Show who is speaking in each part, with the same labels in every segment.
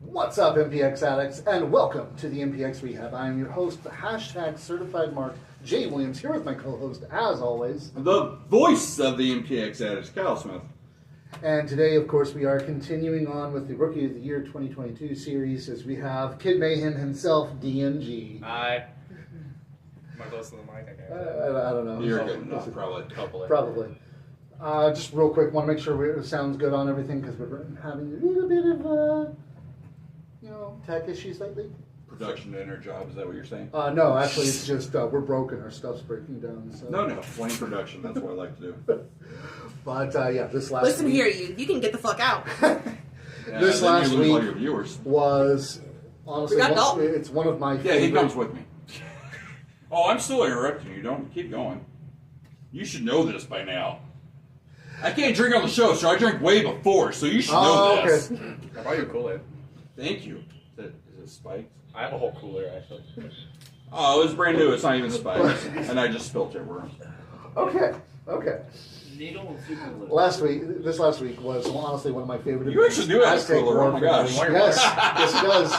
Speaker 1: What's up, MPX addicts, and welcome to the MPX Rehab. I am your host, the hashtag Certified Mark J. Williams, here with my co-host, as always,
Speaker 2: the voice of the MPX addicts, Kyle Smith.
Speaker 1: And today, of course, we are continuing on with the Rookie of the Year 2022 series, as we have Kid Mayhem himself, DMG.
Speaker 3: Hi. Am I close to the mic?
Speaker 1: I don't know.
Speaker 2: You're good enough, probably.
Speaker 3: Hopefully.
Speaker 1: Probably. Just real quick, want to make sure it sounds good on everything, because we're having a little bit of, tech issues lately.
Speaker 2: Production in our job, is that what you're saying?
Speaker 1: No, actually, it's just we're broken. Our stuff's breaking down. So.
Speaker 2: No, flame production. That's what I like to do.
Speaker 1: But yeah, this last
Speaker 4: Listen
Speaker 1: week,
Speaker 4: here, you can get the fuck out.
Speaker 1: This last
Speaker 2: you lose all
Speaker 1: week
Speaker 2: your viewers.
Speaker 1: was honestly it's one of my favorite.
Speaker 2: Yeah, he comes with me. Oh, I'm still interrupting you. Don't keep going. You should know this by now. I can't drink on the show, so I drank way before, so you should know this.
Speaker 1: Okay.
Speaker 3: I bought you a Kool-Aid.
Speaker 2: Thank you. Is it spiked?
Speaker 3: I have a whole cooler, actually.
Speaker 2: Oh, it was brand new. It's not even spiked. And I just spilt it everywhere.
Speaker 1: Okay. This last week was honestly one of my favorite.
Speaker 2: You actually do have a cooler. Oh my gosh.
Speaker 1: Yes, it does.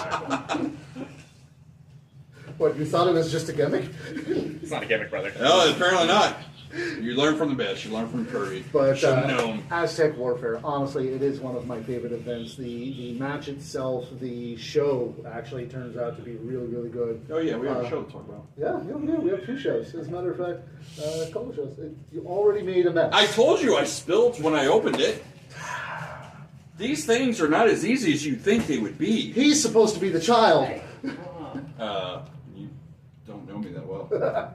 Speaker 1: What, you thought it was just a gimmick?
Speaker 3: It's not a gimmick, brother.
Speaker 2: No, apparently not. You learn from the best. You learn from Kirby.
Speaker 1: But
Speaker 2: should have known.
Speaker 1: Aztec Warfare, honestly, it is one of my favorite events. The match itself, the show, actually turns out to be really, really good.
Speaker 2: Oh yeah, we have a show to talk about.
Speaker 1: Yeah, we have 2 shows. As a matter of fact, a couple of shows. You already made a mess.
Speaker 2: I told you I spilled when I opened it. These things are not as easy as you think they would be.
Speaker 1: He's supposed to be the child.
Speaker 2: You don't know me that well.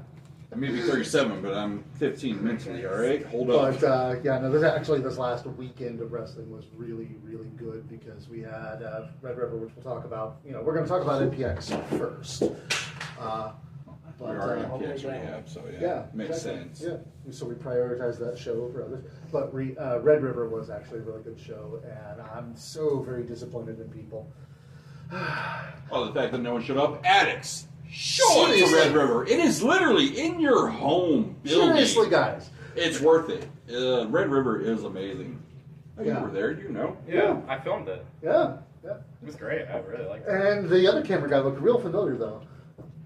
Speaker 2: I may be 37, but I'm 15 mentally, all right? Hold up.
Speaker 1: But, this last weekend of wrestling was really, really good because we had Red River, which we'll talk about. We're going to talk about MPX first.
Speaker 2: We are MPX Rehab, so yeah, makes sense.
Speaker 1: Yeah, so we prioritized that show over others. But Red River was actually a really good show, and I'm so very disappointed in people.
Speaker 2: Oh, the fact that no one showed up? Addicts! Show it to Red River. It is literally in your home building.
Speaker 1: Seriously, guys.
Speaker 2: It's worth it. Red River is amazing. Oh, you were there, you know?
Speaker 3: Yeah, I filmed it.
Speaker 1: Yeah.
Speaker 3: It was great. I really liked it.
Speaker 1: And the other camera guy looked real familiar, though.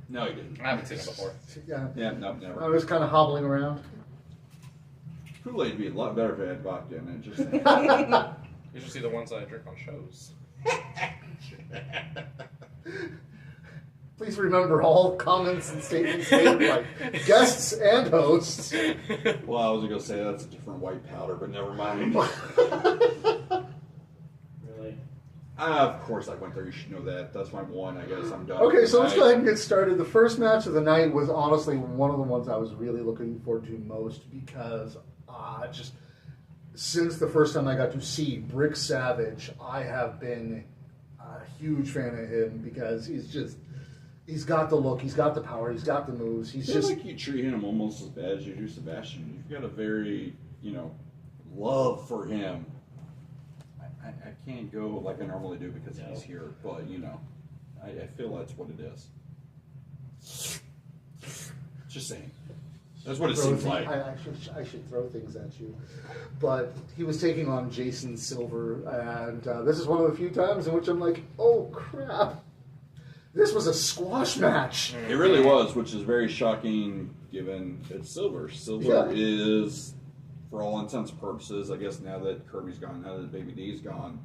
Speaker 2: No, he didn't.
Speaker 3: I haven't seen it before.
Speaker 1: Yeah,
Speaker 2: no, never.
Speaker 1: I was kind of hobbling around.
Speaker 2: Kool-Aid would be a lot better if it had vodka in it. Just
Speaker 3: You should see the ones I drink on shows.
Speaker 1: Please remember all comments and statements made by guests and hosts.
Speaker 2: Well, I was going to say that's a different white powder, but never mind.
Speaker 3: Really?
Speaker 2: Of course I went there. You should know that. That's my one. I guess I'm done.
Speaker 1: Okay, so let's go ahead and get started. The first match of the night was honestly one of the ones I was really looking forward to most because just since the first time I got to see Brick Savage, I have been a huge fan of him because he's got the look, he's got the power, he's got the moves.
Speaker 2: I feel like you treat him almost as bad as you do Sebastian. You've got a very, love for him. I can't go like I normally do because he's here, but I feel that's what it is. Just saying. That's what it seems like.
Speaker 1: I should throw things at you. But he was taking on Jason Silver, and this is one of the few times in which I'm like, oh crap. This was a squash match.
Speaker 2: It really was, which is very shocking given it's Silver. Silver is, for all intents and purposes, I guess now that Kirby's gone, now that Baby D's gone,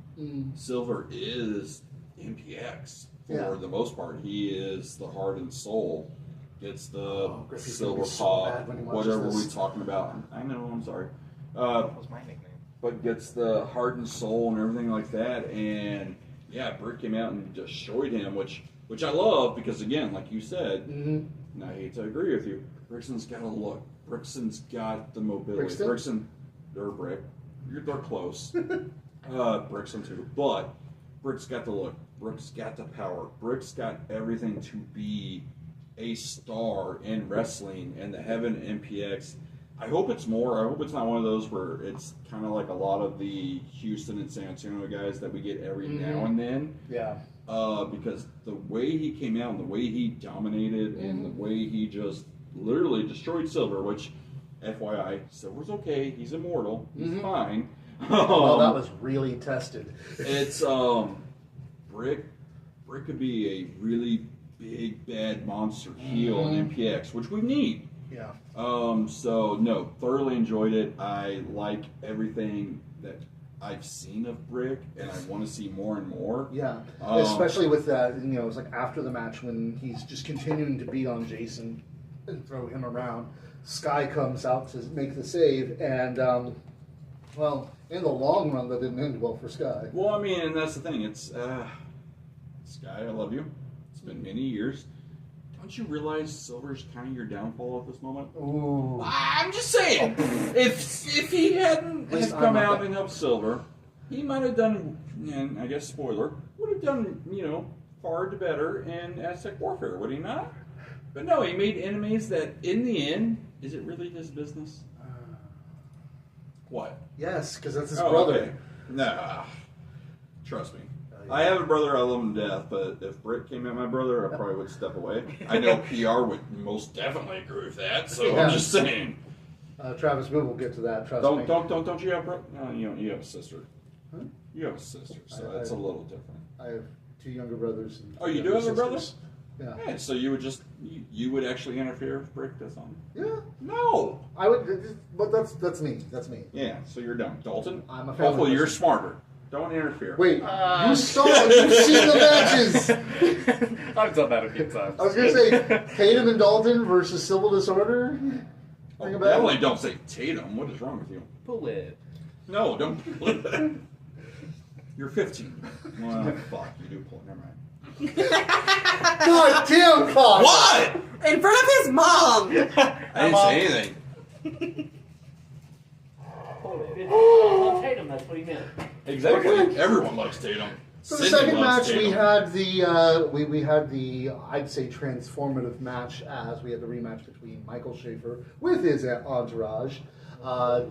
Speaker 2: Silver is MPX for the most part. He is the heart and soul. It's the silver paw, whatever we're talking about. I know, I'm sorry.
Speaker 3: That was my nickname.
Speaker 2: But gets the heart and soul and everything like that. And yeah, Brick came out and destroyed him, which I love because, again, like you said, and I hate to agree with you, Brickson's got a look. Brixton's got the mobility.
Speaker 1: Brixton?
Speaker 2: They're Brick. They're close. Brixton too. But Brick's got the look. Brick's got the power. Brick's got everything to be a star in wrestling, and the Heaven MPX. I hope it's more. I hope it's not one of those where it's kind of like a lot of the Houston and San Antonio guys that we get every now and then.
Speaker 1: Yeah.
Speaker 2: Because the way he came out and the way he dominated and the way he just literally destroyed Silver, which, FYI, Silver's okay. He's immortal. He's fine.
Speaker 1: Well, that was really tested.
Speaker 2: It's, Brick could be a really big, bad monster heel in MPX, which we need.
Speaker 1: Yeah.
Speaker 2: So, no, thoroughly enjoyed it. I like everything that I've seen of Brick, and I want to see more and more.
Speaker 1: Yeah, especially with that, it's like after the match when he's just continuing to beat on Jason and throw him around. Sky comes out to make the save, and, well, in the long run, that didn't end well for Sky.
Speaker 2: Well, I mean, and that's the thing. It's, Sky, I love you. It's been many years. Don't you realize Silver's kind of your downfall at this moment?
Speaker 1: Ooh.
Speaker 2: I'm just saying. if he hadn't come out and helped Silver, he might have done, and I guess spoiler, would have done, far better in Aztec Warfare, would he not? But no, he made enemies that, in the end, is it really his business? What?
Speaker 1: Yes, because that's his brother.
Speaker 2: Okay. Nah. Trust me. I have a brother, I love him to death, but if Britt came at my brother, I probably would step away. I know PR would most definitely agree with that, so I'm just saying.
Speaker 1: Travis Boo will get to that, trust me.
Speaker 2: Don't you have Britt? No, you have a sister.
Speaker 1: Huh?
Speaker 2: You have a sister, so that's a little different.
Speaker 1: I have 2 younger brothers. And
Speaker 2: you do have a brother?
Speaker 1: Yeah.
Speaker 2: Yeah, so you would just, you would actually interfere if Britt does something?
Speaker 1: Yeah.
Speaker 2: No!
Speaker 1: I would, but that's me. That's me.
Speaker 2: Yeah, so you're done. Dalton?
Speaker 1: I'm a family
Speaker 2: Hopefully you're
Speaker 1: person.
Speaker 2: smarter. Don't interfere.
Speaker 1: Wait, you've seen the matches.
Speaker 3: I've done that a few times.
Speaker 1: I was going to say Tatum and Dalton versus Civil Disorder.
Speaker 2: Definitely don't say Tatum. What is wrong with you?
Speaker 3: Pull it.
Speaker 2: No, don't pull it. You're 15. Well, fuck, you do pull it. Never mind.
Speaker 1: God damn, Cox.
Speaker 2: What?
Speaker 4: In front of his mom!
Speaker 2: I didn't say anything.
Speaker 5: Pull it. I love Tatum, that's what he meant.
Speaker 2: Exactly.
Speaker 1: Okay.
Speaker 2: Everyone likes Tatum.
Speaker 1: So the
Speaker 2: Sydney
Speaker 1: second
Speaker 2: loves
Speaker 1: match, we
Speaker 2: Tatum.
Speaker 1: had the I'd say transformative match, as we had the rematch between Michael Schaefer with his entourage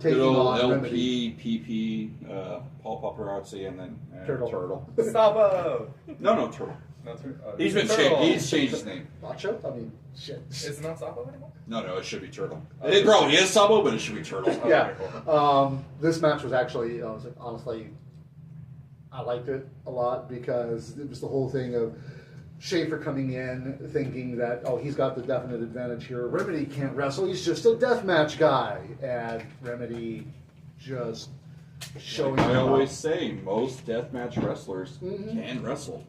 Speaker 1: taking
Speaker 2: Good old
Speaker 1: on
Speaker 2: LP,
Speaker 1: Remedy.
Speaker 2: PP, Paul Paparazzi, and then
Speaker 1: Turtle.
Speaker 3: Sabo!
Speaker 2: No, Turtle.
Speaker 3: Not Turtle.
Speaker 2: He's been
Speaker 3: Turtle.
Speaker 2: changed. He's changed his name.
Speaker 1: Macho? I mean, shit.
Speaker 3: Is it not Sabo anymore?
Speaker 2: No, it should be Turtle. It probably is Sabo, but it should be Turtle.
Speaker 3: Oh,
Speaker 1: Yeah.
Speaker 3: okay, cool.
Speaker 1: This match was actually, honestly, I liked it a lot because it was the whole thing of Schaefer coming in thinking that, he's got the definite advantage here. Remedy can't wrestle. He's just a deathmatch guy. And Remedy just showing
Speaker 2: Like I
Speaker 1: him
Speaker 2: always
Speaker 1: up.
Speaker 2: say, most deathmatch wrestlers can wrestle.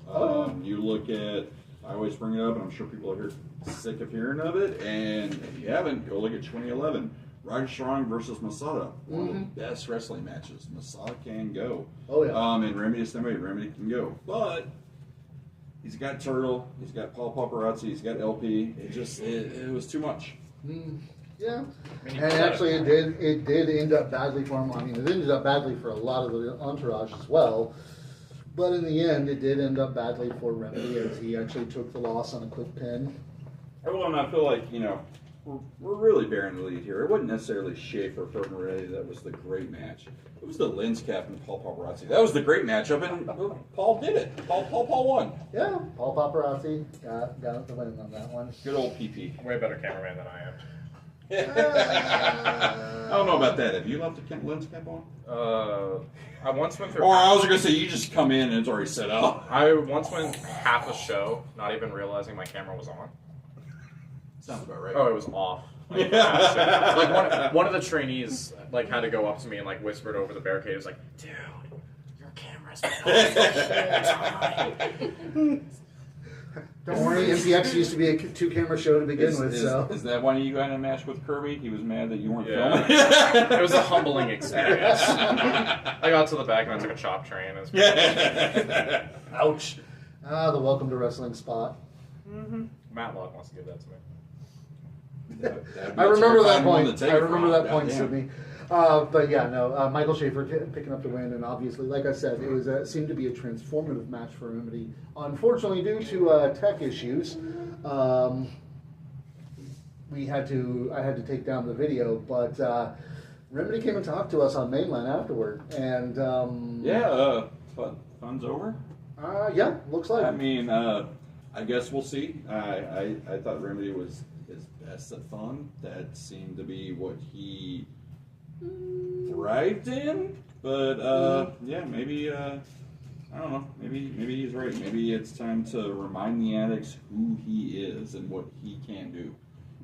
Speaker 2: You look at, I always bring it up, and I'm sure people are sick of hearing of it, and if you haven't, go look at 2011. Ryder Strong versus Masada. One of the best wrestling matches. Masada can go.
Speaker 1: Oh, yeah.
Speaker 2: And Remedy is somebody, Remedy can go. But he's got Turtle, he's got Paul Paparazzi, he's got LP. It was too much.
Speaker 1: Yeah, and actually it did end up badly for him. I mean, it ended up badly for a lot of the entourage as well. But in the end, it did end up badly for Remedy as he actually took the loss on a quick pin.
Speaker 2: Well, and I feel like, we're really bearing the lead here. It wasn't necessarily Schaefer for Remedy that was the great match. It was the Lens Cap and Paul Paparazzi. That was the great matchup, and Paul did it. Paul won.
Speaker 1: Yeah, Paul Paparazzi got the win on that one.
Speaker 2: Good old PP.
Speaker 3: Way better cameraman than I am.
Speaker 2: I don't know about that. Have you left the Lens Cap on?
Speaker 3: I once went through.
Speaker 2: Or I was going to say, you just come in and it's already set up.
Speaker 3: I once went half a show, not even realizing my camera was on.
Speaker 2: Sounds about right.
Speaker 3: Oh, it was off. Like,
Speaker 2: Yeah.
Speaker 3: like one of the trainees had to go up to me and whispered over the barricade. It was like, "Dude, your camera's on."
Speaker 1: Don't worry, MPX used to be a 2-camera show to begin with, so.
Speaker 2: Is that why you got in a match with Kirby? He was mad that you weren't filming?
Speaker 3: It was a humbling experience. I got to the back and I took a chop train. It was pretty
Speaker 1: Ouch. The welcome to wrestling spot.
Speaker 3: Matlock wants to give that to me.
Speaker 1: I remember that point.
Speaker 2: To take
Speaker 1: I
Speaker 2: it
Speaker 1: remember
Speaker 2: from.
Speaker 1: that point,
Speaker 2: Goddamn.
Speaker 1: Sydney. But yeah, no, Michael Schaefer picking up the win, and obviously, like I said, it was seemed to be a transformative match for Remedy. Unfortunately, due to tech issues, I had to take down the video, but Remedy came and talked to us on mainland afterward, and
Speaker 2: fun's over.
Speaker 1: yeah, looks like.
Speaker 2: I mean, I guess we'll see. I thought Remedy was his best at fun. That seemed to be what he thrived in. But yeah, maybe I don't know. Maybe he's right. Maybe it's time to remind the addicts who he is and what he can do,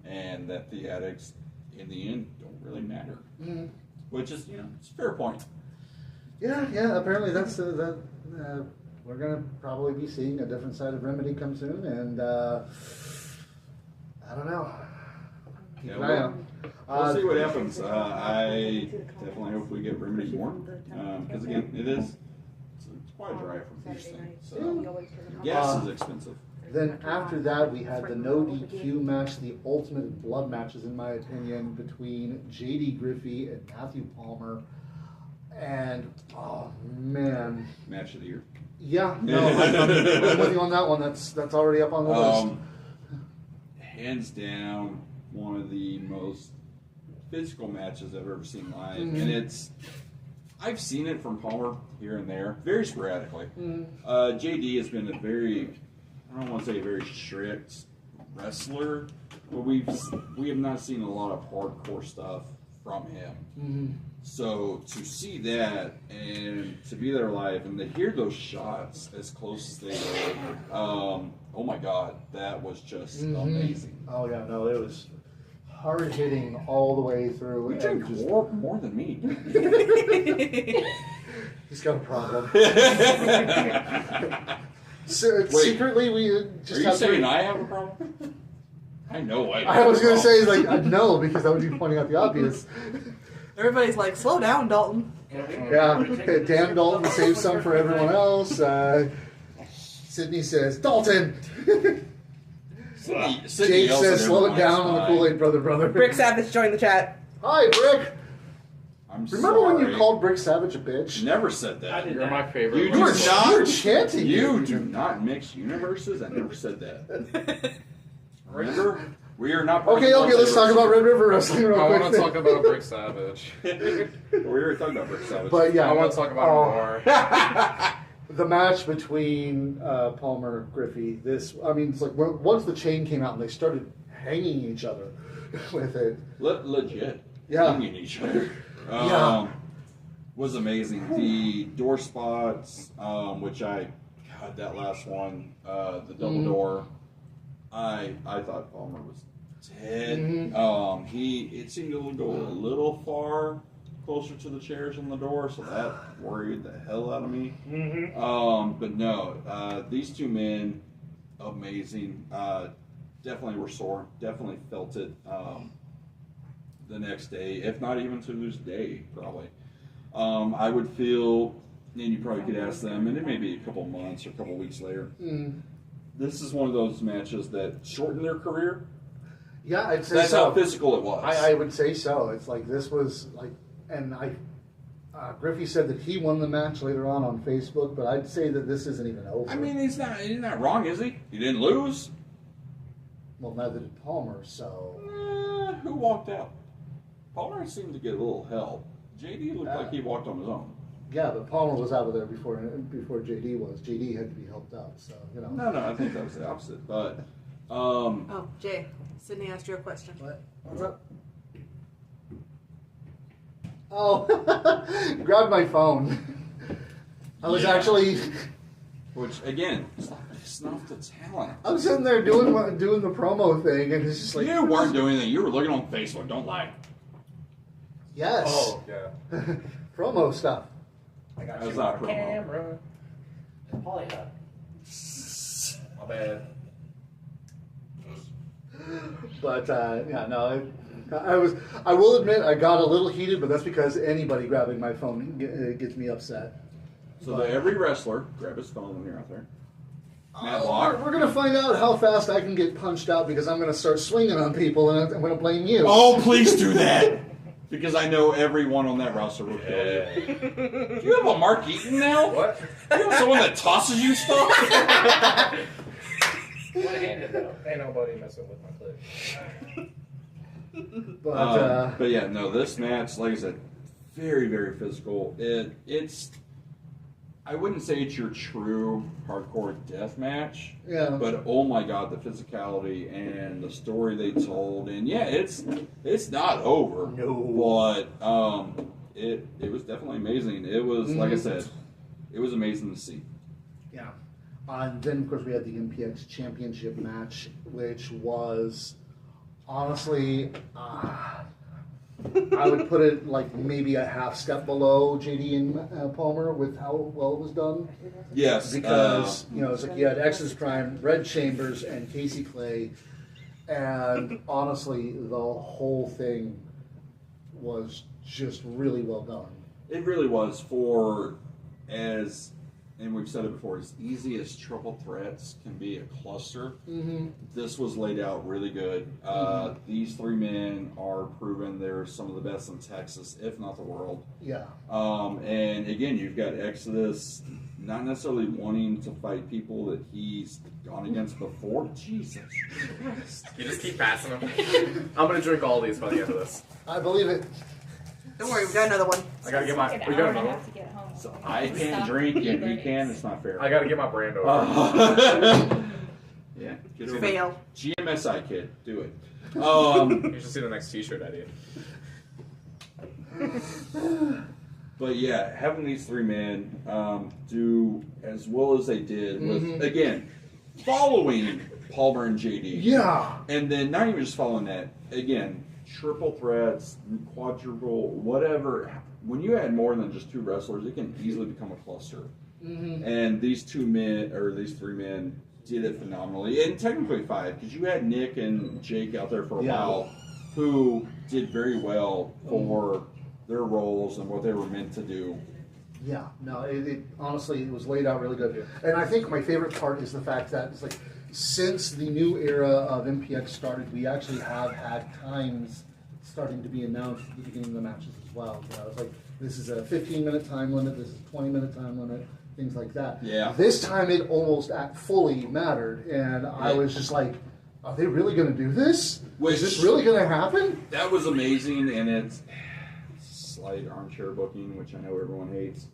Speaker 2: and that the addicts, in the end, don't really matter. Mm-hmm. Which is, it's a fair point.
Speaker 1: Yeah. Apparently, that's we're gonna probably be seeing a different side of Remedy come soon, and I don't know.
Speaker 2: We'll see what happens. I definitely hope we get Remedy more, because again, it's quite a drive from these things. So gas is expensive.
Speaker 1: Then after that, we had the no DQ match, the ultimate blood matches, in my opinion, between JD Griffey and Matthew Palmer. And, oh, man.
Speaker 2: Match of the year.
Speaker 1: Yeah, no, I'm with you on that one. That's already up on the list.
Speaker 2: Hands down, one of the most physical matches I've ever seen live.
Speaker 1: Mm-hmm.
Speaker 2: And I've seen it from Palmer here and there, very sporadically.
Speaker 1: Mm-hmm.
Speaker 2: JD has been I don't want to say a very strict wrestler, but we have not seen a lot of hardcore stuff from him. Mm-hmm. So to see that and to be there live and to hear those shots as close as they were, oh my God, that was just amazing.
Speaker 1: Oh yeah, no, it was hard hitting all the way through.
Speaker 2: You drink more than me.
Speaker 1: He's got a problem.
Speaker 2: Wait,
Speaker 1: secretly, we just.
Speaker 2: Are you saying I have a problem? I know I.
Speaker 1: I was going to say no, because that would be pointing out the obvious.
Speaker 4: Everybody's like, slow down, Dalton.
Speaker 1: Yeah, damn Dalton, save some for everyone else. Sydney says, Dalton!
Speaker 2: Sydney
Speaker 1: Jake says, slow it down on the Kool-Aid brother.
Speaker 4: Brick Savage joined the chat.
Speaker 1: Hi, Brick! Remember
Speaker 2: sorry.
Speaker 1: when you called Brick Savage a bitch?
Speaker 2: Never said that.
Speaker 3: You're my favorite.
Speaker 2: You
Speaker 1: were chanting.
Speaker 2: You do not mix universes. I never said that. Remember? We are not.
Speaker 1: Okay, let's talk about Red River Wrestling real quick.
Speaker 3: I want to talk about Brick Savage.
Speaker 2: We were talking about Brick Savage.
Speaker 1: But yeah,
Speaker 3: I want to talk about it more.
Speaker 1: The match between Palmer Griffey. It's like once the chain came out and they started hanging each other with it.
Speaker 2: Legit.
Speaker 1: Yeah.
Speaker 2: Hanging each other. Was amazing. The door spots, which that last one, the double door. I thought Palmer was dead. Mm-hmm. It seemed to go a little far closer to the chairs on the door, so that worried the hell out of me. Mm-hmm. But no, these two men, amazing. Definitely were sore. Definitely felt it the next day, if not even to this day, probably. I would feel, and you probably could ask them, and it may be a couple months or a couple weeks later. Mm. This is one of those matches that shortened their career.
Speaker 1: Yeah, I'd say
Speaker 2: that's
Speaker 1: so.
Speaker 2: how physical it was.
Speaker 1: I would say so. It's like this was like, and Griffey said that he won the match later on Facebook, but I'd say that this isn't even over.
Speaker 2: I mean, he's not wrong, is he? He didn't lose.
Speaker 1: Well, neither did Palmer. So
Speaker 2: who walked out? Palmer seemed to get a little help. JD looked like he walked on his own.
Speaker 1: Yeah, but Palmer was out of there before JD was. JD had to be helped out, so
Speaker 2: No, I think that was the opposite. But
Speaker 4: oh, Jay, Sydney asked you a question.
Speaker 1: What's up? Oh, grabbed my phone. I was actually.
Speaker 2: Which again, it's not the talent.
Speaker 1: I was sitting there doing the promo thing, and it's just like
Speaker 2: you weren't doing anything. You were looking on Facebook. Don't lie.
Speaker 1: Yes.
Speaker 3: Oh yeah.
Speaker 1: Promo stuff.
Speaker 5: I got
Speaker 2: That's
Speaker 5: you
Speaker 2: not
Speaker 5: on
Speaker 2: promo.
Speaker 5: camera. Polyhub.
Speaker 3: My bad.
Speaker 1: But yeah, no. I will admit I got a little heated, but that's because anybody grabbing my phone gets me upset.
Speaker 2: So that every wrestler grab his phone when you're out there.
Speaker 1: We're going to find out how fast I can get punched out because I'm going to start swinging on people and I'm going to blame you.
Speaker 2: Oh, please do that! Because I know everyone on that roster will kill you. Do you have a Mark Eaton now?
Speaker 3: What?
Speaker 2: You have someone that tosses you stuff?
Speaker 5: One-handed though.
Speaker 3: Ain't nobody messing with my clip.
Speaker 1: But
Speaker 2: yeah, no, this match, like I said, very, very physical. It's, I wouldn't say it's your true hardcore death match,
Speaker 1: yeah.
Speaker 2: but oh my god, the physicality and the story they told, and yeah, it's not over.
Speaker 1: No.
Speaker 2: But it was definitely amazing. It was like I said, it was amazing to see.
Speaker 1: Yeah. And then, of course, we had the MPX Championship Match, which was, honestly, I would put it like maybe a half step below JD and Palmer with how well it was done.
Speaker 2: Yes.
Speaker 1: Because, it's like you had X's Prime, Red Chambers, and Casey Clay, and honestly, the whole thing was just really well done.
Speaker 2: It really was and we've said it before, as easy as triple threats can be a cluster, this was laid out really good. These three men are proven they're some of the best in Texas, if not the world.
Speaker 1: Yeah.
Speaker 2: And again, you've got Exodus not necessarily wanting to fight people that he's gone against before. Jesus Christ.
Speaker 3: You just keep passing them. I'm going to drink all these by the end of this.
Speaker 1: I believe it.
Speaker 4: Don't worry, we got another one.
Speaker 3: I got to get my...
Speaker 6: Like
Speaker 3: We
Speaker 6: an
Speaker 3: got
Speaker 6: hour and a
Speaker 3: another
Speaker 6: half
Speaker 3: one?
Speaker 6: to get home.
Speaker 2: So I can't drink and he can. It's not fair.
Speaker 3: I got to get my brand over.
Speaker 2: Yeah, get over it.
Speaker 4: Fail.
Speaker 2: GMSI kid, do it.
Speaker 3: You should see the next t-shirt idea.
Speaker 2: But yeah, having these three men do as well as they did with, again, following Palmer and JD.
Speaker 1: Yeah.
Speaker 2: And then not even just following that, again, triple threats, quadruple, whatever. When you add more than just two wrestlers, it can easily become a cluster. And these three men did it phenomenally. And technically five, because you had Nick and Jake out there for a while who did very well for their roles and what they were meant to do.
Speaker 1: Yeah, no, it honestly, it was laid out really good. And I think my favorite part is the fact that it's like, since the new era of MPX started, we actually have had times starting to be announced at the beginning of the matches as well. It's like, this is a 15-minute time limit, this is a 20-minute time limit, things like that.
Speaker 2: Yeah.
Speaker 1: This time it almost fully mattered, and I was just like, are they really going to do this? Is this really going to happen?
Speaker 2: That was amazing, and it's slight armchair booking, which I know everyone hates.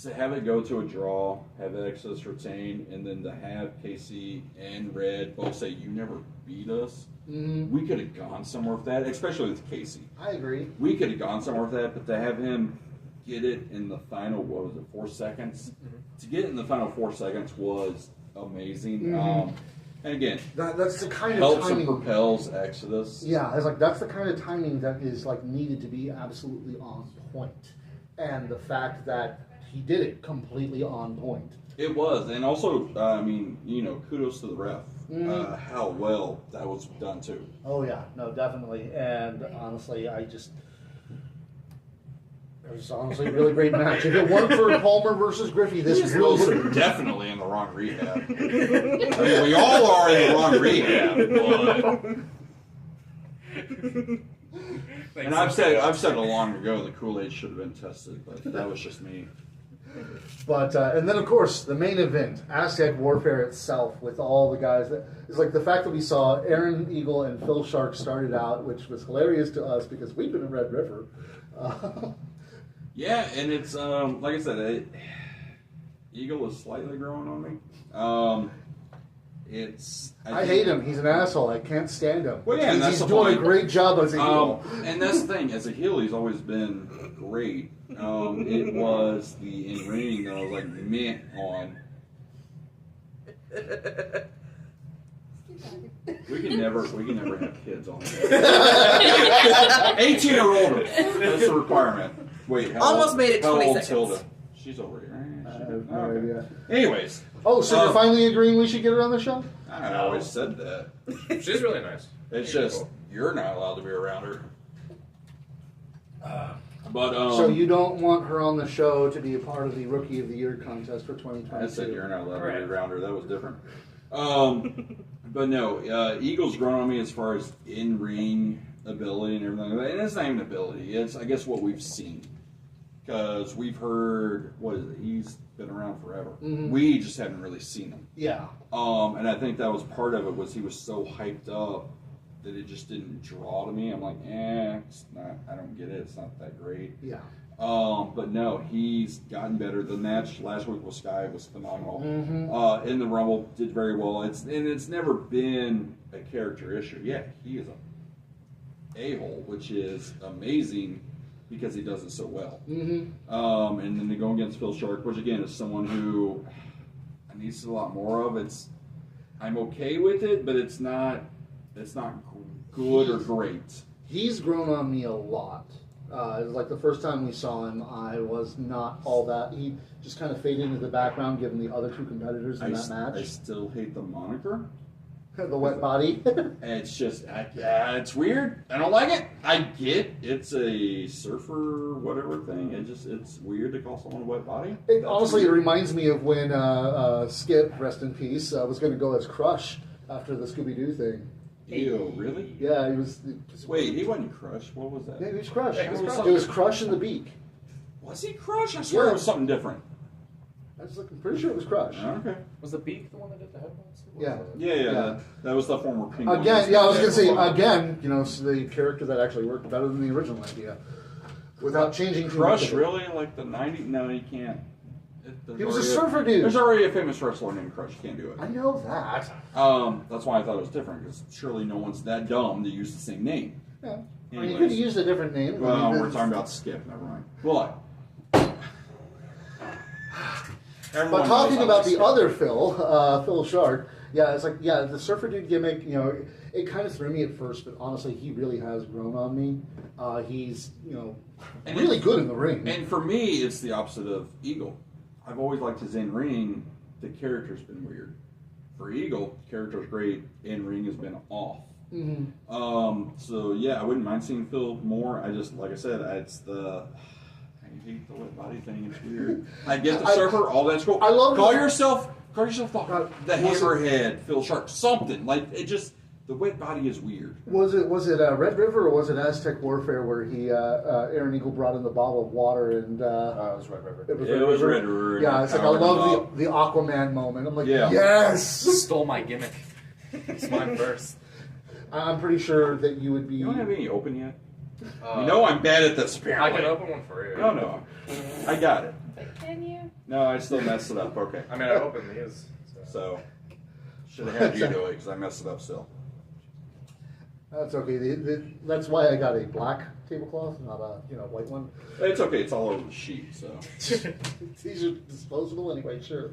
Speaker 2: To have it go to a draw, have Exodus retain, and then to have Casey and Red both say, you never beat us. We could have gone somewhere with that, especially with Casey.
Speaker 1: I agree.
Speaker 2: We could have gone somewhere with that, but to have him get it in the final, 4 seconds? To get it in the final 4 seconds was amazing. And again,
Speaker 1: that's the kind of
Speaker 2: helps
Speaker 1: timing.
Speaker 2: and propels Exodus.
Speaker 1: Yeah, it's like that's the kind of timing that is like needed to be absolutely on point, and the fact that he did it completely on point.
Speaker 2: It was, and also, I mean, kudos to the ref. How well that was done too.
Speaker 1: Oh yeah, no, definitely, and honestly, it was honestly a really great match. If it weren't for Palmer versus Griffey, this
Speaker 2: These
Speaker 1: really
Speaker 2: girls
Speaker 1: would
Speaker 2: are
Speaker 1: have
Speaker 2: definitely in the wrong rehab. I mean, we all are in the wrong rehab, but... And I've said it long ago. The Kool-Aid should have been tested, but that was just me.
Speaker 1: But and then of course the main event, Aztec Warfare itself, with all the guys. It's like the fact that we saw Aaron Eagle and Phil Shark started out, which was hilarious to us because we've been in Red River.
Speaker 2: Yeah, and it's like I said, Eagle is slightly growing on me. I
Speaker 1: hate him. He's an asshole. I can't stand him.
Speaker 2: Well, yeah, and that's
Speaker 1: he's
Speaker 2: the
Speaker 1: doing
Speaker 2: point.
Speaker 1: a great job as a heel.
Speaker 2: And that's the thing. As a heel, he's always been great. It was the in-ring that I was like, meh on. We can never have kids on here. 18 or older. That's the requirement. Wait,
Speaker 4: Almost made it 20
Speaker 2: old's
Speaker 4: seconds.
Speaker 2: Hilda? She's over here.
Speaker 1: I have no idea.
Speaker 2: Anyways.
Speaker 1: Oh, so you're finally agreeing we should get her on the show?
Speaker 2: I always said that.
Speaker 3: She's really nice.
Speaker 2: It's just, you're not allowed to be around her. But
Speaker 1: So you don't want her on the show to be a part of the Rookie of the Year contest for 2022?
Speaker 2: I said you're not allowed to
Speaker 5: Right.
Speaker 2: be around her. That was different. But no, Eagle's grown on me as far as in-ring ability and everything like that. And it's not even ability. It's, I guess, what we've seen. Because we've heard, what is it? He's been around forever.
Speaker 1: Mhm.
Speaker 2: We just haven't really seen him.
Speaker 1: Yeah.
Speaker 2: And I think that was part of it, was he was so hyped up that it just didn't draw to me. I'm like, it's not, I don't get it. It's not that great.
Speaker 1: Yeah.
Speaker 2: But no, he's gotten better. The match last week with Sky was phenomenal.
Speaker 1: Mm-hmm.
Speaker 2: In the Rumble, did very well. It's never been a character issue. Yeah, he is a-hole, which is amazing because he does it so well.
Speaker 1: Mm-hmm.
Speaker 2: And then they go against Phil Shark, which again is someone who I need to see a lot more of. I'm okay with it, but it's not good or great.
Speaker 1: He's grown on me a lot. It was like the first time we saw him, I was not all that. He just kind of faded into the background given the other two competitors in that
Speaker 2: I
Speaker 1: match.
Speaker 2: still hate the moniker.
Speaker 1: The wet body.
Speaker 2: It's just, it's weird. I don't like it. I get it's a surfer whatever thing. It's weird to call someone a wet body.
Speaker 1: Honestly, it reminds me of when Skip, rest in peace, was going to go as Crush after the Scooby-Doo thing.
Speaker 2: Ew, really?
Speaker 1: Yeah, he was...
Speaker 2: Wait, he wasn't Crush. What was that?
Speaker 1: Yeah, he was Crush.
Speaker 3: Yeah, he was Crush.
Speaker 1: It was Crush in the Beak.
Speaker 2: Was he Crush? I swear
Speaker 1: Yeah.
Speaker 2: it was something different.
Speaker 1: I'm pretty sure it was Crush.
Speaker 2: Okay.
Speaker 3: Was the Beak the one that did the headphones?
Speaker 1: Yeah.
Speaker 2: Yeah. That was the former Penguin.
Speaker 1: Again, I was going to say, again, the character that actually worked better than the original idea. Without changing too much
Speaker 2: Crush,
Speaker 1: of it.
Speaker 2: really? Like the 90s? No, you can't.
Speaker 1: He was a surfer dude.
Speaker 2: There's already a famous wrestler named Crush. You can't do it.
Speaker 1: I know that.
Speaker 2: That's why I thought it was different, because surely no one's that dumb to use the same name.
Speaker 1: Yeah. I mean, you
Speaker 2: Anyways.
Speaker 1: could have used a different name.
Speaker 2: Well, we're talking about Skip, never mind. But
Speaker 1: But talking about the other Phil, Phil Shark, it's like, the surfer dude gimmick, it kind of threw me at first, but honestly, he really has grown on me. He's,
Speaker 2: And
Speaker 1: really good in the ring.
Speaker 2: And for me, it's the opposite of Eagle. I've always liked his in-ring. The character's been weird. For Eagle, character's great. In-ring has been off.
Speaker 1: Mm-hmm.
Speaker 2: So yeah, I wouldn't mind seeing Phil more. I just, like I said, I hate the wet body thing. It's weird. I get the surfer. All that's cool.
Speaker 1: I love
Speaker 2: call
Speaker 1: the-
Speaker 2: yourself the
Speaker 1: was
Speaker 2: Hammerhead, Phil Shark, something like it. Just the wet body is weird.
Speaker 1: Was it Red River or was it Aztec Warfare where he Aaron Eagle brought in the bottle of water and
Speaker 3: It was Red River.
Speaker 2: It was Red River.
Speaker 1: Yeah, it's like I love the Aquaman moment. I'm like,
Speaker 2: Yeah.
Speaker 1: yes.
Speaker 3: Stole my gimmick. It's mine first.
Speaker 1: I'm pretty sure that you would be.
Speaker 2: You don't have any open yet. You know I'm bad at this.
Speaker 3: I
Speaker 2: Apparently.
Speaker 3: can open one for you.
Speaker 2: No, I got it.
Speaker 6: Can you?
Speaker 2: No, I still messed it up. Okay.
Speaker 3: I mean, I opened these.
Speaker 2: So, should have had you do it because I messed it up still.
Speaker 1: That's okay. That's why I got a black tablecloth, not a white one.
Speaker 2: It's okay. It's all over the sheet. So.
Speaker 1: These are disposable anyway. Sure.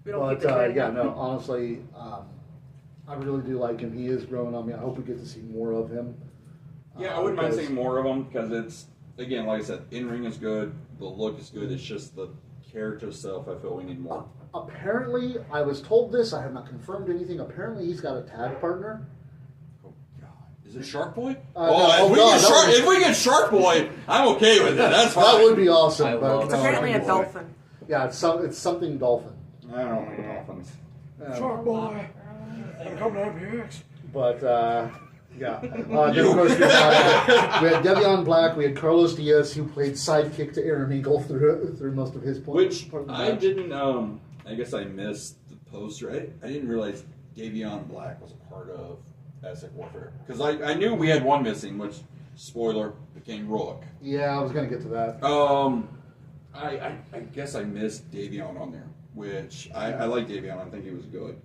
Speaker 4: We don't keep the train.
Speaker 1: Honestly, I really do like him. He is growing on me. I hope we get to see more of him.
Speaker 2: Yeah, I wouldn't mind
Speaker 1: because-
Speaker 2: seeing more of them because it's, again, like I said, in-ring is good, the look is good, it's just the character itself, I feel we need more.
Speaker 1: Apparently, I was told this, I have not confirmed anything, apparently he's got a tag partner.
Speaker 2: Oh, God. Is it Shark Boy?
Speaker 1: No,
Speaker 2: If we get Shark Boy, I'm okay with it. That's fine.
Speaker 1: That would be awesome.
Speaker 3: I
Speaker 1: but
Speaker 3: love
Speaker 4: It's
Speaker 1: no,
Speaker 4: apparently a
Speaker 1: no.
Speaker 4: dolphin.
Speaker 1: Yeah, it's something dolphin.
Speaker 2: I don't like dolphins.
Speaker 1: Shark
Speaker 5: Boy, I'm coming to MPX.
Speaker 1: But, then of course we had Devion Black, we had Carlos Diaz, who played sidekick to Aaron Eagle through most of his points.
Speaker 2: Which I didn't, I guess I missed the poster. I didn't realize Davion Black was a part of Aztec Warfare. Because I knew we had one missing, which, spoiler, became Rook.
Speaker 1: Yeah, I was going to get to that.
Speaker 2: I guess I missed Davion on there, which I like Davion. I think he was good.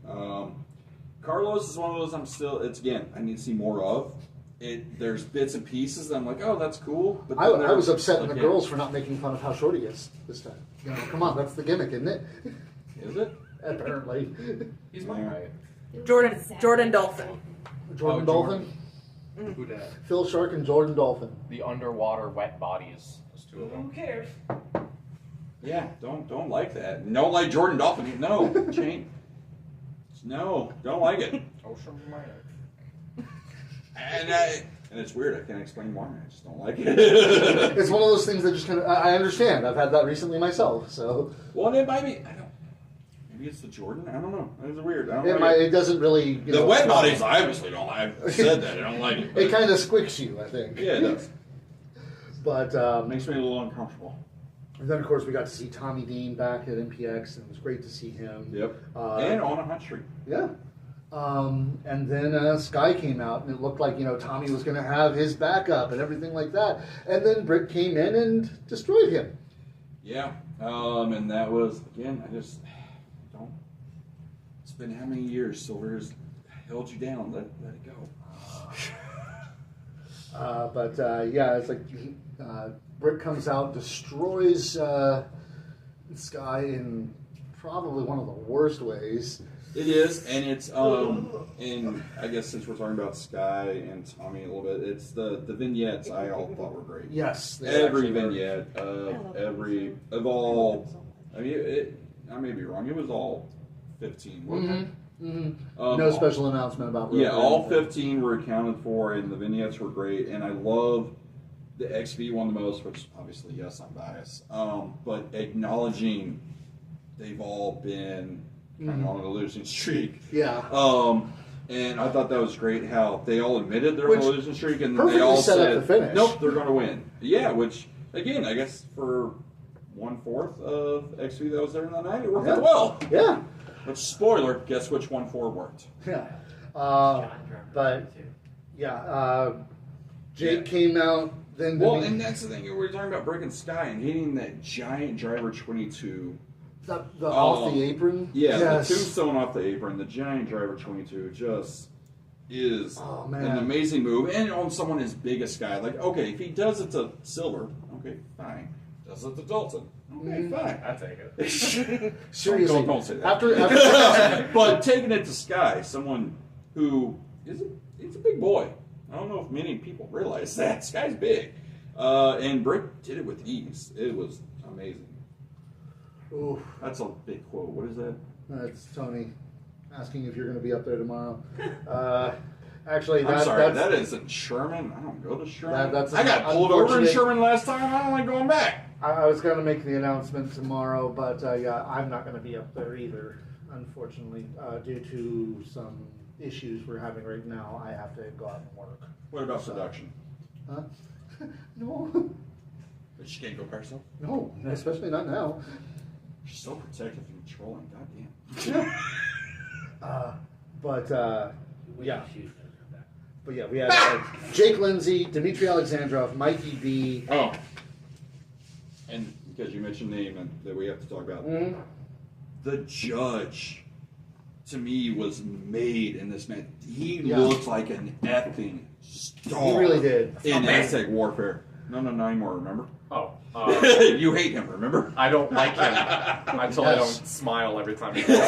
Speaker 2: Carlos is one of those it's again, I need to see more of. There's bits and pieces that I'm like, oh, that's cool. But
Speaker 1: I
Speaker 2: then
Speaker 1: was upset at the
Speaker 2: okay.
Speaker 1: girls for not making fun of how short he is this time. Come on, that's the gimmick, isn't it?
Speaker 2: Is it?
Speaker 1: Apparently.
Speaker 3: He's mine, right?
Speaker 4: Jordan Dolphin.
Speaker 1: Jordan
Speaker 3: Oh,
Speaker 1: Dolphin?
Speaker 3: Who dat?
Speaker 1: Phil Shark and Jordan Dolphin.
Speaker 3: The underwater wet bodies. There's two of
Speaker 5: Who
Speaker 3: them.
Speaker 5: cares?
Speaker 2: Yeah, don't like that. Don't like Jordan Dolphin. No, Shane. No, don't like it.
Speaker 3: Ocean Minor.
Speaker 2: And And it's weird. I can't explain why. I just don't like it.
Speaker 1: It's one of those things that just kind of, I understand. I've had that recently myself, so.
Speaker 2: Well, it might be, maybe it's the Jordan? I don't know. It's weird. I don't know.
Speaker 1: It doesn't really,
Speaker 2: the wet bodies, I obviously don't like. I've said that. I don't like it.
Speaker 1: It kind of squicks you, I think.
Speaker 2: Yeah, it does.
Speaker 1: But,
Speaker 2: Makes me a little uncomfortable.
Speaker 1: and then, of course, we got to see Tommy Dean back at MPX, and it was great to see him.
Speaker 2: Yep. And on a hot streak.
Speaker 1: Yeah. And then Sky came out, and it looked like, Tommy was going to have his backup and everything like that. And then Brick came in and destroyed him.
Speaker 2: Yeah. And that was, again, I just don't. It's been how many years? Silver's held you down. Let it go.
Speaker 1: Yeah, it's like Brick comes out, destroys Sky in probably one of the worst ways.
Speaker 2: It is, and it's and I guess since we're talking about Sky and Tommy a little bit, it's the vignettes I all thought were great.
Speaker 1: Yes,
Speaker 2: every vignette of all. I mean, I may be wrong. It was all 15. Wasn't it?
Speaker 1: Mm-hmm. No special announcement about.
Speaker 2: Yeah, all 15 were accounted for, and the vignettes were great. And I love the XV one the most, which obviously, yes, I'm biased. But acknowledging they've all been kind of on a losing streak.
Speaker 1: Yeah.
Speaker 2: And I thought that was great how they all admitted they're on a losing streak, and they all
Speaker 1: set
Speaker 2: said,
Speaker 1: up the finish.
Speaker 2: "Nope, they're going to win." Yeah, which again, I guess for 1/4 of XV that was there in the night, it worked out well.
Speaker 1: Yeah.
Speaker 2: But spoiler, guess which 1/4 worked?
Speaker 1: Yeah. But yeah, Jake came out. Then
Speaker 2: and that's the thing. We were talking about breaking Sky and hitting that giant driver 22.
Speaker 1: The off the apron?
Speaker 2: Yeah,
Speaker 1: yes.
Speaker 2: The tombstone off the apron, the giant driver 22 just is an amazing move. And on someone as big as Sky, like, okay, if he does it to Silver, okay, fine. Does it to Dalton, okay, fine.
Speaker 3: I take it.
Speaker 1: Seriously.
Speaker 2: Don't say that.
Speaker 1: After
Speaker 2: but taking it to Sky, someone who he's a big boy. I don't know if many people realize that. Sky's big. And Brick did it with ease. It was amazing.
Speaker 1: Oof.
Speaker 2: That's a big quote. What is that?
Speaker 1: That's Tony asking if you're going to be up there tomorrow. Actually,
Speaker 2: I'm sorry, that isn't Sherman. I don't go to Sherman.
Speaker 1: I
Speaker 2: got pulled over in Sherman last time. I don't like going back.
Speaker 1: I was going to make the announcement tomorrow, but yeah, I'm not going to be up there either, unfortunately, due to some issues we're having right now. I have to go out and work.
Speaker 2: What about production?
Speaker 1: Huh? No.
Speaker 2: But she can't go by herself?
Speaker 1: No, especially not now.
Speaker 2: She's so protective and controlling. Goddamn.
Speaker 1: Yeah. But yeah, we had Jake Lindsay, Dmitry Alexandrov, Mikey B.
Speaker 2: Oh. And because you mentioned name and that we have to talk about, the judge, to me, was made in this man. He looked like an effing star.
Speaker 1: He really did.
Speaker 2: In Aztec Warfare. No, not anymore, remember?
Speaker 3: Oh.
Speaker 2: You hate him, remember?
Speaker 3: I don't like him until I don't smile every time he talks.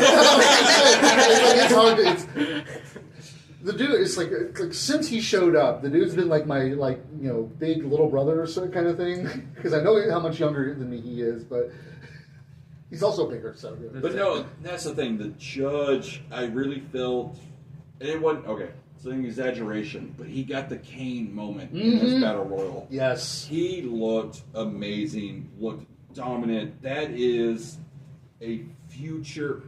Speaker 1: It's hard to... The dude, it's like since he showed up, the dude's been like my big little brother or so kind of thing. Because I know how much younger than me he is, but he's also bigger. So,
Speaker 2: but no, that's the thing. The judge, I really felt, and it wasn't it's an exaggeration, but he got the Kane moment in this battle royal.
Speaker 1: Yes,
Speaker 2: he looked amazing, looked dominant. That is a future,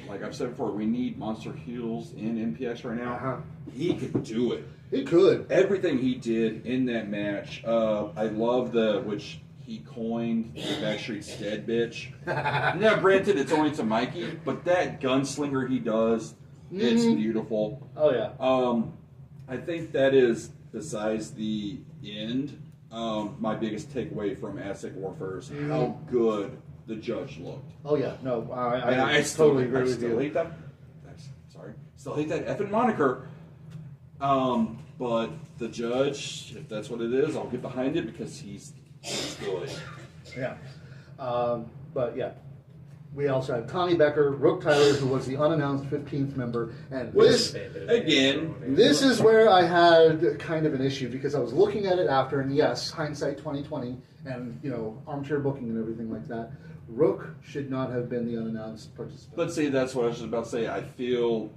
Speaker 2: like I've said before, we need monster heels in MPX right now. He could do it.
Speaker 1: He could.
Speaker 2: Everything he did in that match. I love which he coined the Backstreet's dead bitch. Now, granted, it's only to Mikey, but that gunslinger he does, it's beautiful.
Speaker 1: Oh, yeah.
Speaker 2: I think that is, besides the end, my biggest takeaway from Aztec Warfare is how good the judge looked.
Speaker 1: Oh yeah, no, I totally agree with you.
Speaker 2: Hate that. Still hate that effing moniker. But the judge, if that's what it is, I'll get behind it because he's good.
Speaker 1: Yeah, but yeah, we also have Tommy Becker, Rook Tyler, who was the unannounced 15th member, and this is where I had kind of an issue because I was looking at it after, and yes, hindsight 2020, and armchair booking and everything like that. Rook should not have been the unannounced participant.
Speaker 2: But see, that's what I was just about to say. I feel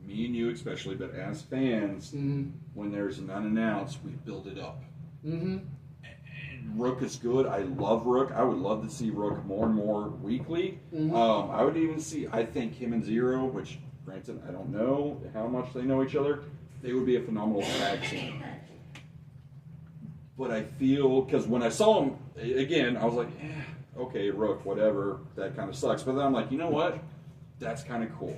Speaker 2: me and you especially, but as fans, when there's an unannounced, we build it up. And Rook is good. I love Rook. I would love to see Rook more and more weekly. I would even see, I think him and Zero, which granted I don't know how much they know each other, they would be a phenomenal tag team. But I feel, because when I saw him, again, I was like, okay, Rook, whatever, that kind of sucks. But then I'm like, you know what? That's kind of cool.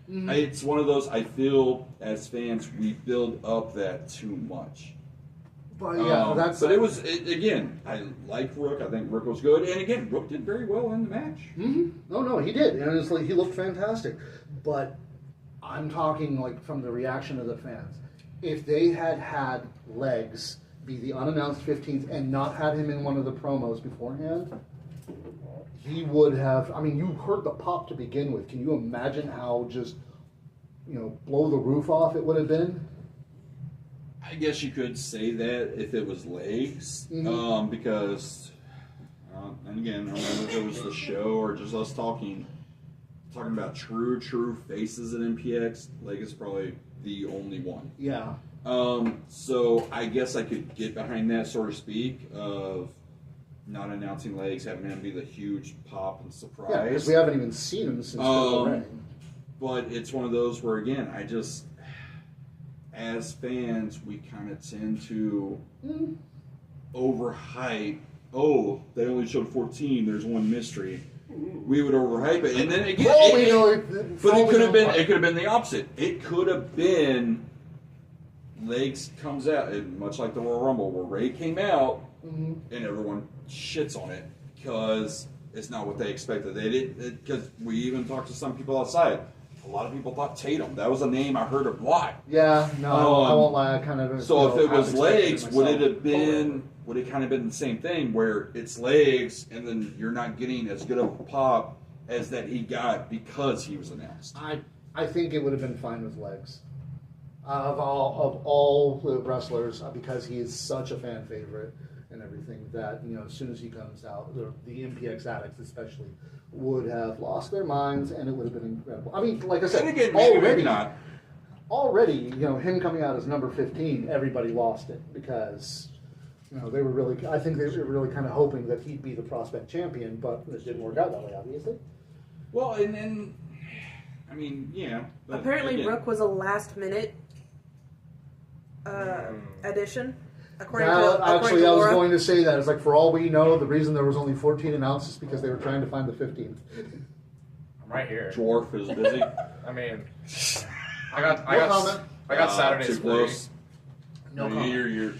Speaker 2: It's one of those, I feel, as fans, we build up that too much.
Speaker 1: But yeah,
Speaker 2: but it was, again, I like Rook. I think Rook was good. And again, Rook did very well in the match.
Speaker 1: No, he did. And it's like, he looked fantastic. But I'm talking like from the reaction of the fans. If they had Legs be the unannounced 15th and not had him in one of the promos beforehand, he would have, I mean, you heard the pop to begin with. Can you imagine how just, blow the roof off it would have been?
Speaker 2: I guess you could say that if it was Legs, because, and again, I don't know if it was the show or just us talking about true faces at MPX. Legs is probably the only one.
Speaker 1: Yeah.
Speaker 2: So I guess I could get behind that, so to speak, of not announcing Legs, having him be the huge pop and surprise.
Speaker 1: Yeah, because we haven't even seen him since the Reign.
Speaker 2: But it's one of those where, again, I just, as fans, we kind of tend to overhype. Oh, they only showed 14. There's one mystery. We would overhype it, and then again, but it could have been. It could have been the opposite. It could have been Legs comes out, much like the Royal Rumble, where Ray came out, and everyone shits on it because it's not what they expected. They did, because we even talked to some people outside. A lot of people thought Tatum. That was a name I heard a lot.
Speaker 1: Yeah, no, I won't lie. I kind of.
Speaker 2: So if it was Legs, would it have been? Would it kind of been the same thing where it's Legs, and then you're not getting as good of a pop as that he got because he was announced?
Speaker 1: I think it would have been fine with Legs. Of all the wrestlers, because he is such a fan favorite and everything, that as soon as he comes out, the MPX addicts especially would have lost their minds, and it would have been incredible. I mean, like I said,
Speaker 2: and again,
Speaker 1: maybe
Speaker 2: not.
Speaker 1: Already, him coming out as number 15, everybody lost it because they were really. I think they were really kind of hoping that he'd be the prospect champion, but it didn't work out that way, obviously.
Speaker 2: Well, and I mean, yeah.
Speaker 4: Apparently,
Speaker 2: again,
Speaker 4: Rook was a last-minute addition. According
Speaker 1: I
Speaker 4: to
Speaker 1: was
Speaker 4: Laura.
Speaker 1: going to say that. It's like, for all we know, the reason there was only 14 announced is because they were trying to find the 15th.
Speaker 3: I'm right here.
Speaker 2: Dwarf is busy.
Speaker 3: I mean, I got Saturday's
Speaker 2: too close.
Speaker 1: No comment.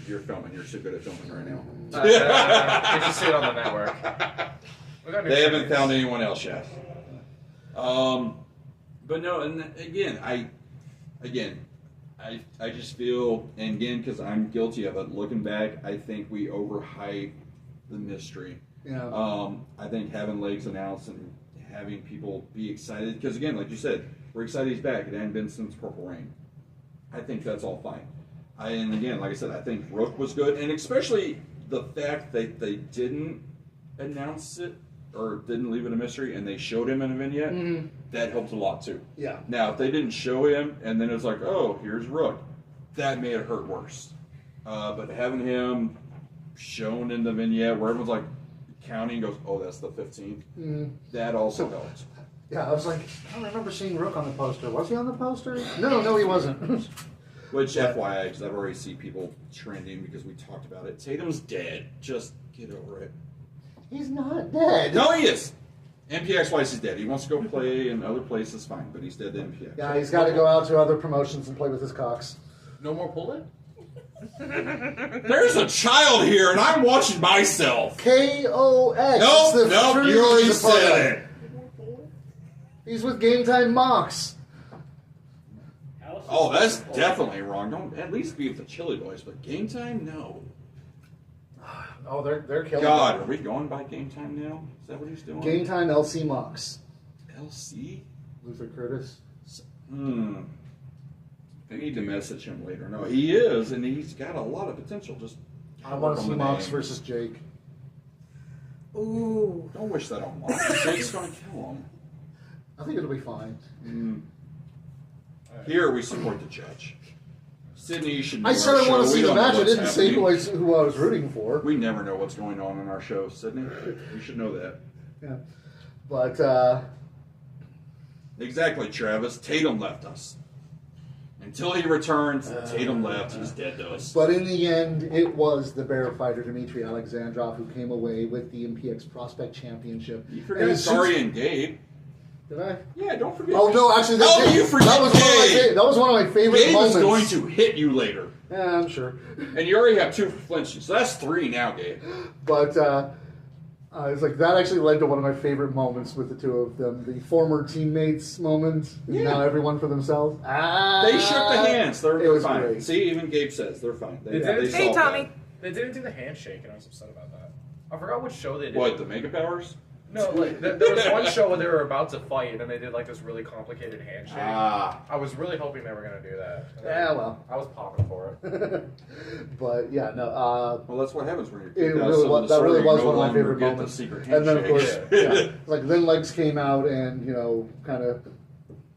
Speaker 2: You're filming. You're so good at filming right now.
Speaker 3: You should see it on the network.
Speaker 2: They haven't found anyone else yet. But no, and again, I just feel, and again, because I'm guilty of it, looking back, I think we overhype the mystery.
Speaker 1: Yeah.
Speaker 2: I think having Legs announced and having people be excited, because again, like you said, we're excited he's back. It hadn't been since Purple Rain. I think that's all fine. And again, like I said, I think Rook was good, and especially the fact that they didn't announce it or didn't leave it a mystery, and they showed him in a vignette. That helped a lot too.
Speaker 1: Yeah.
Speaker 2: Now, if they didn't show him, and then it's like, oh, here's Rook, that made it hurt worse. But having him shown in the vignette where everyone's like counting, goes, oh, that's the 15th. That also helped.
Speaker 1: Yeah, I was like, I don't remember seeing Rook on the poster. Was he on the poster? No, he wasn't.
Speaker 2: Which, FYI, because I've already seen people trending because we talked about it. Tatum's dead. Just get over it.
Speaker 1: He's not dead.
Speaker 2: No, he is. MPX wise, he's dead. He wants to go play in other places, fine, but he's dead to MPX.
Speaker 1: Yeah, he's got to go out to other promotions and play with his cocks.
Speaker 3: No more pulling?
Speaker 2: There's a child here, and I'm watching myself.
Speaker 1: KOX.
Speaker 2: Nope, you already said it.
Speaker 1: He's with Game Time Mox.
Speaker 2: Oh, that's definitely wrong. Don't at least be with the Chili Boys, but Game Time, no.
Speaker 1: Oh, they're killing
Speaker 2: God,
Speaker 1: him.
Speaker 2: are we going by Game Time now? Is that what he's doing?
Speaker 1: Game Time LC Mox.
Speaker 2: LC?
Speaker 1: Luther Curtis.
Speaker 2: I need to message him later. No, he is, and he's got a lot of potential. Just
Speaker 1: I want to see Mox versus Jake.
Speaker 4: Ooh.
Speaker 2: don't wish that on Mox. Jake's going to kill him.
Speaker 1: I think it'll be fine.
Speaker 2: Here we support the judge. Sydney, you should know
Speaker 1: I said
Speaker 2: our
Speaker 1: I want
Speaker 2: show.
Speaker 1: to see
Speaker 2: We
Speaker 1: the
Speaker 2: don't know
Speaker 1: match. I
Speaker 2: what's
Speaker 1: didn't say
Speaker 2: happening.
Speaker 1: who I was rooting for.
Speaker 2: We never know what's going on in our show, Sydney. You should know that.
Speaker 1: Yeah. But,
Speaker 2: Exactly, Travis. Tatum left us. Until he returns, Tatum left. He's dead to us.
Speaker 1: But in the end, it was the bear fighter Dmitry Alexandrov who came away with the MPX Prospect Championship.
Speaker 2: You forgot Sorry and Gabe.
Speaker 1: Did I?
Speaker 2: Yeah, don't forget.
Speaker 1: Oh no, actually,
Speaker 2: you forget
Speaker 1: that was one of my favorite
Speaker 2: Gabe
Speaker 1: moments.
Speaker 2: is going to hit you later.
Speaker 1: Yeah, I'm sure.
Speaker 2: And you already have 2 flinches, so that's 3 now, Gabe.
Speaker 1: But it's like that actually led to one of my favorite moments with the two of them. The former teammates moment.
Speaker 2: Yeah.
Speaker 1: Now everyone for themselves.
Speaker 2: They shook the hands. They're
Speaker 1: was
Speaker 2: fine.
Speaker 1: great.
Speaker 2: See, even Gabe says they're fine. They
Speaker 3: Hey,
Speaker 2: solved
Speaker 4: Tommy.
Speaker 2: that.
Speaker 3: They didn't do the handshake, and I was upset about that. I forgot which show they did.
Speaker 2: What, the Mega Powers?
Speaker 3: No, like there was one show where they were about to fight, and they did like this really complicated handshake. I was really hoping they were gonna do that. And
Speaker 1: Yeah, well.
Speaker 3: I was popping for it.
Speaker 1: But yeah, no.
Speaker 2: Well, that's what happens when you're
Speaker 1: It
Speaker 2: kicked out.
Speaker 1: really
Speaker 2: So
Speaker 1: was,
Speaker 2: the
Speaker 1: that really
Speaker 2: story,
Speaker 1: was
Speaker 2: you
Speaker 1: one
Speaker 2: no
Speaker 1: of my favorite
Speaker 2: longer get
Speaker 1: moments.
Speaker 2: The secret
Speaker 1: And then of course,
Speaker 2: handshake.
Speaker 1: yeah, like then Legs came out and kind of,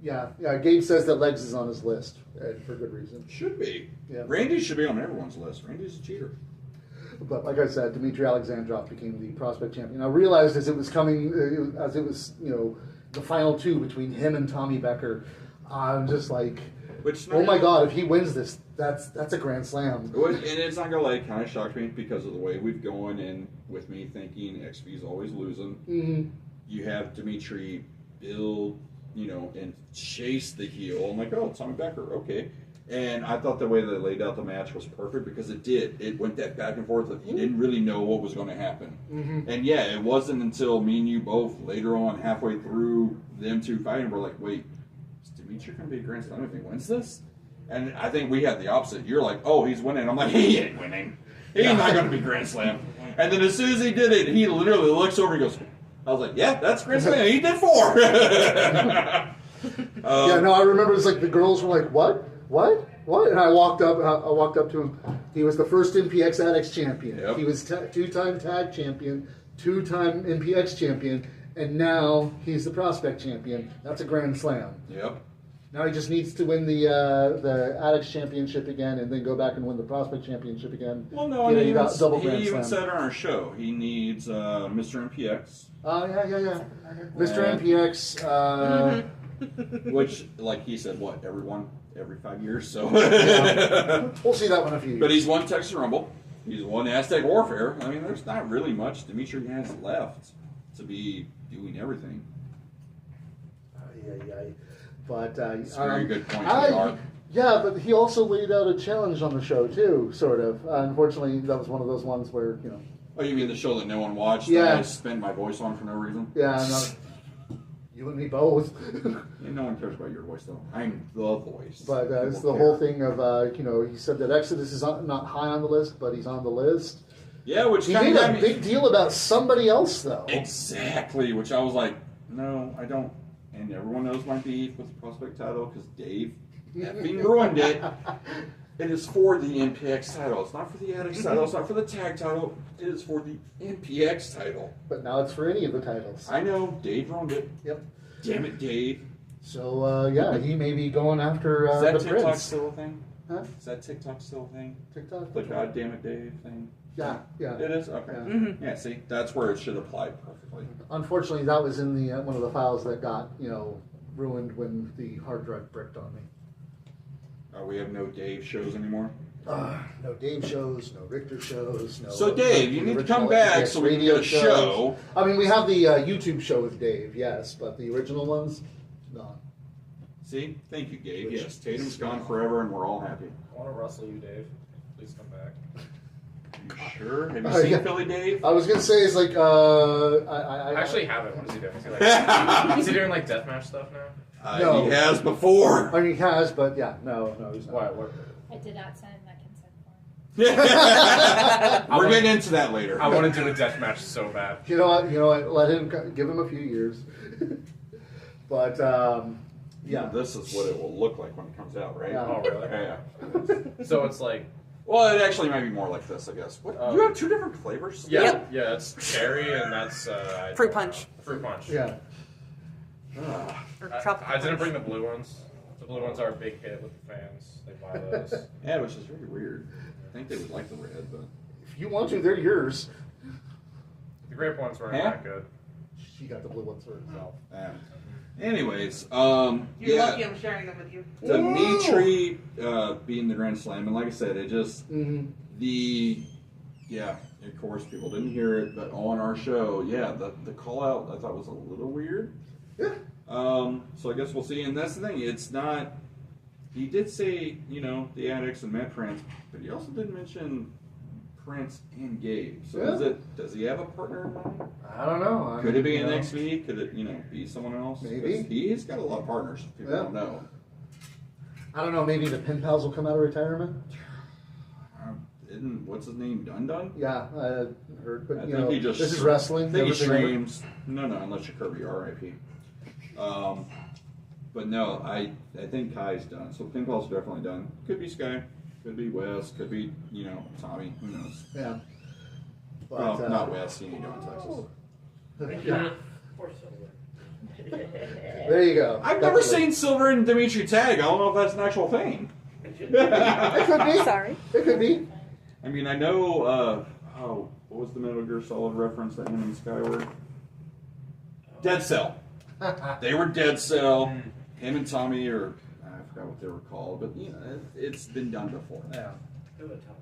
Speaker 1: yeah. Gabe says that Legs is on his list and for good reason.
Speaker 2: Should be.
Speaker 1: Yeah.
Speaker 2: Randy should be on everyone's list. Randy's a cheater.
Speaker 1: But like I said, Dmitry Alexandrov became the prospect champion. I realized as it was coming, the final 2 between him and Tommy Becker, I'm just like, oh my God, if he wins this, that's a grand slam.
Speaker 2: And it's not gonna like kind of shock me because of the way we've gone in with me thinking XP's always losing.
Speaker 1: Mm-hmm.
Speaker 2: You have Dimitri build, and chase the heel. I'm like, oh, Tommy Becker, okay. And I thought the way they laid out the match was perfect because it did. It went that back and forth. You didn't really know what was going to happen.
Speaker 1: Mm-hmm.
Speaker 2: And yeah, it wasn't until me and you both later on, halfway through them 2 fighting, we're like, wait, is Dimitri going to be a Grand Slam if he wins this? And I think we had the opposite. You're like, oh, he's winning. I'm like, he ain't winning. He's not going to be Grand Slam. And then as soon as he did it, he literally looks over and goes, I was like, yeah, that's Grand Slam. He did 4.
Speaker 1: I remember it's like the girls were like, what? And I walked up to him. He was the first MPX Addicts champion.
Speaker 2: Yep.
Speaker 1: He was 2-time tag champion, 2-time MPX champion, and now he's the prospect champion. That's a grand slam.
Speaker 2: Yep.
Speaker 1: Now he just needs to win the Addicts championship again, and then go back and win the prospect championship again.
Speaker 2: Well, no,
Speaker 1: you got double
Speaker 2: he
Speaker 1: grand
Speaker 2: even
Speaker 1: slam.
Speaker 2: said on our show he needs Mr. MPX.
Speaker 1: Yeah. Mr. MPX.
Speaker 2: Which, like he said, every 5 years, so.
Speaker 1: Yeah. We'll see that one in a few years.
Speaker 2: But he's won Texas Rumble. He's won Aztec Warfare. I mean, there's not really much Dimitri has left to be doing everything.
Speaker 1: But
Speaker 2: It's a very good point, JR.
Speaker 1: yeah, but he also laid out a challenge on the show too, sort of. Unfortunately, that was one of those ones where
Speaker 2: Oh, you mean the show that no one watched?
Speaker 1: Yeah.
Speaker 2: That I spent my voice on for no reason?
Speaker 1: Yeah, no, you and me both.
Speaker 2: Yeah, no one cares about your voice, though. I'm the voice.
Speaker 1: But it's
Speaker 2: People
Speaker 1: the
Speaker 2: care.
Speaker 1: whole thing of he said that Exodus is not high on the list, but he's on the list.
Speaker 2: Yeah, which
Speaker 1: He
Speaker 2: kind
Speaker 1: made
Speaker 2: of
Speaker 1: a big deal about somebody else though.
Speaker 2: Exactly, which I was like, no, I don't. And everyone knows my beef with the prospect title because Dave effing ruined it. It is for the MPX title. It's not for the Addicts title. It's not for the tag title. It is for the MPX title.
Speaker 1: But now it's for any of the titles.
Speaker 2: I know, Dave ruined it.
Speaker 1: Yep.
Speaker 2: Damn it, Dave.
Speaker 1: So he may be going after
Speaker 2: Is that
Speaker 1: the
Speaker 2: TikTok
Speaker 1: Prince.
Speaker 2: still a thing?
Speaker 1: Huh?
Speaker 2: Is that TikTok still a thing?
Speaker 1: TikTok.
Speaker 2: The God damn it, Dave thing?
Speaker 1: Yeah.
Speaker 2: It is? Okay.
Speaker 1: Yeah.
Speaker 2: Yeah, see, that's where it should apply perfectly.
Speaker 1: Unfortunately, that was in the one of the files that got ruined when the hard drive bricked on me.
Speaker 2: We have no Dave shows anymore.
Speaker 1: No Dave shows, no Richter shows, no.
Speaker 2: So Dave, you need to come
Speaker 1: original
Speaker 2: back
Speaker 1: MPX
Speaker 2: so we can
Speaker 1: radio
Speaker 2: get a
Speaker 1: shows.
Speaker 2: show.
Speaker 1: I mean, we have the YouTube show with Dave, yes, but the original ones, gone.
Speaker 2: See? Thank you, Gabe. Yes, Tatum's gone forever and we're all happy.
Speaker 3: I want to wrestle you, Dave. Please come back.
Speaker 2: You sure? Have you seen
Speaker 1: Yeah.
Speaker 2: Philly Dave?
Speaker 1: I was gonna say it's like
Speaker 3: I actually haven't. What is he doing? Is he doing like deathmatch stuff now?
Speaker 1: No.
Speaker 2: He has before.
Speaker 1: I mean, he has, but yeah, no, he's not.
Speaker 3: What?
Speaker 6: I did not sign that consent form.
Speaker 2: We're getting into that later.
Speaker 3: I want to do a deathmatch so bad.
Speaker 1: You know what? Let him give him a few years. But yeah,
Speaker 2: This is what it will look like when it comes out, right?
Speaker 1: Yeah.
Speaker 3: Oh, really?
Speaker 2: Yeah.
Speaker 3: So it's like,
Speaker 2: Well, it actually might be more like this, I guess. What? You have 2 different flavors?
Speaker 3: yeah,
Speaker 4: Yep.
Speaker 3: yeah, it's cherry and that's
Speaker 4: Fruit punch.
Speaker 3: Fruit punch.
Speaker 1: yeah.
Speaker 4: Or tropical
Speaker 3: I didn't
Speaker 4: punch.
Speaker 3: bring the blue ones to blue ones are a big hit with the fans. They buy those.
Speaker 2: Yeah, which is very weird. I think they would like the red, but
Speaker 1: If you want to, they're yours.
Speaker 3: The grape ones weren't that good.
Speaker 1: She got the blue ones for herself.
Speaker 2: anyways,
Speaker 4: You're
Speaker 2: yeah.
Speaker 4: lucky I'm sharing them with you.
Speaker 2: Dimitri being the Grand Slam, and like I said, it just of course people didn't hear it, but on our show, the call out I thought was a little weird.
Speaker 1: Yeah.
Speaker 2: So I guess we'll see. And that's the thing, it's not. He did say, the Addicts and Matt Prince, but he also didn't mention Prince and Gabe. So does he have a partner in mind?
Speaker 1: I don't know.
Speaker 2: Could it be an XV? Could it, be someone else?
Speaker 1: Maybe.
Speaker 2: He's got a lot of partners. People don't know.
Speaker 1: I don't know. Maybe the Pen Pals will come out of retirement.
Speaker 2: What's his name? Dun?
Speaker 1: Yeah, I heard. But
Speaker 2: I think he just.
Speaker 1: this is wrestling.
Speaker 2: I think he
Speaker 1: everything over.
Speaker 2: streams. No, unless you're Kirby, R.I.P. But no, I think Kai's done. So Pinball's definitely done. Could be Sky, could be Wes, could be Tommy. Who knows?
Speaker 1: Yeah. But,
Speaker 2: Well, not Wes. He ain't doing Texas.
Speaker 1: Yeah.
Speaker 5: Or silver.
Speaker 1: There you go.
Speaker 2: I've never seen Silver and Dimitri tag. I don't know if that's an actual thing.
Speaker 1: It could be.
Speaker 6: Sorry.
Speaker 1: It could be.
Speaker 2: I mean, I know. What was the Metal Gear Solid reference that him and Sky were? Dead Cell. They were Dead Cell. Him and Tommy, or I forgot what they were called, but it's been done before.
Speaker 1: Yeah.
Speaker 5: Who would tell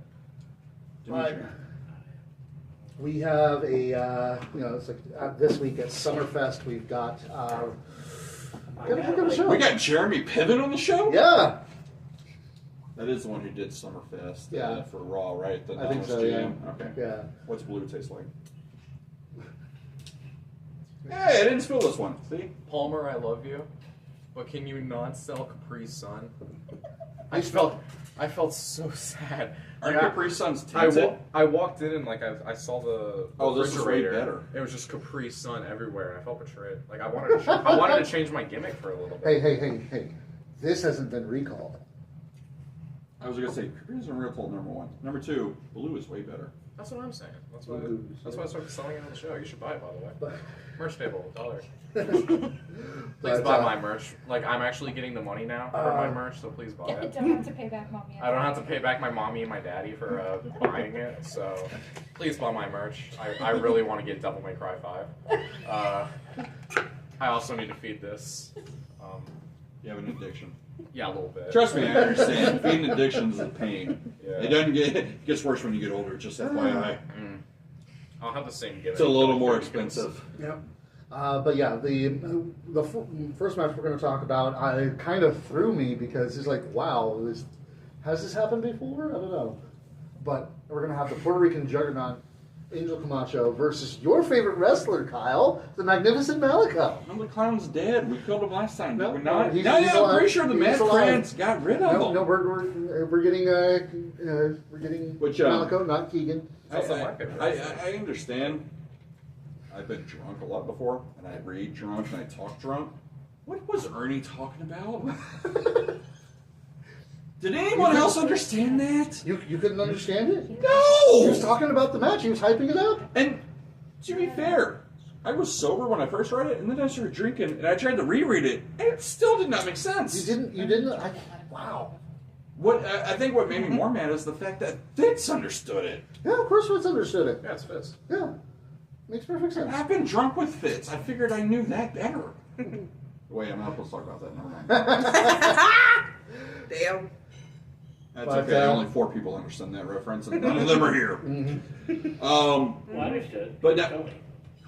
Speaker 2: Dimitri.
Speaker 1: We have a, it's like this week at Summerfest, we've got,
Speaker 2: We got Jeremy Piven on the show?
Speaker 1: Yeah.
Speaker 2: That is the one who did Summerfest for Raw, right? The
Speaker 1: I think so,
Speaker 2: Jam.
Speaker 1: yeah.
Speaker 2: Okay.
Speaker 1: Yeah.
Speaker 2: What's blue taste like? Hey, I didn't spill this one. See?
Speaker 7: Palmer, I love you, but can you not sell Capri Sun? I felt so sad.
Speaker 2: Are
Speaker 7: Like,
Speaker 2: Capri Suns tinted?
Speaker 3: I walked in and I saw the
Speaker 2: this is way
Speaker 3: refrigerator.
Speaker 2: better.
Speaker 3: It was just Capri Sun everywhere, and I felt betrayed. Like I wanted to change my gimmick for a little bit.
Speaker 1: Hey. This hasn't been recalled.
Speaker 2: I was going to say, Capri Sun Real Cold, number one. Number two, blue is way better.
Speaker 3: That's what I'm saying. That's why I started selling it on the show. You should buy it, by the way. Merch table, $1. Please buy my merch. Like I'm actually getting the money now for my merch, so please buy
Speaker 6: I
Speaker 3: it.
Speaker 6: don't have to pay back mommy.
Speaker 3: I don't have to pay back my mommy and my daddy for buying it, so please buy my merch. I really want to get Devil May Cry 5. I also need to feed this.
Speaker 2: You have an addiction.
Speaker 3: Yeah, a little bit.
Speaker 2: Trust me, I understand. Feeding addictions is a pain.
Speaker 3: Yeah.
Speaker 2: It gets worse when you get older, just FYI.
Speaker 3: I'll have the same gimmick.
Speaker 2: It's a little more expensive.
Speaker 1: Yep. But yeah, the first match we're going to talk about, it kind of threw me because it's like, wow, has this happened before? I don't know. But we're going to have the Puerto Rican juggernaut, Angel Camacho, versus your favorite wrestler, Kyle, the Magnificent Malico.
Speaker 2: No, the clown's dead. We killed him last time.
Speaker 1: No,
Speaker 2: We're not.
Speaker 1: he's
Speaker 2: I'm
Speaker 1: alive.
Speaker 2: pretty sure the
Speaker 1: He's
Speaker 2: Mad
Speaker 1: alive.
Speaker 2: France got rid of him.
Speaker 1: No, we're getting Malico, not Keegan.
Speaker 2: I understand. I've been drunk a lot before, and I read drunk, and I talk drunk. What was Ernie talking about? Did anyone else understand that?
Speaker 1: You couldn't understand it?
Speaker 2: No!
Speaker 1: He was talking about the match. He was hyping it up.
Speaker 2: And to be fair, I was sober when I first read it, and then I started drinking, and I tried to reread it, and it still did not make sense.
Speaker 1: You didn't? Wow.
Speaker 2: What I think what made me more mad is the fact that Fitz understood it.
Speaker 1: Yeah, of course Fitz understood it.
Speaker 3: Yeah, it's Fizz.
Speaker 1: Yeah. Makes perfect sense.
Speaker 2: I've been drunk with Fitz. I figured I knew that better. Wait, I'm not supposed to talk about that. Never mind.
Speaker 4: Damn.
Speaker 2: That's okay. Only 4 people understand that reference, and none of them are here.
Speaker 5: Well, I understood.
Speaker 2: But
Speaker 5: Tell me.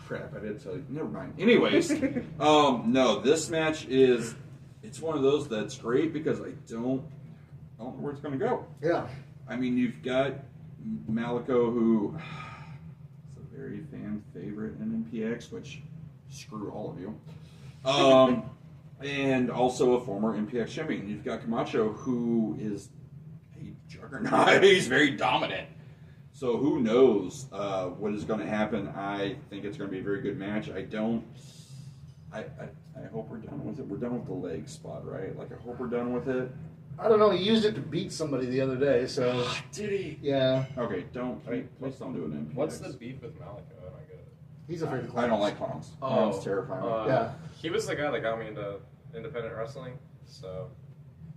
Speaker 2: crap, I did tell you. Never mind. Anyways, no, this match it's one of those that's great because I don't know where it's going to go.
Speaker 1: Yeah.
Speaker 2: I mean, you've got Malico, who is a very fan favorite in MPX, which screw all of you. And also a former MPX champion. You've got Camacho, who is a juggernaut. He's very dominant. So who knows what is going to happen. I think it's going to be a very good match. I hope we're done with it. We're done with the leg spot, right? Like, I hope we're done with it.
Speaker 1: I don't know. He used it to beat somebody the other day, so.
Speaker 2: Did he?
Speaker 1: Yeah.
Speaker 2: Okay, please don't do it in MPX.
Speaker 3: What's the beef with Malico? I don't get it.
Speaker 1: He's afraid of clowns.
Speaker 2: I don't like clowns. Clowns terrify me.
Speaker 1: Yeah.
Speaker 3: He was the guy that got me into independent wrestling, so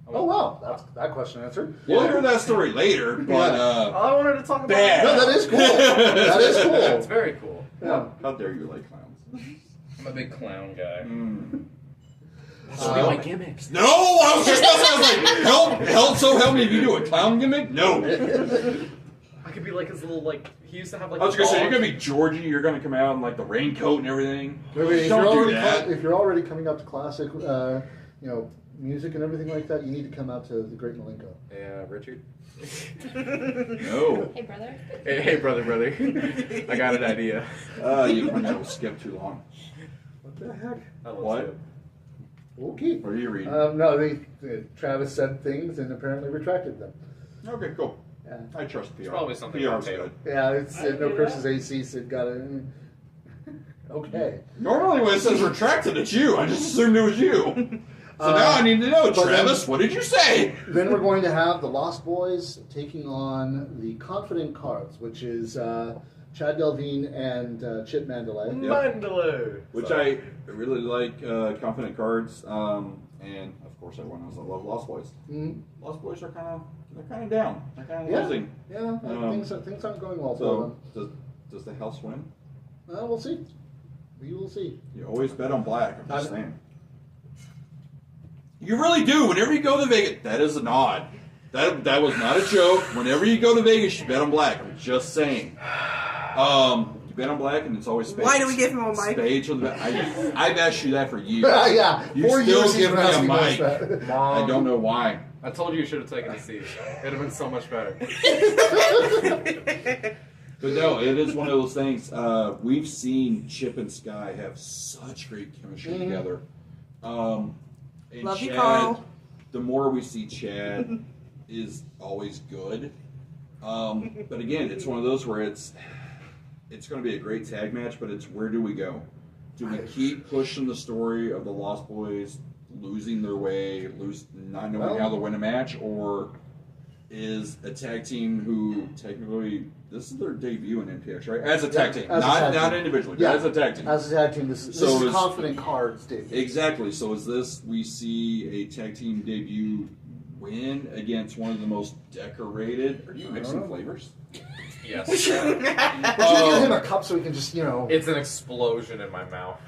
Speaker 1: Oh wow, that's that question answered.
Speaker 2: We'll hear that story later, but
Speaker 3: I wanted to talk about
Speaker 2: bad.
Speaker 1: No, that is cool. That is cool.
Speaker 3: It's very cool.
Speaker 1: Yeah.
Speaker 2: how dare you like clowns?
Speaker 3: I'm a big clown guy.
Speaker 7: My gimmicks.
Speaker 2: No, I was just like, help me if you do a clown gimmick. No.
Speaker 7: I could be like his little like. He used to have like.
Speaker 2: I was
Speaker 7: a
Speaker 2: gonna say
Speaker 7: dog.
Speaker 2: you're gonna be Georgie. You're gonna come out in like the raincoat and everything.
Speaker 1: Maybe if
Speaker 2: Don't
Speaker 1: you're
Speaker 2: do that.
Speaker 1: if you're already coming up to classic, music and everything like that, you need to come out to the Great Malenko.
Speaker 3: Yeah, Richard.
Speaker 2: No.
Speaker 6: Hey, brother.
Speaker 3: Hey, brother. I got an idea.
Speaker 2: You will skip too long.
Speaker 1: What the heck?
Speaker 3: I love
Speaker 2: What?
Speaker 3: Skip.
Speaker 1: Okay.
Speaker 2: What are you reading?
Speaker 1: No, Travis said things and apparently retracted them.
Speaker 2: Okay, cool.
Speaker 1: Yeah,
Speaker 2: I trust PR.
Speaker 3: It's probably something
Speaker 2: PR
Speaker 3: on
Speaker 2: is
Speaker 3: tape.
Speaker 2: good.
Speaker 1: yeah. It's
Speaker 5: I
Speaker 1: no
Speaker 5: do
Speaker 1: curses
Speaker 5: that.
Speaker 1: AC, so got it. Okay.
Speaker 2: Normally when it says retracted, it's you. I just assumed it was you. So now I need to know,
Speaker 1: but then-
Speaker 2: Travis, what did you say?
Speaker 1: Then we're going to have the Lost Boys taking on the Confident Cards, which is Chad Delvine and Chip Mandalay.
Speaker 3: Mandalay.
Speaker 2: Which I really like Confident Cards, and of course everyone knows I love Lost Boys.
Speaker 1: Mhm.
Speaker 2: Lost Boys are kind of down. They're kind of
Speaker 1: Yeah.
Speaker 2: losing.
Speaker 1: Yeah, things aren't going well for
Speaker 2: So
Speaker 1: them.
Speaker 2: does the house win?
Speaker 1: We'll see. We will see.
Speaker 2: You always bet on black. I'm just
Speaker 1: I'm-
Speaker 2: saying. You really do. Whenever you go to Vegas, that is a nod. That was not a joke. Whenever you go to Vegas, you bet on black. I'm just saying. You bet on black, and it's always spades.
Speaker 4: Why do we give him a mic?
Speaker 2: Spades for the bet. I've asked you that for years.
Speaker 1: Yeah,
Speaker 2: You
Speaker 1: 4
Speaker 2: still
Speaker 1: years he's
Speaker 2: give
Speaker 1: been
Speaker 2: me a
Speaker 1: asking us
Speaker 2: mic.
Speaker 1: that.
Speaker 2: I don't know why.
Speaker 3: I told you you should have taken a seat. It'd have been so much better.
Speaker 2: But no, it is one of those things. We've seen Chip and Sky have such great chemistry together. And
Speaker 4: Love you,
Speaker 2: Chad,
Speaker 4: Carl.
Speaker 2: the more we see Chad is always good. But again, it's one of those where it's going to be a great tag match, but it's where do we go? Do we keep pushing the story of the Lost Boys losing their way, not knowing how to win a match, or is a tag team who technically this is their debut in NPX, right? As a tag team,
Speaker 1: As a
Speaker 2: not
Speaker 1: tag team.
Speaker 2: individually,
Speaker 1: Yeah.
Speaker 2: but as a tag team.
Speaker 1: As a tag team, this
Speaker 2: So
Speaker 1: is
Speaker 2: is-
Speaker 1: Confident Cards, Dave.
Speaker 2: Exactly. So is this we see a tag team debut win against one of the most decorated? Are you mixing flavors?
Speaker 3: Yes.
Speaker 1: Would you give him a cup so he can just,
Speaker 3: It's an explosion in my mouth.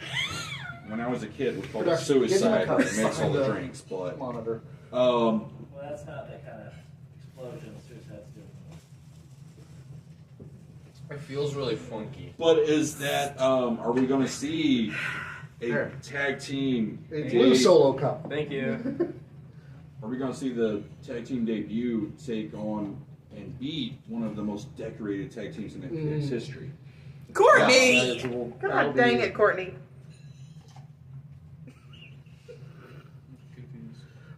Speaker 2: When I was a kid, we called it
Speaker 1: Production, give him a
Speaker 2: suicide.
Speaker 1: cup
Speaker 2: It makes all the
Speaker 1: behind the
Speaker 2: drinks, but
Speaker 1: monitor.
Speaker 5: Well, that's not that kind of explosion. Suicide's doing.
Speaker 3: It feels really funky.
Speaker 2: but is that are we going to see a
Speaker 1: Here.
Speaker 2: tag team?
Speaker 1: A blue solo cup.
Speaker 3: Thank you.
Speaker 2: Are we going to see the tag team debut take on and beat one of the most decorated tag teams in NPX history?
Speaker 4: Courtney!
Speaker 1: That'll
Speaker 4: Come on,
Speaker 1: be-
Speaker 4: dang it, Courtney.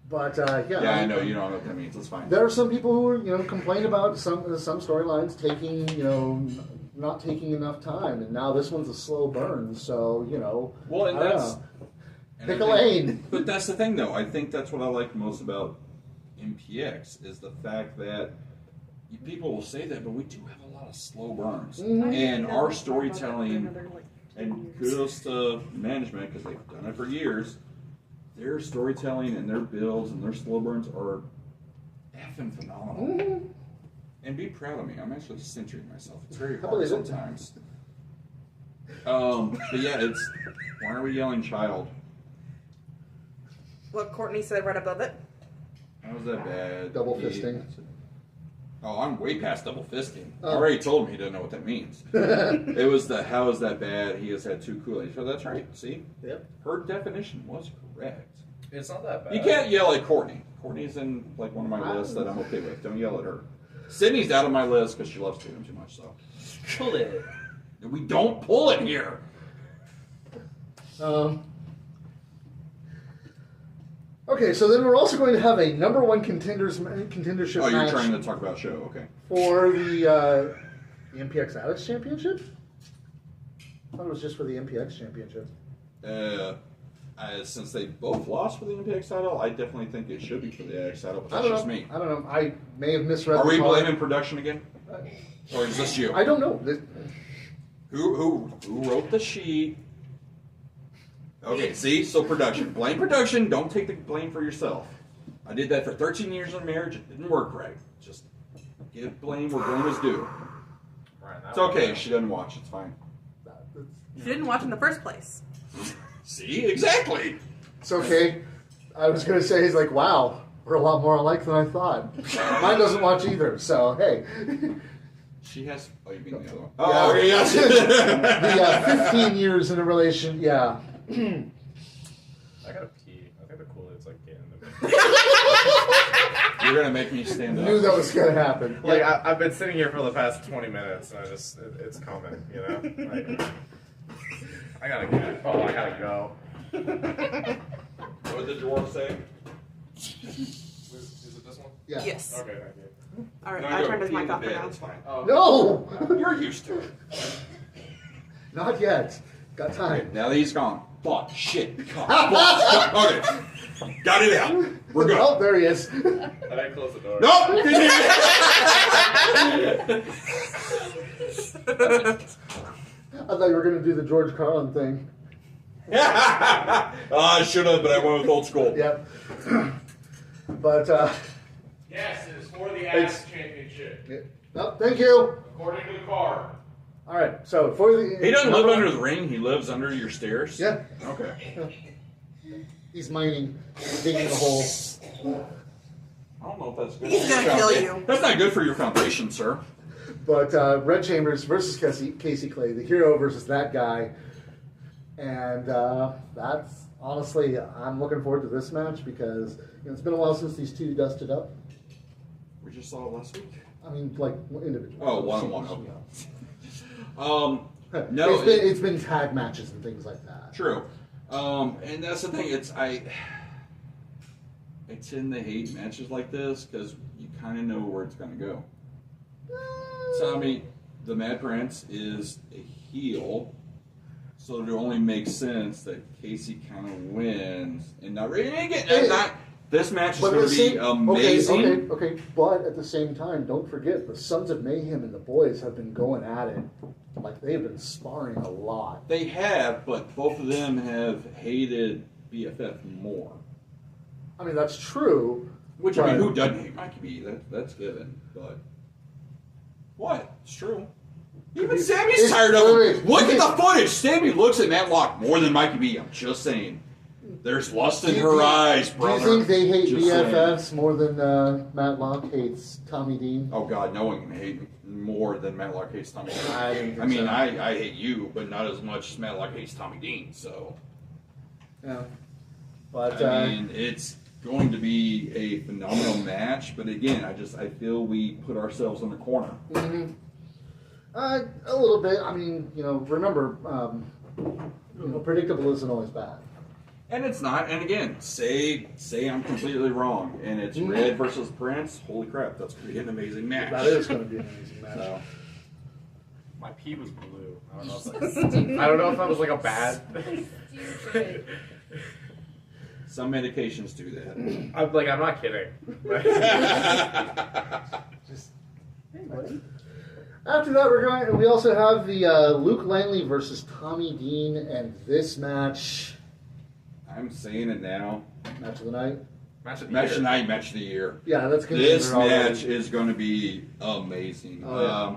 Speaker 1: But
Speaker 2: Yeah, I know you don't know what that means. That's fine.
Speaker 1: there are some people who complain about some storylines taking not taking enough time, and now this one's a slow burn. So
Speaker 2: Well, and
Speaker 1: I don't
Speaker 2: that's
Speaker 1: know.
Speaker 2: and I
Speaker 1: Pick a
Speaker 2: think-
Speaker 1: lane.
Speaker 2: But that's the thing, though. I think that's what I like most about MPX is the fact that people will say that, but we do have a lot of slow burns, and our storytelling. And kudos to management because they've done it for years. Their storytelling and their builds and their slow burns are effing phenomenal. And be proud of me. I'm actually censoring myself. It's very
Speaker 1: I
Speaker 2: hard
Speaker 1: believe it.
Speaker 2: sometimes. But yeah, it's why are we yelling child?
Speaker 4: What Courtney said right above it.
Speaker 2: How was that bad?
Speaker 1: Double fisting.
Speaker 2: Oh, I'm way past double fisting. I
Speaker 1: Oh.
Speaker 2: already told him he didn't know what that means. It was the how is that bad? He has had 2 Kool-Aids. So that's right. See?
Speaker 1: Yep.
Speaker 2: Her definition was correct.
Speaker 3: It's not that bad.
Speaker 2: You can't yell at Courtney. Courtney's in like one of my lists that I'm okay with. Don't yell at her. Sydney's out of my list because she loves Tatum too much. So
Speaker 3: pull it.
Speaker 2: we don't pull it here.
Speaker 1: Okay, so then we're also going to have a number one contendership
Speaker 2: Oh, you're
Speaker 1: match
Speaker 2: trying to talk about show. Okay.
Speaker 1: for the MPX Alex Championship. I thought it was just for the MPX Championship.
Speaker 2: Since they both lost for the MPX title, I definitely think it should be for the AX title. But
Speaker 1: I
Speaker 2: that's
Speaker 1: don't
Speaker 2: just
Speaker 1: know.
Speaker 2: me.
Speaker 1: I don't know. I may have misread.
Speaker 2: Are
Speaker 1: the
Speaker 2: we
Speaker 1: card.
Speaker 2: blaming production again, or is this you?
Speaker 1: I don't know.
Speaker 2: Who wrote the sheet? Okay, see, so production. Blame production. Don't take the blame for yourself. I did that for 13 years in marriage. It didn't work right. Just give blame where blame is due.
Speaker 3: Right,
Speaker 2: It's okay. She doesn't watch. It's fine.
Speaker 4: She didn't watch in the first place.
Speaker 2: See? Exactly.
Speaker 1: It's okay. I was going to say, he's like, wow, we're a lot more alike than I thought. Mine doesn't watch either, so hey.
Speaker 2: She has. Oh, you mean the other one?
Speaker 1: Yeah.
Speaker 2: Oh, okay, yes.
Speaker 1: The 15 years in a relation, yeah.
Speaker 3: I gotta pee. I think the Kool-Aid's like getting in the
Speaker 2: You're going to make me stand
Speaker 1: I
Speaker 2: up.
Speaker 1: knew that was going to happen.
Speaker 3: Like, I've been sitting here for the past 20 minutes, and it's coming, you know? Like, I gotta get. Oh, I gotta go.
Speaker 2: What did dwarf say?
Speaker 3: Is it this one?
Speaker 1: Yeah.
Speaker 4: Yes.
Speaker 3: Okay, thank you.
Speaker 4: All right,
Speaker 2: No,
Speaker 4: I
Speaker 2: go
Speaker 4: turned his
Speaker 2: pee in
Speaker 4: mic
Speaker 2: the
Speaker 4: off for
Speaker 2: bed,
Speaker 4: now.
Speaker 2: It's fine.
Speaker 1: No!
Speaker 2: You're used to it.
Speaker 1: Not yet. Got
Speaker 2: Okay,
Speaker 1: time.
Speaker 2: now that he's gone. Fuck, shit, fuck, okay. Got it out. We're good.
Speaker 1: Oh, there he is.
Speaker 3: I didn't close the door.
Speaker 2: Nope!
Speaker 1: I thought you were going to do the George Carlin thing.
Speaker 2: I should have, but I went with old school.
Speaker 1: Yep. But,
Speaker 3: Yes, it is for the
Speaker 1: It's-
Speaker 3: Axe Championship,
Speaker 1: oh, thank you.
Speaker 3: according to the card.
Speaker 1: All right, so for the...
Speaker 2: He doesn't live under the ring, he lives under your stairs?
Speaker 1: Yeah.
Speaker 2: Okay.
Speaker 1: He's mining, digging a hole.
Speaker 2: I don't know if that's good.
Speaker 4: He's
Speaker 2: for your
Speaker 4: gonna kill
Speaker 2: foundation.
Speaker 4: you.
Speaker 2: That's not good for your foundation, sir.
Speaker 1: But Red Chambers versus Casey Clay, the hero versus that guy. And that's, honestly, I'm looking forward to this match because it's been a while since these two dusted up.
Speaker 2: We just saw it last week.
Speaker 1: I mean, like, individually.
Speaker 2: Oh, one-on-one, okay. No,
Speaker 1: it's been tag matches and things like that.
Speaker 2: True. And that's the thing, I tend to hate matches like this because you kind of know where it's going to go. So, I mean, the Mad Prince is a heel, so it only makes sense that Casey kind of wins. And not really, this match is
Speaker 1: But
Speaker 2: going
Speaker 1: the
Speaker 2: to be
Speaker 1: same-
Speaker 2: amazing.
Speaker 1: Okay. But at the same time, don't forget, the Sons of Mayhem and the boys have been going at it. Like, they've been sparring a lot.
Speaker 2: They have, but both of them have hated BFF more.
Speaker 1: I mean, that's true.
Speaker 2: Which, I mean,
Speaker 1: but-
Speaker 2: who doesn't hate Mikey B? That's given. But what? It's true. Even Sammy's tired of him.
Speaker 1: wait.
Speaker 2: Look at the footage. Sammy looks at Matlock more than Mikey B. I'm just saying. There's lust in her eyes, brother.
Speaker 1: Do you think they hate
Speaker 2: Just
Speaker 1: BFFs more than Matlock hates Tommy Dean?
Speaker 2: Oh, God, no one can hate more than Matlock hates Tommy Dean.
Speaker 1: I didn't think
Speaker 2: I mean,
Speaker 1: so.
Speaker 2: I hate you, but not as much as Matlock hates Tommy Dean, so.
Speaker 1: Yeah. But,
Speaker 2: I mean, it's going to be a phenomenal match, but again, I feel we put ourselves in a corner.
Speaker 1: mhm. A little bit. I mean, remember, predictable isn't always bad.
Speaker 2: And it's not. And again, say I'm completely wrong, and it's Red versus Prince. Holy crap, that's going to be an amazing match.
Speaker 1: That is going to be an amazing match.
Speaker 2: So,
Speaker 3: My pee was blue. I don't know if that was like a bad.
Speaker 2: some medications do that.
Speaker 3: I'm not kidding.
Speaker 1: Just, after that, we also have the Luke Langley versus Tommy Dean, and this match
Speaker 2: I'm saying it now.
Speaker 1: of the night.
Speaker 3: Match of the
Speaker 2: Match
Speaker 3: year.
Speaker 2: of the night, match of the year.
Speaker 1: Yeah, that's
Speaker 2: This
Speaker 1: considered already.
Speaker 2: match is going to be amazing.
Speaker 1: Oh, yeah.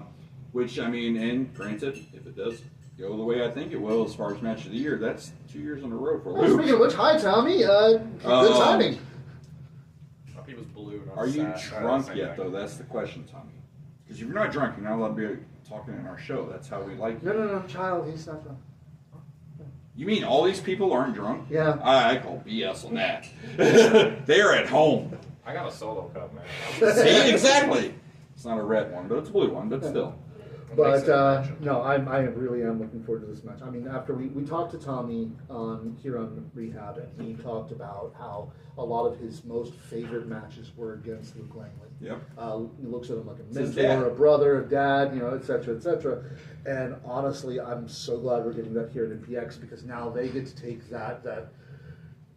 Speaker 2: Which, I mean, and granted, if it does go the way I think it will as far as match of the year, that's 2 years in a row for
Speaker 1: Oh,
Speaker 2: Luke.
Speaker 1: speaking of which, hi Tommy. Good timing.
Speaker 3: My pee was blue. Not
Speaker 2: Are you
Speaker 3: sad.
Speaker 2: drunk
Speaker 3: Same
Speaker 2: yet,
Speaker 3: thing.
Speaker 2: though? That's the question, Tommy. Because if you're not drunk, you're not allowed to be talking in our show. That's how we like you.
Speaker 1: No, child, he's not drunk.
Speaker 2: You mean all these people aren't drunk?
Speaker 1: Yeah.
Speaker 2: I call BS on that. They're at home.
Speaker 3: I got a solo cup, man.
Speaker 2: See, exactly. It's not a red one, but it's a blue one, but still.
Speaker 1: But no, I really am looking forward to this match. I mean, after we talked to Tommy here on Rehab, and he talked about how a lot of his most favorite matches were against Luke Langley.
Speaker 2: Yep.
Speaker 1: He looks at him like a
Speaker 2: It's his
Speaker 1: mentor,
Speaker 2: dad.
Speaker 1: a brother, a dad, et cetera, et cetera. And honestly, I'm so glad we're getting that here at MPX because now they get to take that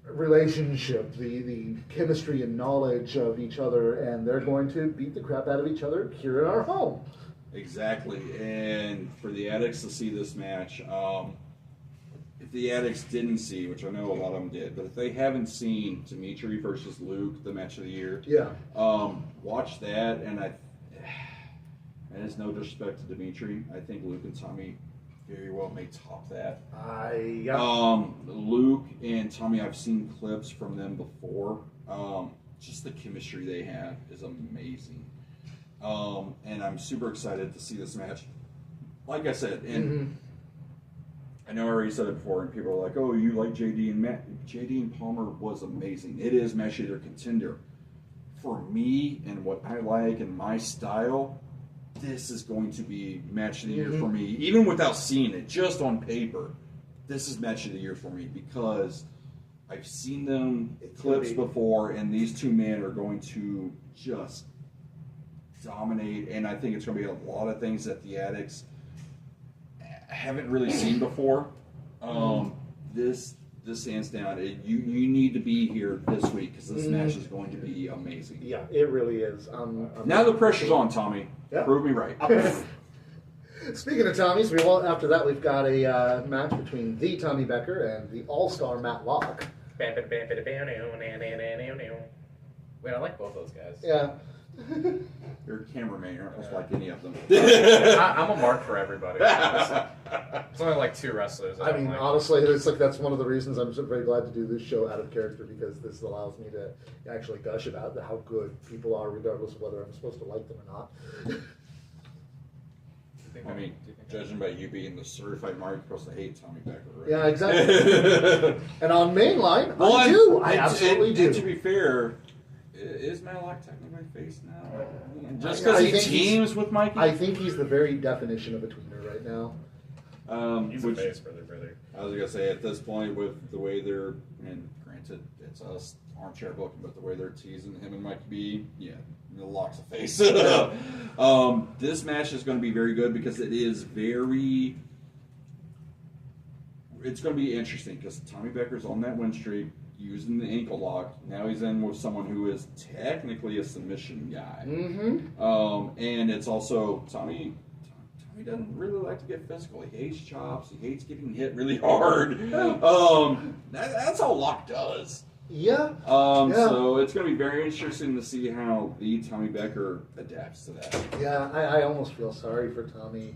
Speaker 1: relationship, the chemistry and knowledge of each other, and they're going to beat the crap out of each other here in our home.
Speaker 2: Exactly. And for the addicts to see this match, if the addicts didn't see, which I know a lot of them did, but if they haven't seen Dimitri versus Luke, the match of the year, watch that. And it's no disrespect to Dimitri. I think Luke and Tommy very well may top that. Luke and Tommy, I've seen clips from them before. Just the chemistry they have is amazing. And I'm super excited to see this match. Like I said, and I know I already said it before, and people are like, "Oh, you like JD and Matt?" JD and Palmer was amazing. It is match of the year contender. For me and what I like and my style, this is going to be match of the year for me. Even without seeing it, just on paper, this is match of the year for me because I've seen them clips before, and these two men are going to just dominate. And I think it's going to be a lot of things that the addicts haven't really seen before. This hands down, you need to be here this week because this match is going to be amazing.
Speaker 1: Yeah, it really is.
Speaker 2: Now the pressure's on, Tommy. Yeah. Prove me right.
Speaker 1: Speaking of Tommies, after that we've got a match between the Tommy Becker and the All-Star Matt Locke.
Speaker 3: Wait, I like both those guys.
Speaker 1: Yeah.
Speaker 2: You're a cameraman. You're not supposed to like any of them.
Speaker 3: I'm a mark for everybody. It's only like 2 wrestlers.
Speaker 1: I mean, honestly, it's like that's one of the reasons I'm so very glad to do this show out of character because this allows me to actually gush about how good people are, regardless of whether I'm supposed to like them or not.
Speaker 2: I mean, judging by you being the certified mark, you're supposed to hate Tommy Becker, right?
Speaker 1: Yeah, exactly. And on Mainline, I do. I absolutely do.
Speaker 2: And to be fair, is Matlock technically face now? Just because he teams with Mikey?
Speaker 1: I think he's the very definition of a tweener right now.
Speaker 3: He's a face, brother.
Speaker 2: I was going to say, at this point, with the way they're, and granted, it's us armchair booking, but the way they're teasing him and Mikey B, the Lock's a face. This match is going to be very good because it is it's going to be interesting because Tommy Becker's on that win streak using the ankle lock. Now he's in with someone who is technically a submission guy. And it's also, Tommy doesn't really like to get physical. He hates chops. He hates getting hit really hard. That's all Locke does.
Speaker 1: Yeah.
Speaker 2: So it's going to be very interesting to see how the Tommy Becker adapts to that.
Speaker 1: Yeah, I almost feel sorry for Tommy.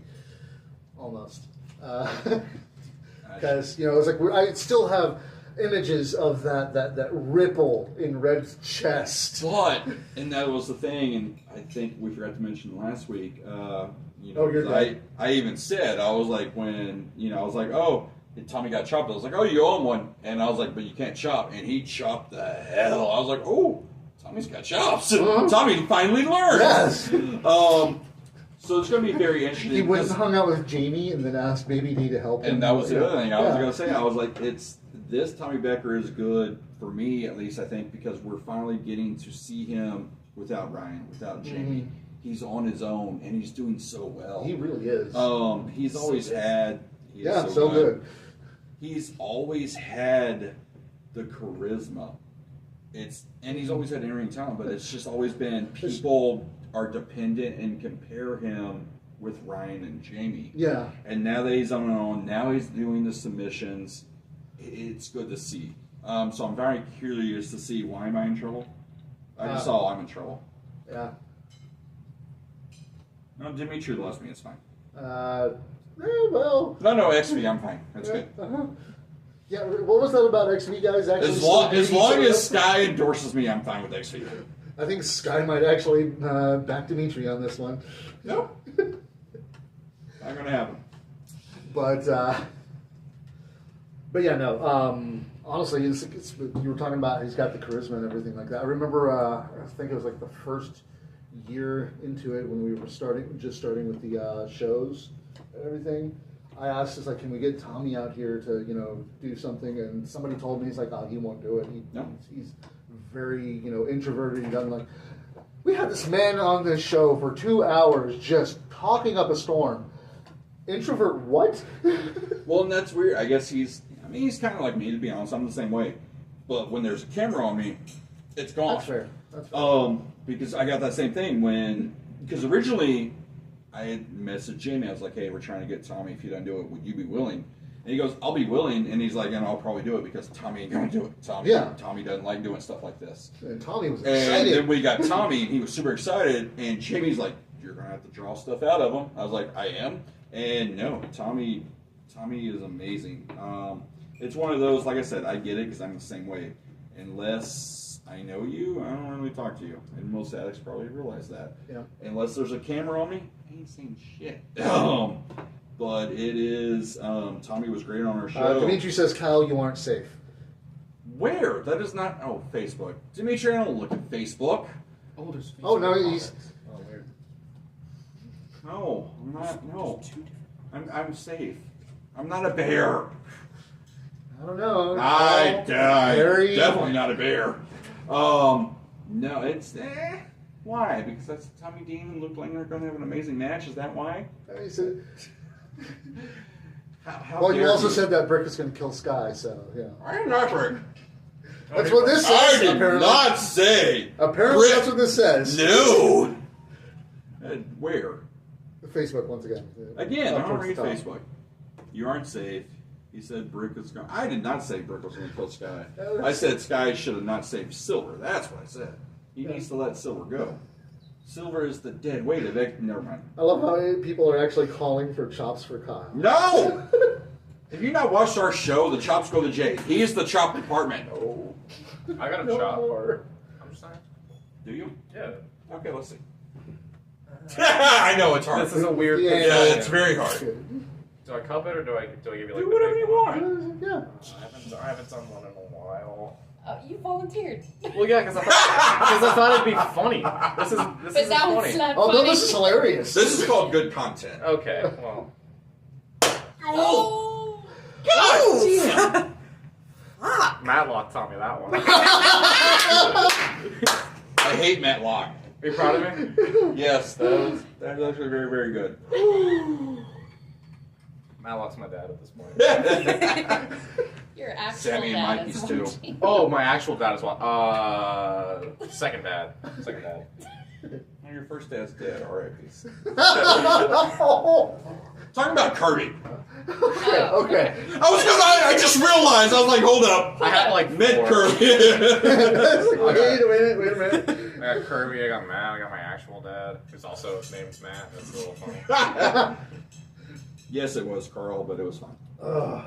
Speaker 1: Almost. Because, it's like I still have images of that ripple in Red's chest.
Speaker 2: But, and that was the thing, and I think we forgot to mention last week, I even said, I was like, when, I was like, oh, Tommy got chopped. I was like, oh, you owe him one. And I was like, but you can't chop. And he chopped the hell. I was like, oh, Tommy's got chops. Tommy finally learned.
Speaker 1: Yes.
Speaker 2: So it's going to be very interesting.
Speaker 1: He went and hung out with Jamie and then asked maybe he to help him.
Speaker 2: And that was the other thing I was going to say. I was like, this Tommy Becker is good for me, at least I think, because we're finally getting to see him without Ryan, without Jamie. He's on his own, and he's doing so well.
Speaker 1: He really is.
Speaker 2: He's always had...
Speaker 1: so good.
Speaker 2: He's always had the charisma. And he's always had in-ring talent, but it's just always been people are dependent and compare him with Ryan and Jamie.
Speaker 1: Yeah.
Speaker 2: And now that he's on his own, now he's doing the submissions. It's good to see. So I'm very curious to see why am I in trouble. I just saw I'm in trouble.
Speaker 1: Yeah.
Speaker 2: No, Dimitri loves me. It's fine.
Speaker 1: Well.
Speaker 2: No, XV, I'm fine. That's good.
Speaker 1: Yeah, what was that about XV guys? Actually,
Speaker 2: as long as Sky endorses me, I'm fine with XV.
Speaker 1: I think Sky might actually back Dimitri on this one.
Speaker 2: Nope. Not gonna happen.
Speaker 1: But yeah, no. Honestly, you were talking about he's got the charisma and everything like that. I remember, I think it was like the first year into it when we were starting with the shows and everything. I asked, can we get Tommy out here to, do something? And somebody told me, he's like, he won't do it. He's very, introverted. He doesn't like. We had this man on this show for 2 hours just talking up a storm. Introvert what?
Speaker 2: Well, and that's weird. I guess he's kind of like me, to be honest. I'm the same way. But when there's a camera on me, it's gone.
Speaker 1: That's fair. That's fair.
Speaker 2: Because I got that same thing because originally I had messaged Jamie. I was like, hey, we're trying to get Tommy. If you don't do it, would you be willing? And he goes, I'll be willing, and he's like, and I'll probably do it because Tommy ain't gonna do it. Tommy doesn't like doing stuff like this.
Speaker 1: And Tommy was excited.
Speaker 2: And then we got Tommy, and he was super excited, and Jamie's like, you're gonna have to draw stuff out of him. I was like, I am. And no, Tommy is amazing. It's one of those, like I said, I get it because I'm the same way. Unless I know you, I don't really talk to you. And most addicts probably realize that.
Speaker 1: Yeah.
Speaker 2: Unless there's a camera on me, I ain't saying shit. But it is, Tommy was great on our show.
Speaker 1: Dimitri says, Kyle, you aren't safe.
Speaker 2: Where? That is not, Facebook. Dimitri, I don't look at Facebook.
Speaker 3: Oh, there's Facebook.
Speaker 1: Oh, no, he's...
Speaker 3: Oh, weird.
Speaker 2: No, I'm not, no. I'm safe. I'm not a bear.
Speaker 1: I don't know.
Speaker 2: Definitely not a bear. No, it's why? Because that's Tommy Dean and Luke Langer are going to have an amazing match. Is that why?
Speaker 1: He said,
Speaker 2: how
Speaker 1: well, you also said that Brick is going to kill Sky, so yeah.
Speaker 2: I am not Brick.
Speaker 1: That's what this says.
Speaker 2: I did
Speaker 1: apparently.
Speaker 2: not say.
Speaker 1: Apparently,
Speaker 2: Brick.
Speaker 1: that's what this says.
Speaker 2: No. Where?
Speaker 1: Facebook once again.
Speaker 2: Again, I don't
Speaker 1: towards
Speaker 2: read
Speaker 1: the top.
Speaker 2: Facebook. You aren't safe. He said Brick is going. I did not say Brick was going to kill Sky. I said Sky should have not saved Silver. That's what I said. He needs to let Silver go. Silver is the dead weight of it. Never mind.
Speaker 1: I love how people are actually calling for chops for Kyle.
Speaker 2: No! Have you not watched our show, The Chops Go to Jay? He is the chop department.
Speaker 1: No.
Speaker 3: I got a
Speaker 1: No
Speaker 3: chop.
Speaker 1: more.
Speaker 3: I'm just saying.
Speaker 2: Do you?
Speaker 3: Yeah.
Speaker 2: Okay, let's see. I know it's hard.
Speaker 3: This is a weird
Speaker 1: Yeah,
Speaker 3: thing.
Speaker 2: Yeah, it's very hard.
Speaker 3: Do I cup it or do I give you like
Speaker 2: Do
Speaker 3: the
Speaker 2: whatever
Speaker 3: big
Speaker 2: you
Speaker 3: one?
Speaker 2: want.
Speaker 1: Yeah.
Speaker 3: I haven't done one in a while.
Speaker 6: You volunteered.
Speaker 3: Well, yeah, because I thought it'd be funny. This
Speaker 6: But
Speaker 3: is
Speaker 6: now
Speaker 3: funny.
Speaker 6: it's not
Speaker 1: Oh, no,
Speaker 6: funny.
Speaker 1: this is hilarious.
Speaker 2: This is called good content.
Speaker 3: Okay, well.
Speaker 6: Oh!
Speaker 2: God!
Speaker 3: Matlock taught me that one.
Speaker 2: I hate Matt Locke.
Speaker 3: Are you proud of me?
Speaker 2: Yes, that was actually very, very good.
Speaker 3: Matlock's my dad at this point.
Speaker 6: Your actual
Speaker 2: Sammy and
Speaker 6: dad
Speaker 2: Mikey's
Speaker 6: is
Speaker 2: too.
Speaker 6: watching.
Speaker 3: Oh, my actual dad as well. Second dad. Second dad.
Speaker 2: Well, your first dad's dead, R.I.P.
Speaker 1: Oh.
Speaker 2: Talking about Kirby.
Speaker 6: Oh,
Speaker 1: Okay.
Speaker 2: I just realized, I was like, hold up.
Speaker 3: I had like
Speaker 2: Mid
Speaker 3: four.
Speaker 2: Kirby.
Speaker 1: Wait a minute.
Speaker 3: I got Kirby, I got Matt, I got my actual dad, who's also named Matt. That's a little funny.
Speaker 2: Yes, it was Carl, but it was fun.
Speaker 1: Ugh.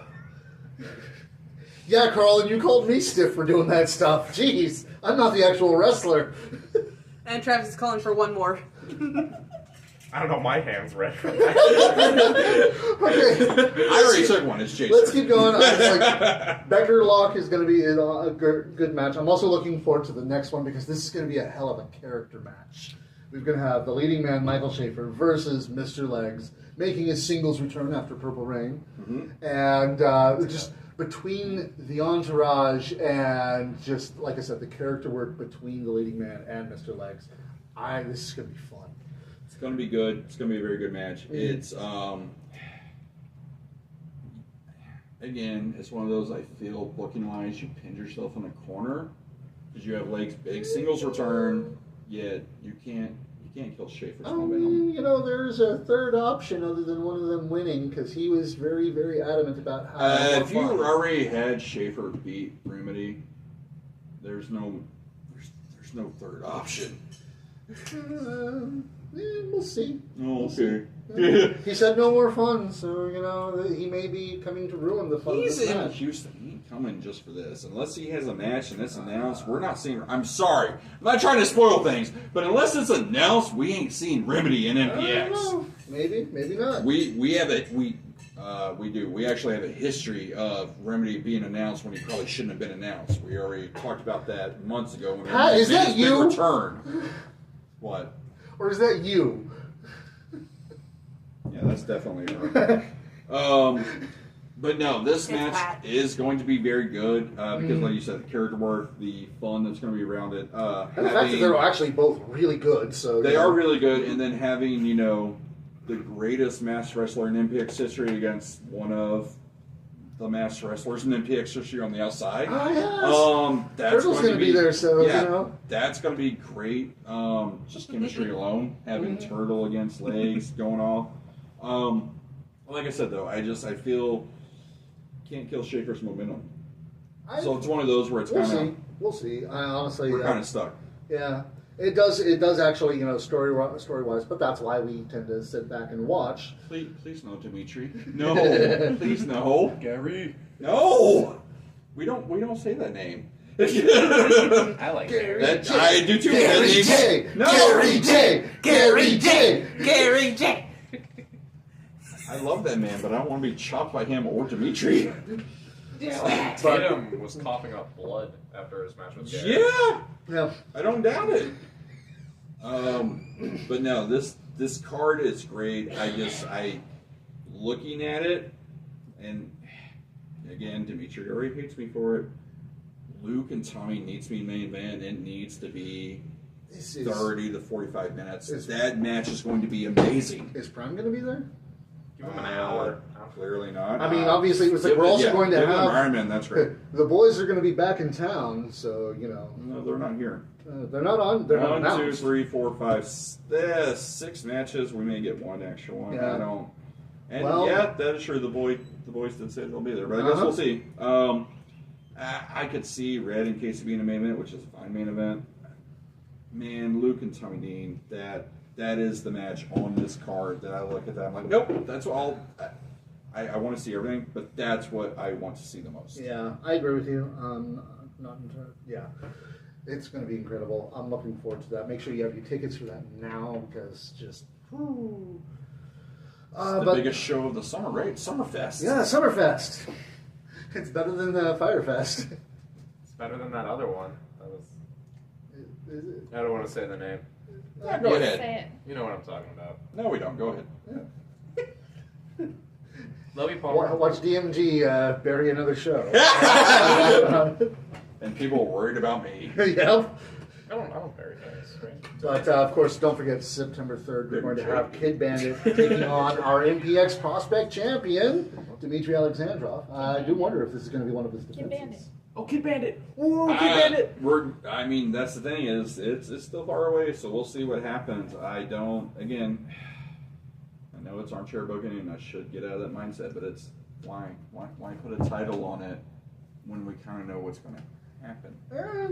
Speaker 1: Yeah, Carl, and you called me stiff for doing that stuff. Jeez, I'm not the actual wrestler.
Speaker 4: And Travis is calling for one more.
Speaker 3: I don't know, my hand's red.
Speaker 1: Okay,
Speaker 2: I already took one. It's Jason.
Speaker 1: let's keep going. Becker Locke is going to be a good match. I'm also looking forward to the next one because this is going to be a hell of a character match. We're going to have the leading man, Michael Schaefer, versus Mr. Legs, making his singles return after Purple Rain.
Speaker 2: Mm-hmm.
Speaker 1: And just between the entourage and just, like I said, the character work between the leading man and Mr. Legs, this is going to be fun.
Speaker 2: It's going to be good. It's going to be a very good match.
Speaker 1: Mm-hmm.
Speaker 2: It's, again, it's one of those, I feel, booking-wise, you pinned yourself in a corner because you have Legs' big singles return, yet you can't kill Schaefer's momentum.
Speaker 1: There's a third option other than one of them winning because he was very, very adamant about how.
Speaker 2: If you already had Schaefer beat Remedy, there's no third option.
Speaker 1: We'll see.
Speaker 2: Oh, okay.
Speaker 1: He said no more fun, so he may be coming to ruin the fun.
Speaker 2: He's
Speaker 1: of this
Speaker 2: in
Speaker 1: match.
Speaker 2: Houston. He ain't coming just for this. Unless he has a match and it's announced, we're not seeing. I'm sorry. I'm not trying to spoil things, but unless it's announced, we ain't seeing Remedy in
Speaker 1: I don't
Speaker 2: MPX.
Speaker 1: know. Maybe not.
Speaker 2: We have we do. We actually have a history of Remedy being announced when he probably shouldn't have been announced. We already talked about that months ago when
Speaker 1: Pat,
Speaker 2: Remedy
Speaker 1: is
Speaker 2: made
Speaker 1: that
Speaker 2: his
Speaker 1: you?
Speaker 2: big return. What?
Speaker 1: Or is that you?
Speaker 2: Yeah, that's definitely right. But no, this match
Speaker 4: Pat.
Speaker 2: is going to be very good because, like you said, the character work, the fun that's going to be around it.
Speaker 1: And the fact that they're actually both really good, so
Speaker 2: They are really good, and then having, the greatest masked wrestler in MPX history against one of the masked wrestlers in MPX history on the outside.
Speaker 1: Oh, yes.
Speaker 2: That's
Speaker 1: Turtle's going to be there, so,
Speaker 2: that's going to be great. Just chemistry alone, having Turtle against Legs going off. Like I said, though, I feel can't kill Shaker's momentum. So it's one of those where it's
Speaker 1: We'll see. I honestly,
Speaker 2: we're kind of stuck.
Speaker 1: Yeah, it does. It does actually, story wise. But that's why we tend to sit back and watch.
Speaker 2: Please no, Dimitri. No, please no, Gary. No, we don't say that name.
Speaker 3: I like Gary.
Speaker 2: I do too.
Speaker 1: Gary J. No. Gary J. Gary J. Gary J.
Speaker 2: I love that man, but I don't want to be chopped by him or Dimitri.
Speaker 3: Tatum was coughing up blood after his match with Gary.
Speaker 2: Yeah. I don't doubt it. But no, this card is great. I looking at it, and again, Dimitri already hates me for it. Luke and Tommy needs to be main event. It needs to be 30 to 45 minutes. That match is going to be amazing.
Speaker 1: Is Prime going to be there?
Speaker 3: Give him an hour.
Speaker 2: Clearly not.
Speaker 1: I mean, obviously, it was like we're also going to have
Speaker 2: Iron Man. That's great.
Speaker 1: The boys are going to be back in town, so
Speaker 2: No, they're not here.
Speaker 1: They're not on. They're not
Speaker 2: 1, 2,
Speaker 1: announced.
Speaker 2: 3, 4, 5, 6 matches. We may get one extra one.
Speaker 1: Yeah.
Speaker 2: I don't. And
Speaker 1: Well,
Speaker 2: that is true. The boys did say they'll be there, but I guess we'll see. I could see Red and Casey being a main event, which is a fine main event. Man, Luke and Tommy Dean, that is the match on this card that I look at that. I'm like, nope, that's all. I want to see everything, but that's what I want to see the most.
Speaker 1: Yeah, I agree with you. Yeah, it's going to be incredible. I'm looking forward to that. Make sure you have your tickets for that now because just. Whoo.
Speaker 2: It's the biggest show of the summer, right? Summerfest.
Speaker 1: Yeah, Summerfest. It's better than Firefest.
Speaker 3: It's better than that other one. That was.
Speaker 1: Is it?
Speaker 3: I don't want to say the name.
Speaker 2: Yeah, go ahead.
Speaker 6: Say it.
Speaker 3: You know what I'm talking about.
Speaker 2: No, we don't. Go ahead.
Speaker 3: Love you, Palmer.
Speaker 1: Watch DMG bury another show.
Speaker 2: And people are worried about me.
Speaker 1: Yep.
Speaker 3: I don't bury things, right?
Speaker 1: But of course, don't forget September 3rd, we're going to have Kid Bandit taking on our MPX prospect champion, Dmitry Alexandrov. I do wonder if this is going to be one of his
Speaker 6: Kid
Speaker 1: defenses.
Speaker 6: Bandit.
Speaker 3: Oh, Kid Bandit!
Speaker 1: Whoa, Kid Bandit!
Speaker 2: I mean, that's the thing is, it's still far away, so we'll see what happens. I know it's armchair booking, and I should get out of that mindset, but it's why put a title on it when we kind of know what's going to happen?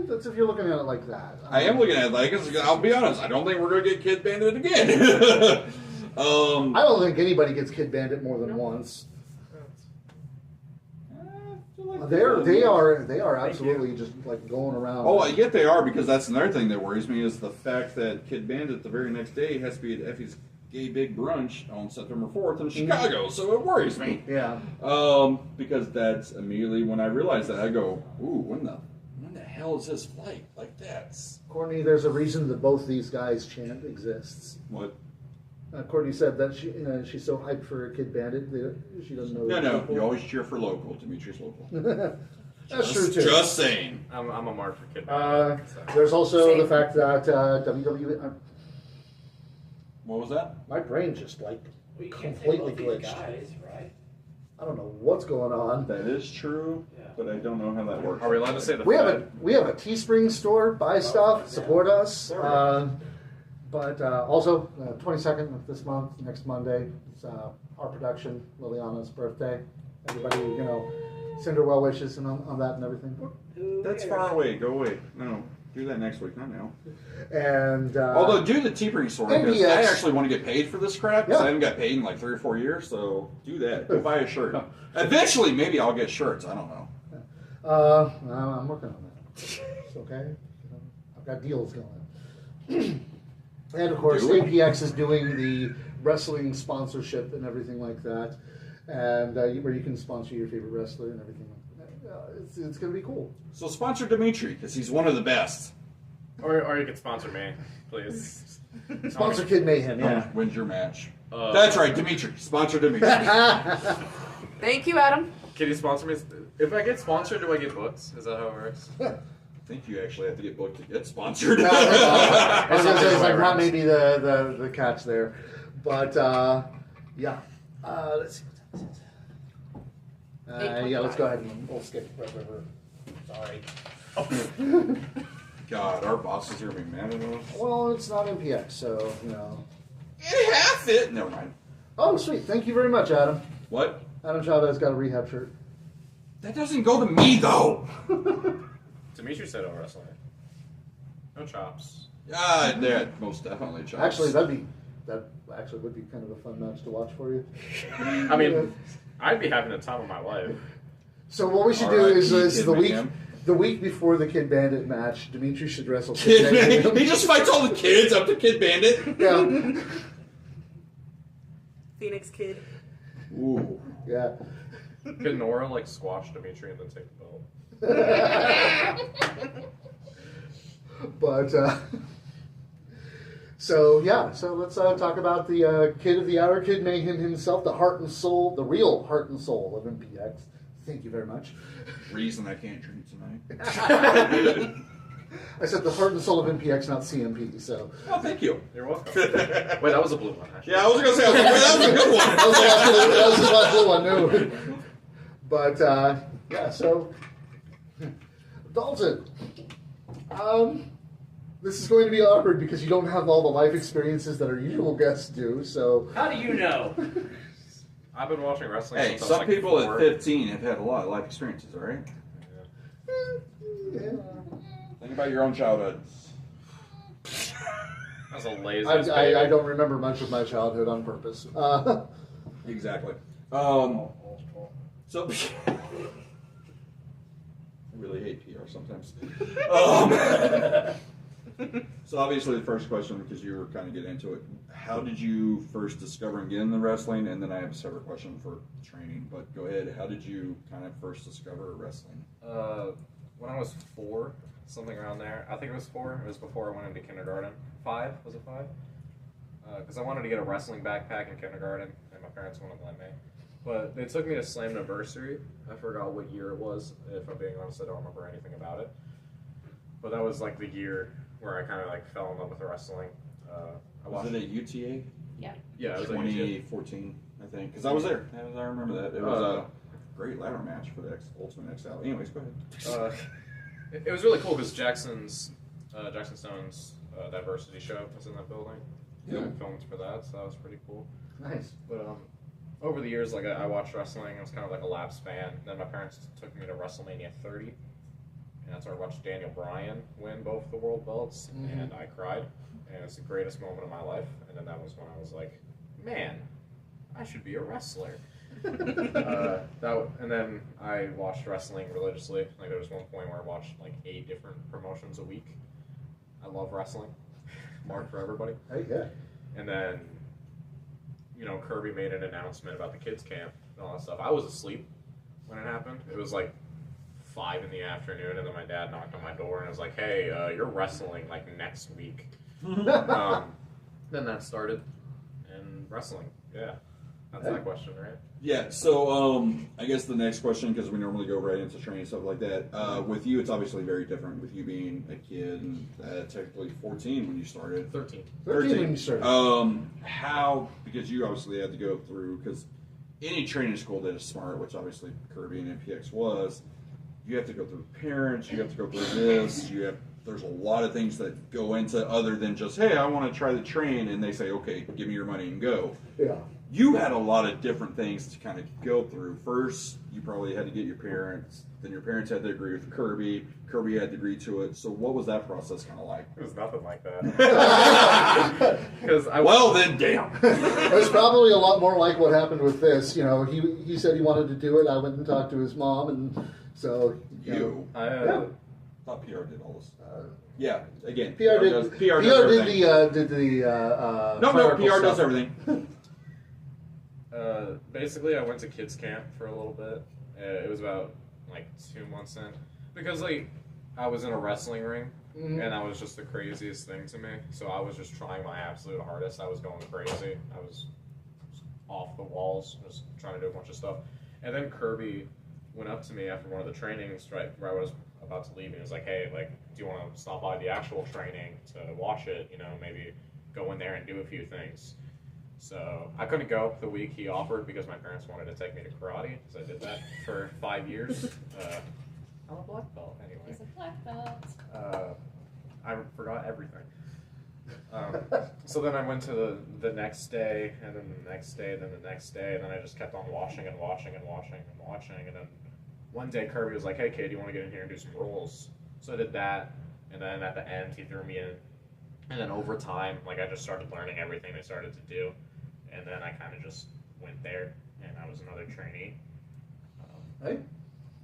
Speaker 1: That's if you're looking at it like that.
Speaker 2: I am looking at it like, I'll be honest, I don't think we're going to get Kid Bandit again.
Speaker 1: I don't think anybody gets Kid Bandit more than once. They are absolutely just like going around.
Speaker 2: Oh, I get they are, because that's another thing that worries me is the fact that Kid Bandit the very next day has to be at Effie's Gay Big Brunch on September 4th in Chicago, so it worries me.
Speaker 1: Yeah.
Speaker 2: Because that's immediately when I realize that, I go, ooh, when the hell is his flight? Like that's...
Speaker 1: Courtney, there's a reason that both these guys' chant exists.
Speaker 2: What?
Speaker 1: Courtney said that she's so hyped for Kid Bandit that she doesn't know.
Speaker 2: No, you always cheer for local. Dimitri's local.
Speaker 1: That's true too.
Speaker 2: Just saying.
Speaker 3: I'm a mark for Kid Bandit.
Speaker 1: There's also the fact that WWE.
Speaker 2: What was that?
Speaker 1: My brain just like
Speaker 5: Well, you can't say
Speaker 1: completely
Speaker 5: both these
Speaker 1: glitched.
Speaker 5: guys, right?
Speaker 1: I don't know what's going on.
Speaker 2: That is true, but I don't know how that works.
Speaker 3: Are we allowed to say the
Speaker 1: We have
Speaker 3: Fed?
Speaker 1: a Teespring store. Buy stuff, support us. But also, 22nd of this month, next Monday, it's our production, Liliana's birthday. Everybody, send her well wishes and on that and everything.
Speaker 2: That's far away. Go away. No, do that next week, not now.
Speaker 1: And
Speaker 2: although, do the Teespring store, because
Speaker 1: MPX.
Speaker 2: I actually want to get paid for this crap, because
Speaker 1: Yeah.
Speaker 2: I haven't got paid in like 3 or 4 years, so do that. Go buy a shirt. Eventually, maybe I'll get shirts. I don't know.
Speaker 1: I'm working on that. It's okay. I've got deals going. And of course,
Speaker 2: Do we?
Speaker 1: MPX is doing the wrestling sponsorship and everything like that, and where you can sponsor your favorite wrestler and everything like that. It's going to be cool.
Speaker 2: So sponsor Dimitri, because he's one of the best.
Speaker 3: Or you could sponsor me, please.
Speaker 1: Sponsor Kid Mayhem, yeah.
Speaker 2: Wins your match. That's right, Dimitri. Sponsor Dimitri.
Speaker 4: Thank you, Adam.
Speaker 3: Can you sponsor me? If I get sponsored, do I get books? Is that how it works?
Speaker 2: I think you actually have to get booked to get sponsored.
Speaker 1: I was gonna say, it's like not maybe the catch there, but yeah. Let's see. Yeah, let's go ahead and we'll skip Red River. Sorry.
Speaker 2: God, our bosses are going to be mad at us.
Speaker 1: Well, it's not MPX, so
Speaker 2: It half it. Never mind.
Speaker 1: Oh, sweet. Thank you very much, Adam.
Speaker 2: What?
Speaker 1: Adam Chavez got a rehab shirt.
Speaker 2: That doesn't go to me, though.
Speaker 3: Dimitri said no wrestling. No chops.
Speaker 2: Yeah, most definitely chops.
Speaker 1: Actually, that would be kind of a fun match to watch for you.
Speaker 3: I mean, I'd be having the time of my life.
Speaker 1: So what we should do is the week before the Kid Bandit match, Dimitri should wrestle
Speaker 2: Kid Bandit. He just fights all the kids up to Kid Bandit.
Speaker 1: Yeah.
Speaker 4: Phoenix Kid.
Speaker 2: Ooh.
Speaker 1: Yeah.
Speaker 3: Could Nora like squash Dimitri and then take the belt?
Speaker 1: But so let's talk about the Kid of the Hour, Kid Mayhem himself, the heart and soul, the real heart and soul of MPX. Thank you very much.
Speaker 2: Reason I can't drink tonight.
Speaker 1: I said the heart and soul of MPX, not CMP. So.
Speaker 2: Oh, thank you.
Speaker 3: You're welcome. Wait, that was a blue one. Actually.
Speaker 2: Yeah, I was gonna say that was a good one.
Speaker 1: That was the last blue one. No. But so Dalton, this is going to be awkward because you don't have all the life experiences that our usual guests do. So
Speaker 5: How do you know?
Speaker 3: I've been watching wrestling.
Speaker 2: Hey,
Speaker 3: since
Speaker 2: some
Speaker 3: I was like
Speaker 2: people
Speaker 3: 4.
Speaker 2: at 15 have had a lot of life experiences, all right?
Speaker 1: yeah.
Speaker 2: Think about your own childhood.
Speaker 3: That's a lazy.
Speaker 1: I don't remember much of my childhood on purpose.
Speaker 2: Exactly. So, I really hate PR sometimes. So obviously the first question, because you were kind of getting into it, how did you first discover and get into wrestling? And then I have a separate question for training, but go ahead. How did you kind of first discover wrestling?
Speaker 3: When I was 4, something around there. I think it was 4. It was before I went into kindergarten. 5? Was it 5? Because I wanted to get a wrestling backpack in kindergarten, and my parents wouldn't let me. But they took me to Slammiversary. I forgot what year it was. If I'm being honest, I don't remember anything about it. But that was like the year where I kind of like fell in love with wrestling.
Speaker 2: Was it at UTA?
Speaker 6: Yeah.
Speaker 3: Yeah, it was
Speaker 2: 2014, I think. Because I was there. I remember that. It was a great ladder match for the Ultimate XL. Anyways, go ahead.
Speaker 3: It was really cool because Jackson Stone's diversity show was in that building.
Speaker 1: Yeah.
Speaker 3: Filmed for that, so that was pretty cool.
Speaker 1: Nice.
Speaker 3: But over the years, like I watched wrestling. I was kind of like a lapsed fan. Then my parents took me to WrestleMania 30, and that's where I watched Daniel Bryan win both the world belts, and I cried. And it's the greatest moment of my life. And then that was when I was like, man, I should be a wrestler. And then I watched wrestling religiously. Like there was one point where I watched like 8 different promotions a week. I love wrestling. Mark for everybody.
Speaker 1: Hey, yeah.
Speaker 3: And then, Kirby made an announcement about the kids camp and all that stuff. I was asleep when it happened. It was like 5 in the afternoon, and then my dad knocked on my door and was like, "Hey, you're wrestling like next week." Then that started, and wrestling. Yeah, that's that question, right?
Speaker 2: Yeah, so I guess the next question, because we normally go right into training and stuff like that. With you, it's obviously very different with you being a kid and technically 14 when you started.
Speaker 3: 13.
Speaker 1: 13 when you started.
Speaker 2: How, because you obviously had to go through, because any training school that is smart, which obviously Kirby and MPX was, you have to go through parents, you have to go through this, there's a lot of things that go into other than just, hey, I want to try the train, and they say, okay, give me your money and go.
Speaker 1: Yeah.
Speaker 2: You had a lot of different things to kind of go through. First, you probably had to get your parents. Then your parents had to agree with Kirby. Kirby had to agree to it. So what was that process kind of like?
Speaker 3: It was nothing like that.
Speaker 2: Then damn.
Speaker 1: It was probably a lot more like what happened with this. He said he wanted to do it. I went and talked to his mom, and so
Speaker 2: I thought PR did all this. Yeah, again,
Speaker 1: PR did
Speaker 2: everything.
Speaker 1: No,
Speaker 2: PR does everything.
Speaker 3: Basically, I went to kids camp for a little bit. It was about like 2 months in, because like I was in a wrestling ring, and that was just the craziest thing to me. So I was just trying my absolute hardest. I was going crazy. I was off the walls, just trying to do a bunch of stuff. And then Kirby went up to me after one of the trainings, right where I was about to leave, and he was like, "Hey, like, do you want to stop by the actual training to watch it? Maybe go in there and do a few things." So I couldn't go the week he offered because my parents wanted to take me to karate, because I did that for 5 years. I'm a black belt anyway.
Speaker 6: He's a black belt.
Speaker 3: I forgot everything. So then I went to the next day, and then the next day, and then the next day, and then I just kept on watching and watching and watching and watching, and then one day Kirby was like, "Hey kid, you want to get in here and do some rolls?" So I did that, and then at the end he threw me in, and then over time, like I just started learning everything they started to do, and then I kind of just went there, and I was another trainee.
Speaker 1: Hey.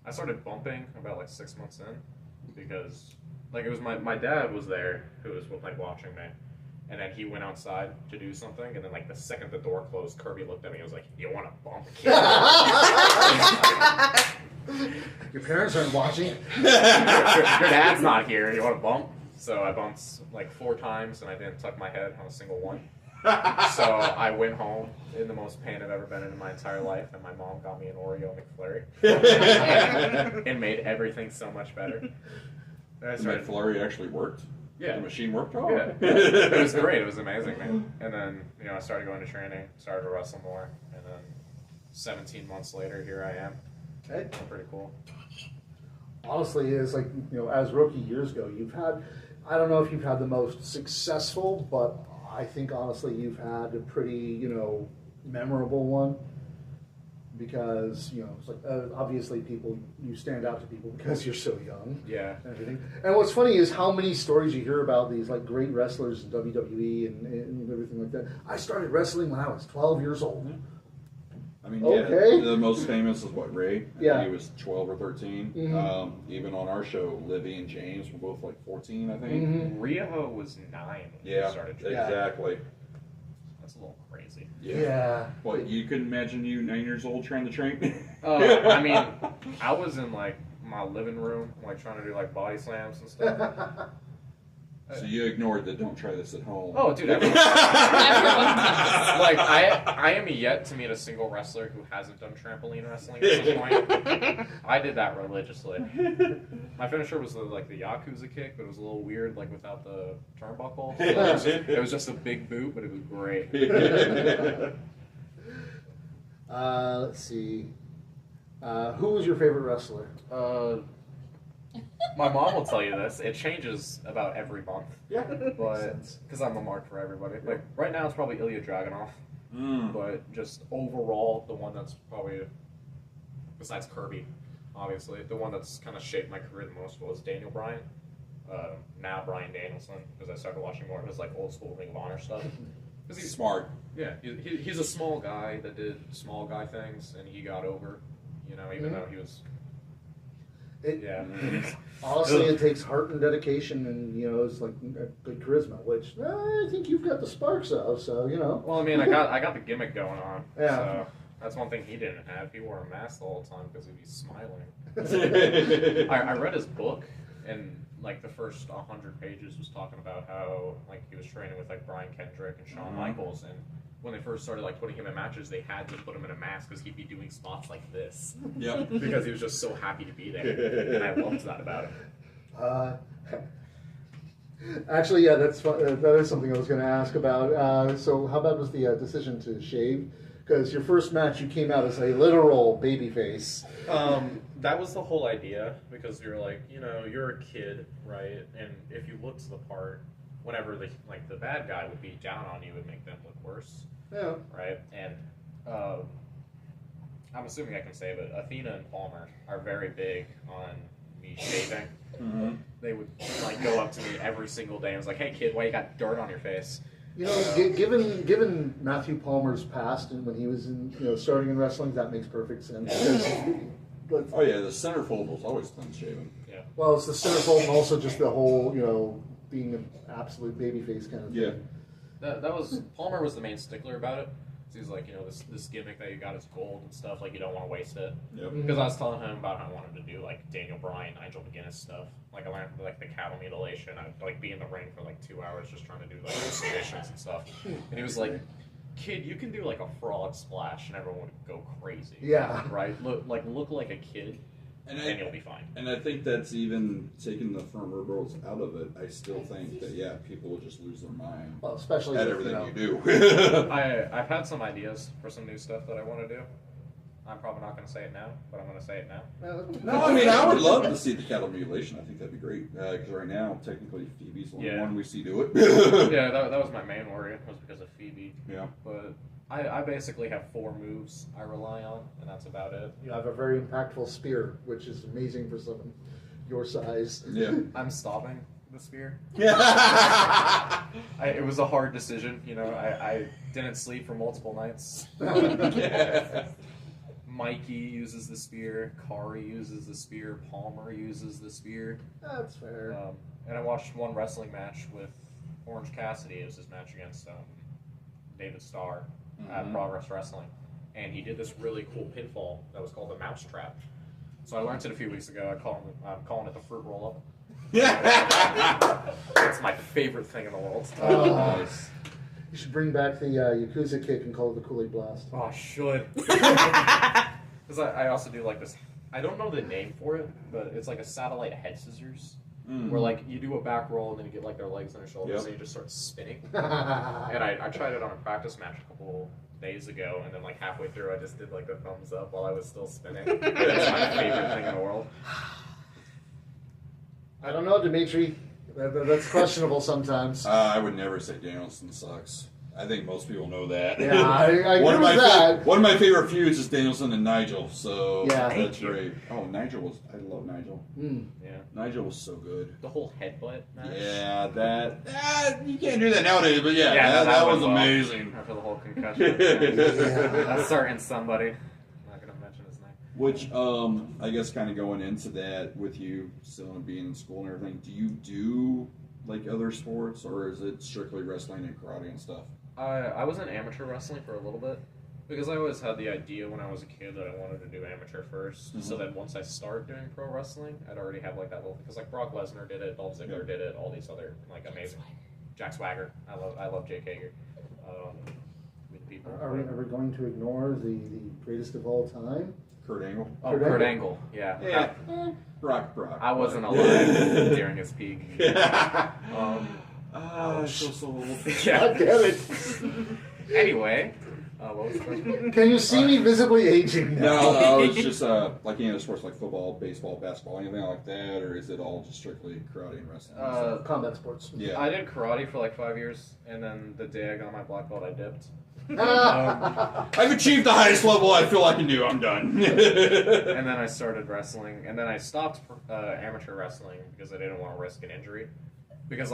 Speaker 3: I started bumping about like 6 months in, because like it was my dad was there who was like watching me, and then he went outside to do something, and then like the second the door closed, Kirby looked at me and was like, "You want to bump, kid?"
Speaker 1: Your parents aren't watching.
Speaker 3: your dad's not here. You want to bump? So I bumped like 4 times, and I didn't tuck my head on a single one. So I went home in the most pain I've ever been in my entire life, and my mom got me an Oreo McFlurry. It made everything so much better.
Speaker 2: The McFlurry actually worked?
Speaker 3: Yeah.
Speaker 2: The machine worked? Oh.
Speaker 3: Yeah. It was great. It was amazing, man. And then, I started going to training, started to wrestle more, and then 17 months later, here I am.
Speaker 1: Okay.
Speaker 3: Pretty cool.
Speaker 1: Honestly, it's like, as rookie years ago, you've had, I don't know if you've had the most successful, but I think honestly you've had a pretty, memorable one, because, it's like, obviously you stand out to people because you're so young.
Speaker 3: Yeah.
Speaker 1: And everything. And what's funny is how many stories you hear about these like great wrestlers in WWE and everything like that. I started wrestling when I was 12 years old.
Speaker 2: I mean,
Speaker 1: Okay.
Speaker 2: the most famous is what, Ray? I
Speaker 1: Yeah.
Speaker 2: think he was 12 or 13.
Speaker 1: Mm-hmm.
Speaker 2: Even on our show, Livy and James were both like 14, I think.
Speaker 1: Mm-hmm.
Speaker 3: Rioho was 9 when
Speaker 2: Yeah,
Speaker 3: he started training.
Speaker 2: exactly.
Speaker 3: That's a little crazy.
Speaker 1: Yeah.
Speaker 2: What, you couldn't imagine you 9 years old trying to train?
Speaker 3: I mean, I was in like my living room, like trying to do like body slams and stuff.
Speaker 2: So you ignored the "don't try this at home."
Speaker 3: Oh, dude, everyone. Like I am yet to meet a single wrestler who hasn't done trampoline wrestling at some point. I did that religiously. My finisher was the Yakuza kick, but it was a little weird, like without the turnbuckle. So it was just a big boot, but it was great.
Speaker 1: Let's see. Who was your favorite wrestler?
Speaker 3: My mom will tell you this. It changes about every month.
Speaker 1: Yeah.
Speaker 3: But because I'm a mark for everybody. Like right now, it's probably Ilya Dragunov. But just overall, the one that's probably, besides Kirby, obviously, the one that's kind of shaped my career the most was Daniel Bryan. Now Bryan Danielson, because I started watching more of his like old school Ring of Honor stuff. Because he's
Speaker 2: Smart.
Speaker 3: Yeah, he's a small guy that did small guy things, and he got over. Even though he was. Yeah.
Speaker 1: Honestly, it takes heart and dedication, and it's like good charisma, which I think you've got the sparks of. So
Speaker 3: Well, I mean, I got the gimmick going on.
Speaker 1: Yeah.
Speaker 3: So that's one thing he didn't have. He wore a mask the whole time because he'd be smiling. I read his book, and like the first 100 pages was talking about how like he was training with like Brian Kendrick and Shawn Michaels, and when they first started like putting him in matches, they had to put him in a mask because he'd be doing spots like this.
Speaker 2: Yep.
Speaker 3: Because he was just so happy to be there, and I loved that about him.
Speaker 1: Actually, yeah, that's fun. That is something I was going to ask about. So, how about was the decision to shave? Because your first match, you came out as a literal babyface.
Speaker 3: That was the whole idea, because you're like, you're a kid, right? And if you look to the part, whenever the bad guy would be down on you, it would make them look worse.
Speaker 1: Yeah.
Speaker 3: Right? And I'm assuming I can say, but Athena and Palmer are very big on me shaving. They would go up to me every single day and was like, "Hey kid, why you got dirt on your face?"
Speaker 1: Given Matthew Palmer's past and when he was starting in wrestling, that makes perfect sense.
Speaker 2: Oh yeah, the centerfold was always clean shaven.
Speaker 3: Yeah.
Speaker 1: Well, it's the centerfold and also just the whole being an absolute babyface kind of thing.
Speaker 2: Yeah.
Speaker 3: That was Palmer was the main stickler about it. He's like, this gimmick that you got is gold and stuff. Like, you don't want to waste it.
Speaker 2: Yep.
Speaker 3: Because I was telling him about how I wanted to do like Daniel Bryan, Nigel McGuinness stuff. Like I learned like the cattle mutilation. I'd be in the ring for like 2 hours just trying to do like submissions and stuff. And he was like, "Kid, you can do like a frog splash and everyone would go crazy."
Speaker 1: Yeah.
Speaker 3: Right. Look like a kid. And you'll be fine.
Speaker 2: And I think that's even taking the firmer rules out of it. I still think that people will just lose their mind.
Speaker 1: Well, especially
Speaker 2: at
Speaker 1: with,
Speaker 2: everything you do.
Speaker 3: I've had some ideas for some new stuff that I want to do. I'm probably not going to say it now, but I'm going to say it now.
Speaker 2: No, I mean, I would love to see the cattle mutilation. I think that'd be great. Because right now, technically, Phoebe's the only one we see do it.
Speaker 3: Yeah, that was my main worry, was because of Phoebe.
Speaker 2: Yeah.
Speaker 3: But I basically have 4 moves I rely on, and that's about it.
Speaker 1: You have a very impactful spear, which is amazing for someone your size.
Speaker 2: Yeah.
Speaker 3: I'm stopping the spear.
Speaker 2: Yeah.
Speaker 3: It was a hard decision, you know. I didn't sleep for multiple nights. Mikey uses the spear, Kari uses the spear, Palmer uses the spear.
Speaker 1: That's fair.
Speaker 3: And I watched one wrestling match with Orange Cassidy. It was his match against David Starr at Progress Wrestling. And he did this really cool pinfall that was called the mouse trap. So I learned it a few weeks ago. I'm calling it the fruit roll-up. It's my favorite thing in the world.
Speaker 2: Nice.
Speaker 1: You should bring back the Yakuza kick and call it the Kool-Aid Blast.
Speaker 3: Oh, I should. Because I also do like this. I don't know the name for it, but it's like a satellite head scissors. Where like you do a back roll and then you get like their legs on your shoulders and you just start spinning. And I tried it on a practice match a couple days ago, and then like halfway through I just did like the thumbs up while I was still spinning. It's my favorite thing in the world.
Speaker 1: I don't know, Dimitri. That's questionable sometimes.
Speaker 2: I would never say Danielson sucks. I think most people know that.
Speaker 1: Yeah, I agree
Speaker 2: one
Speaker 1: with that.
Speaker 2: One of my favorite feuds is Danielson and Nigel, so
Speaker 1: Yeah.
Speaker 2: that's great. Oh, I love Nigel.
Speaker 3: Yeah.
Speaker 2: Nigel was so good.
Speaker 3: The whole headbutt match.
Speaker 2: Yeah, you can't do that nowadays, but
Speaker 3: Yeah,
Speaker 2: that was
Speaker 3: went well.
Speaker 2: amazing.
Speaker 3: After the whole concussion. A certain somebody. I'm not going to mention his name.
Speaker 2: Which, I guess kind of going into that with you still being in school and everything, do you do like other sports, or is it strictly wrestling and karate and stuff?
Speaker 3: I was in amateur wrestling for a little bit because I always had the idea when I was a kid that I wanted to do amateur first, so that once I start doing pro wrestling, I'd already have like that little, because like Brock Lesnar did it, Dolph Ziggler did it, all these other like amazing Jack Swagger. I love Jake Hager. With people.
Speaker 1: Are we going to ignore the greatest of all time?
Speaker 2: Kurt Angle.
Speaker 3: Oh, Kurt Angle. Yeah.
Speaker 2: Yeah. Brock.
Speaker 3: I wasn't alive during his peak.
Speaker 2: I feel so old.
Speaker 3: Yeah.
Speaker 1: God damn it.
Speaker 3: Anyway, what was the question?
Speaker 1: Can you see me visibly aging now?
Speaker 2: No, it's just like any other sports like football, baseball, basketball, anything like that, or is it all just strictly karate and wrestling?
Speaker 1: Combat sports.
Speaker 2: Yeah.
Speaker 3: I did karate for like 5 years, and then the day I got my black belt, I dipped.
Speaker 2: I've achieved the highest level I feel I can do. I'm done.
Speaker 3: And then I started wrestling, and then I stopped amateur wrestling because I didn't want to risk an injury. Because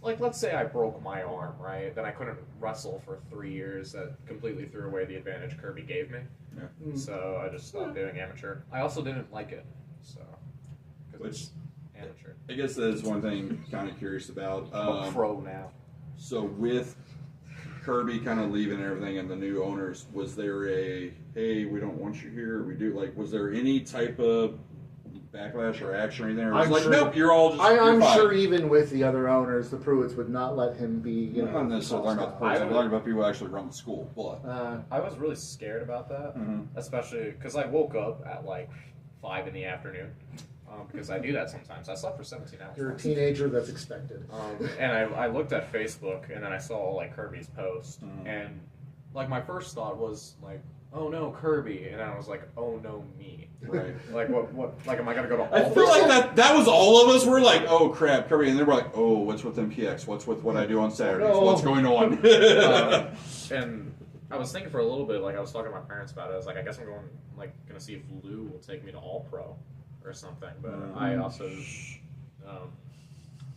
Speaker 3: let's say I broke my arm, right? Then I couldn't wrestle for 3 years. That completely threw away the advantage Kirby gave me.
Speaker 2: Yeah.
Speaker 3: So I just stopped doing amateur. I also didn't like it, so because
Speaker 2: Which
Speaker 3: it's amateur.
Speaker 2: I guess that is one thing kind of curious about.
Speaker 3: I'm a pro now.
Speaker 2: So with Kirby kind of leaving everything and the new owners, was there a, hey, we don't want you here? Was there any type of backlash or action or anything? Or was it like, nope, you're all just.
Speaker 1: I'm sure even with the other owners, the Pruitts would not let him be.
Speaker 2: Not necessarily talking about the person, I'm talking about people who actually run the school. But
Speaker 3: I was really scared about that, especially because I woke up at like 5 in the afternoon. Because I do that sometimes. I slept for 17 hours.
Speaker 1: You're a teenager, that's expected.
Speaker 3: And I looked at Facebook, and then I saw like Kirby's post, and like my first thought was like, oh no, Kirby, and then I was like, oh no, me.
Speaker 2: right.
Speaker 3: Like what? Like am I gonna go to all?
Speaker 2: I feel like that was all of us. We're like, oh crap, Kirby, and then we're like, oh, what's with MPX? What's with what I do on Saturdays?
Speaker 1: No.
Speaker 2: What's going on?
Speaker 3: And I was thinking for a little bit, like I was talking to my parents about it. I was like, I guess I'm gonna see if Lou will take me to All Pro or something. But I also,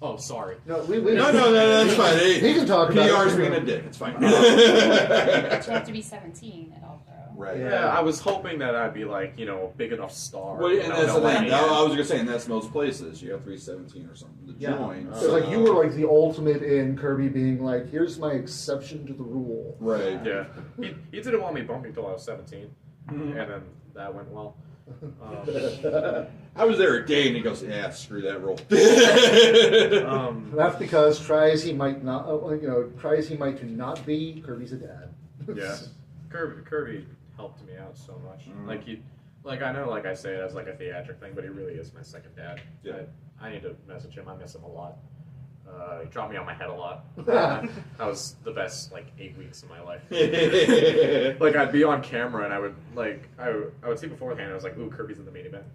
Speaker 3: oh sorry.
Speaker 1: No,
Speaker 2: no, that's fine.
Speaker 1: He can talk about
Speaker 2: PR's
Speaker 1: it.
Speaker 2: being a dick. It's fine.
Speaker 6: You have to be 17 at all pro.
Speaker 2: Right.
Speaker 3: Yeah, I was hoping that I'd be like, a big enough star.
Speaker 2: Well, and that's the
Speaker 3: they'll let
Speaker 2: thing.
Speaker 3: me
Speaker 2: I
Speaker 3: in.
Speaker 2: was gonna say, and that's most places. You have to be 17 or something to join.
Speaker 1: So like you were like the ultimate in Kirby being like, here's my exception to the rule.
Speaker 2: Right.
Speaker 3: Yeah, he didn't want me bumping until I was 17, and then that went well.
Speaker 2: I was there a day, and he goes, "Yeah, screw that rule."
Speaker 1: That's because try as he might to not be, Kirby's a dad.
Speaker 3: Yeah, Kirby helped me out so much. I know, like I say it as like a theatric thing, but he really is my second dad.
Speaker 2: Yeah.
Speaker 3: I need to message him. I miss him a lot. He dropped me on my head a lot. That was the best 8 weeks of my life. I'd be on camera and I would see beforehand. I was like, "Ooh, Kirby's in the main event.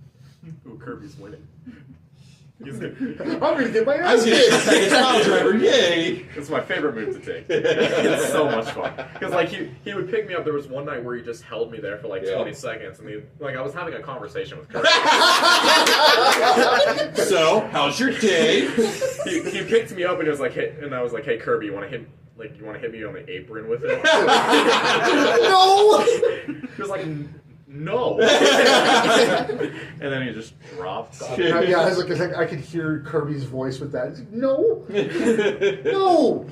Speaker 3: Ooh, Kirby's winning."
Speaker 1: I'm gonna get my
Speaker 2: I'm
Speaker 1: ass
Speaker 2: gonna
Speaker 1: kicked.
Speaker 2: take a pile driver, yay!
Speaker 7: It's my favorite move to take. It's so much fun. Because like he would pick me up. There was one night where he just held me there for like 20 seconds, and I was having a conversation with Kirby.
Speaker 2: So, how's your day?
Speaker 7: he picked me up and he was like, hey, and I was like, hey Kirby, you want to hit me on the apron with it?
Speaker 1: No.
Speaker 7: He was like, no. And then he just dropped.
Speaker 1: Yeah, I was like, I could hear Kirby's voice with that. He's like, no, no.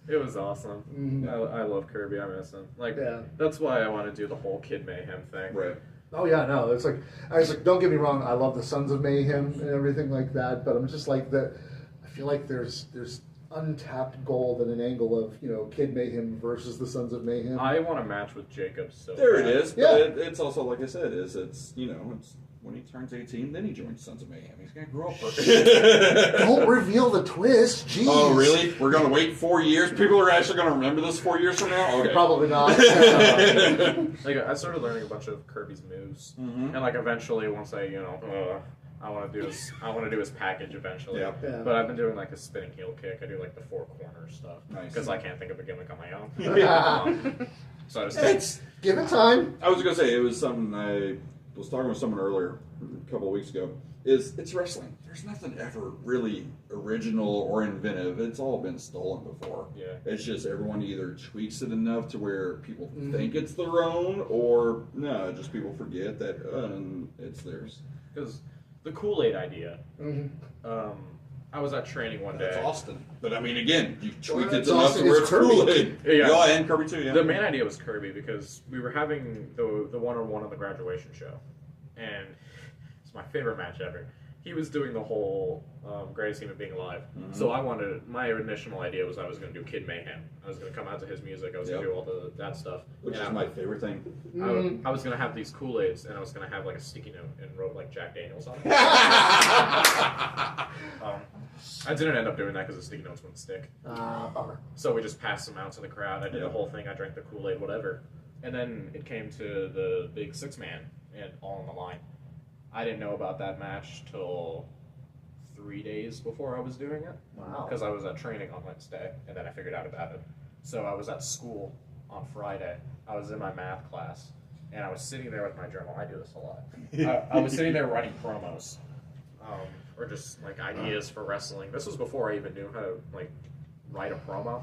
Speaker 7: It was awesome.
Speaker 1: Mm-hmm.
Speaker 7: I love Kirby. I miss him.
Speaker 1: Yeah.
Speaker 7: That's why I want to do the whole Kid Mayhem thing.
Speaker 2: Right.
Speaker 1: Oh yeah, no. It's like I was like, don't get me wrong. I love the Sons of Mayhem and everything like that, but I'm just like that. I feel like there's untapped gold and an angle of Kid Mayhem versus the Sons of Mayhem.
Speaker 7: I want to match with Jacob. So
Speaker 2: There
Speaker 7: bad.
Speaker 2: it is. But
Speaker 1: Yeah.
Speaker 2: it's also, like I said, it's when he turns 18, then he joins Sons of Mayhem. He's going to grow up.
Speaker 1: Don't reveal the twist. Jeez.
Speaker 2: Oh, really? We're going to wait 4 years? People are actually going to remember this 4 years from now? Okay.
Speaker 1: Probably not.
Speaker 7: I started learning a bunch of Kirby's moves, and eventually, once I want to do his package eventually.
Speaker 2: Yeah.
Speaker 1: Yeah.
Speaker 7: But I've been doing like a spinning heel kick. I do like the four corner stuff
Speaker 2: Nice.
Speaker 7: because I can't think of a gimmick on my own. So I just
Speaker 2: It's,
Speaker 1: Give it time.
Speaker 2: I was going to say, it was something I was talking with someone earlier, a couple of weeks ago, it's wrestling. There's nothing ever really original or inventive. It's all been stolen before.
Speaker 7: Yeah.
Speaker 2: It's just everyone either tweaks it enough to where people think it's their own, or no, just people forget that it's theirs.
Speaker 7: because the Kool-Aid idea.
Speaker 1: Mm-hmm.
Speaker 7: I was at training one day.
Speaker 2: That's Austin. But I mean, again, you tweaked it
Speaker 1: It's
Speaker 2: enough
Speaker 1: Austin,
Speaker 2: to where
Speaker 1: it's
Speaker 2: it's
Speaker 1: Kirby.
Speaker 2: Kool-Aid.
Speaker 7: Yeah.
Speaker 2: And Kirby too, yeah.
Speaker 7: The main idea was Kirby because we were having the one-on-one on the graduation show, and it's my favorite match ever. He was doing the whole greatest human being alive. So my initial idea was I was going to do Kid Mayhem. I was going to come out to his music. I was going to do all that stuff.
Speaker 2: Which
Speaker 7: And
Speaker 2: is my favorite thing.
Speaker 7: I was going to have these Kool-Aids, and I was going to have like a sticky note and wrote like Jack Daniels on it. I didn't end up doing that because the sticky notes wouldn't stick.
Speaker 1: Bummer.
Speaker 7: So we just passed them out to the crowd. I did the whole thing. I drank the Kool-Aid, whatever. And then it came to the big six-man and all on the line. I didn't know about that match till 3 days before I was doing it.
Speaker 1: Wow.
Speaker 7: Because I was at training on Wednesday, and then I figured out about it. So I was at school on Friday. I was in my math class, and I was sitting there with my journal. I do this a lot. I was sitting there writing promos, or just like ideas for wrestling. This was before I even knew how to like write a promo.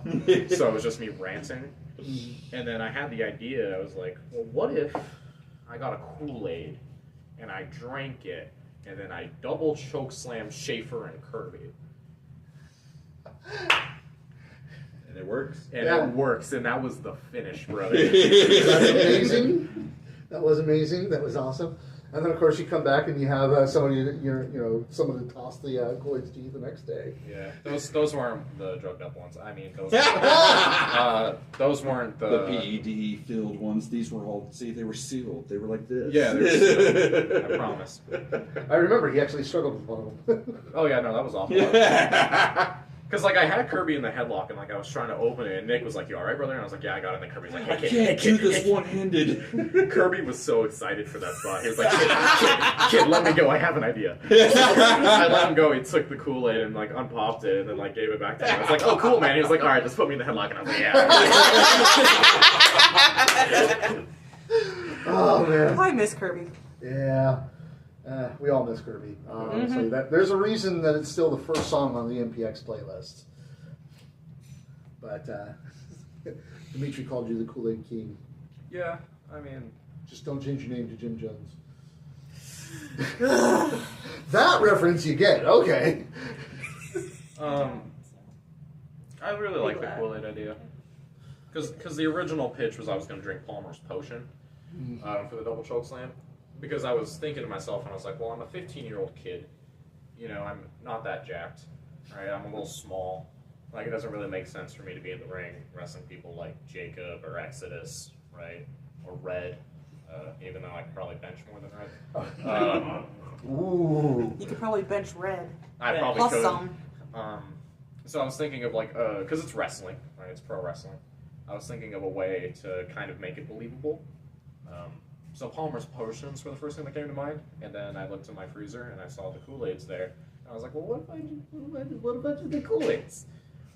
Speaker 7: So it was just me ranting. And then I had the idea. I was like, well, what if I got a Kool-Aid and I drank it, and then I double choke slammed Schaefer and Kirby.
Speaker 2: And it works.
Speaker 7: And it works, and that was the finish, brother.
Speaker 1: That's amazing. That was amazing. That was awesome. And then, of course, you come back and you have someone to toss the Kool-Aids to you the next day.
Speaker 7: Yeah, those weren't the drugged up ones. I mean, those weren't
Speaker 2: The PED filled ones, these were all, they were sealed. They were like this.
Speaker 7: Yeah, they were sealed. I promise.
Speaker 1: I remember he actually struggled with one of them.
Speaker 7: Oh yeah, no, that was awful. Because like I had Kirby in the headlock and like I was trying to open it and Nick was like, "You all right, brother?" And I was like, "Yeah, I got it." And then Kirby's like,
Speaker 2: I can't do this one-handed.
Speaker 7: Kirby was so excited for that spot. He was like, kid, let me go. I have an idea. I let him go. He took the Kool-Aid and like unpopped it and then like gave it back to me. I was like, "Oh, cool, man." He was like, "All right, just put me in the headlock." And I was like, "Yeah."
Speaker 1: Oh man.
Speaker 4: I miss Kirby.
Speaker 1: Yeah. We all miss Kirby. Honestly, there's a reason that it's still the first song on the MPX playlist. But Dimitri called you the Kool-Aid King.
Speaker 7: Yeah, I mean,
Speaker 1: just don't change your name to Jim Jones. That reference you get, okay.
Speaker 7: I really like the Kool-Aid idea. Because the original pitch was I was going to drink Palmer's potion for the double choke slam. Because I was thinking to myself, and I was like, well, I'm a 15-year-old kid. You know, I'm not that jacked, right? I'm a little small. Like, it doesn't really make sense for me to be in the ring wrestling people like Jacob or Exodus, right? Or Red, even though I could probably bench more than Red.
Speaker 1: Ooh.
Speaker 4: You could probably bench Red.
Speaker 7: I probably
Speaker 4: Plus
Speaker 7: could.
Speaker 4: some.
Speaker 7: So I was thinking of, like, because it's wrestling, right? It's pro wrestling. I was thinking of a way to kind of make it believable. So Palmer's Potions were the first thing that came to mind, and then I looked in my freezer and I saw the Kool-Aids there, and I was like, well, what if I do the Kool-Aids?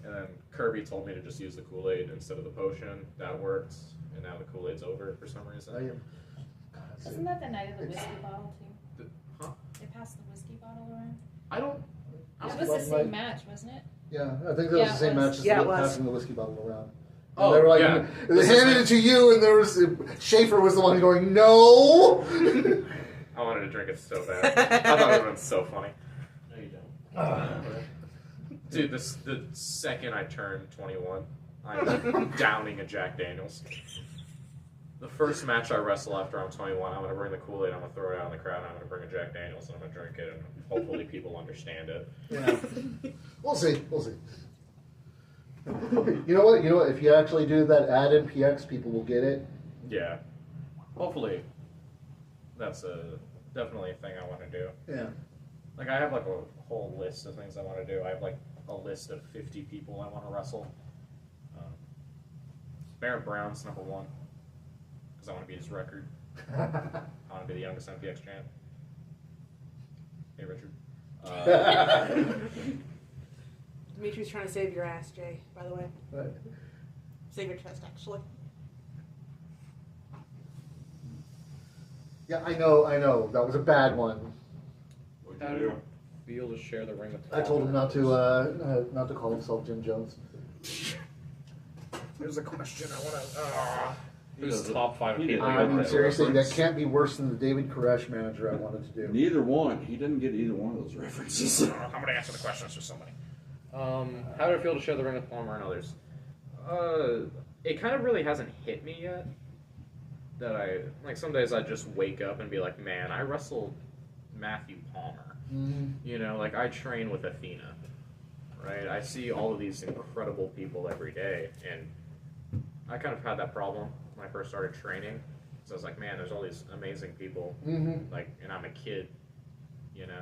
Speaker 7: And then Kirby told me to just use the Kool-Aid instead of the potion. That worked, and now the Kool-Aid's over for some reason.
Speaker 6: Wasn't that the night of the whiskey bottle too?
Speaker 7: Huh?
Speaker 6: They passed the whiskey bottle around.
Speaker 7: I
Speaker 6: It was the same match, wasn't it?
Speaker 1: Yeah, I think that was the same match as passing the whiskey bottle around.
Speaker 7: Oh,
Speaker 1: they were like,
Speaker 7: yeah.
Speaker 1: They handed it to you, and there was Schaefer was the one going, "No."
Speaker 7: I wanted to drink it so bad. I thought it would have been so funny.
Speaker 5: No, you don't.
Speaker 7: Dude, the second I turned 21, I'm downing a Jack Daniels. The first match I wrestle after I'm 21, I'm going to bring the Kool-Aid, I'm going to throw it out in the crowd, and I'm going to bring a Jack Daniels, and I'm going to drink it, and hopefully people understand it.
Speaker 1: Yeah, we'll see. We'll see. You know what? If you actually do that, add MPX, people will get it.
Speaker 7: Yeah. Hopefully, that's definitely a thing I want to do.
Speaker 1: Yeah.
Speaker 7: Like, I have, like, a whole list of things I want to do. I have, like, a list of 50 people I want to wrestle. Barrett Brown's number one, because I want to beat his record. I want to be the youngest MPX champ. Hey, Richard.
Speaker 4: Dimitri's trying to save your ass, Jay, by the way.
Speaker 1: Right.
Speaker 4: Save your chest, actually.
Speaker 1: Yeah, I know. That was a bad one.
Speaker 7: How do you feel to share the ring with
Speaker 1: I told him not to call himself Jim Jones.
Speaker 7: There's a question I want to... who's top 5
Speaker 2: he
Speaker 7: people?
Speaker 1: I mean,
Speaker 2: that
Speaker 1: seriously,
Speaker 2: reference.
Speaker 1: that can't be worse than the David Koresh manager I wanted to do.
Speaker 2: Neither one. He didn't get either one of those references.
Speaker 7: I'm going to answer the questions for somebody. How do I feel to share the ring with Palmer and others? It kind of really hasn't hit me yet. That some days I just wake up and be like, man, I wrestled Matthew Palmer.
Speaker 1: Mm-hmm.
Speaker 7: You know, like I train with Athena, right? I see all of these incredible people every day, and I kind of had that problem when I first started training. So I was like, man, there's all these amazing people, like, and I'm a kid, you know?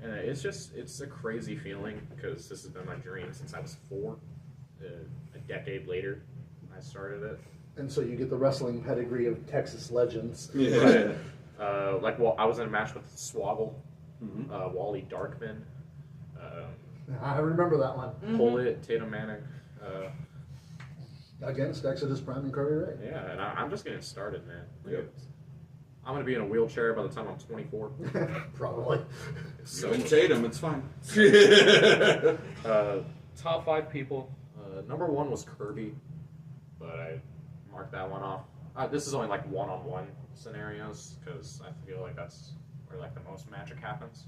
Speaker 7: And it's a crazy feeling because this has been my dream since I was 4. A decade later, I started it.
Speaker 1: And so you get the wrestling pedigree of Texas legends.
Speaker 2: Yeah.
Speaker 7: I was in a match with Swoggle, Wally Darkman,
Speaker 1: I remember that one.
Speaker 7: Pullet, Tatum Manning.
Speaker 1: Against Exodus Prime and Curry Ray.
Speaker 7: Yeah, and I'm just getting started, man.
Speaker 2: Yep.
Speaker 7: I'm going to be in a wheelchair by the time I'm 24.
Speaker 1: Probably.
Speaker 2: So in Tatum, it's fine.
Speaker 7: Top 5 people. Number 1 was Kirby, but I marked that one off. This is only like one-on-one scenarios because I feel like that's where like the most magic happens.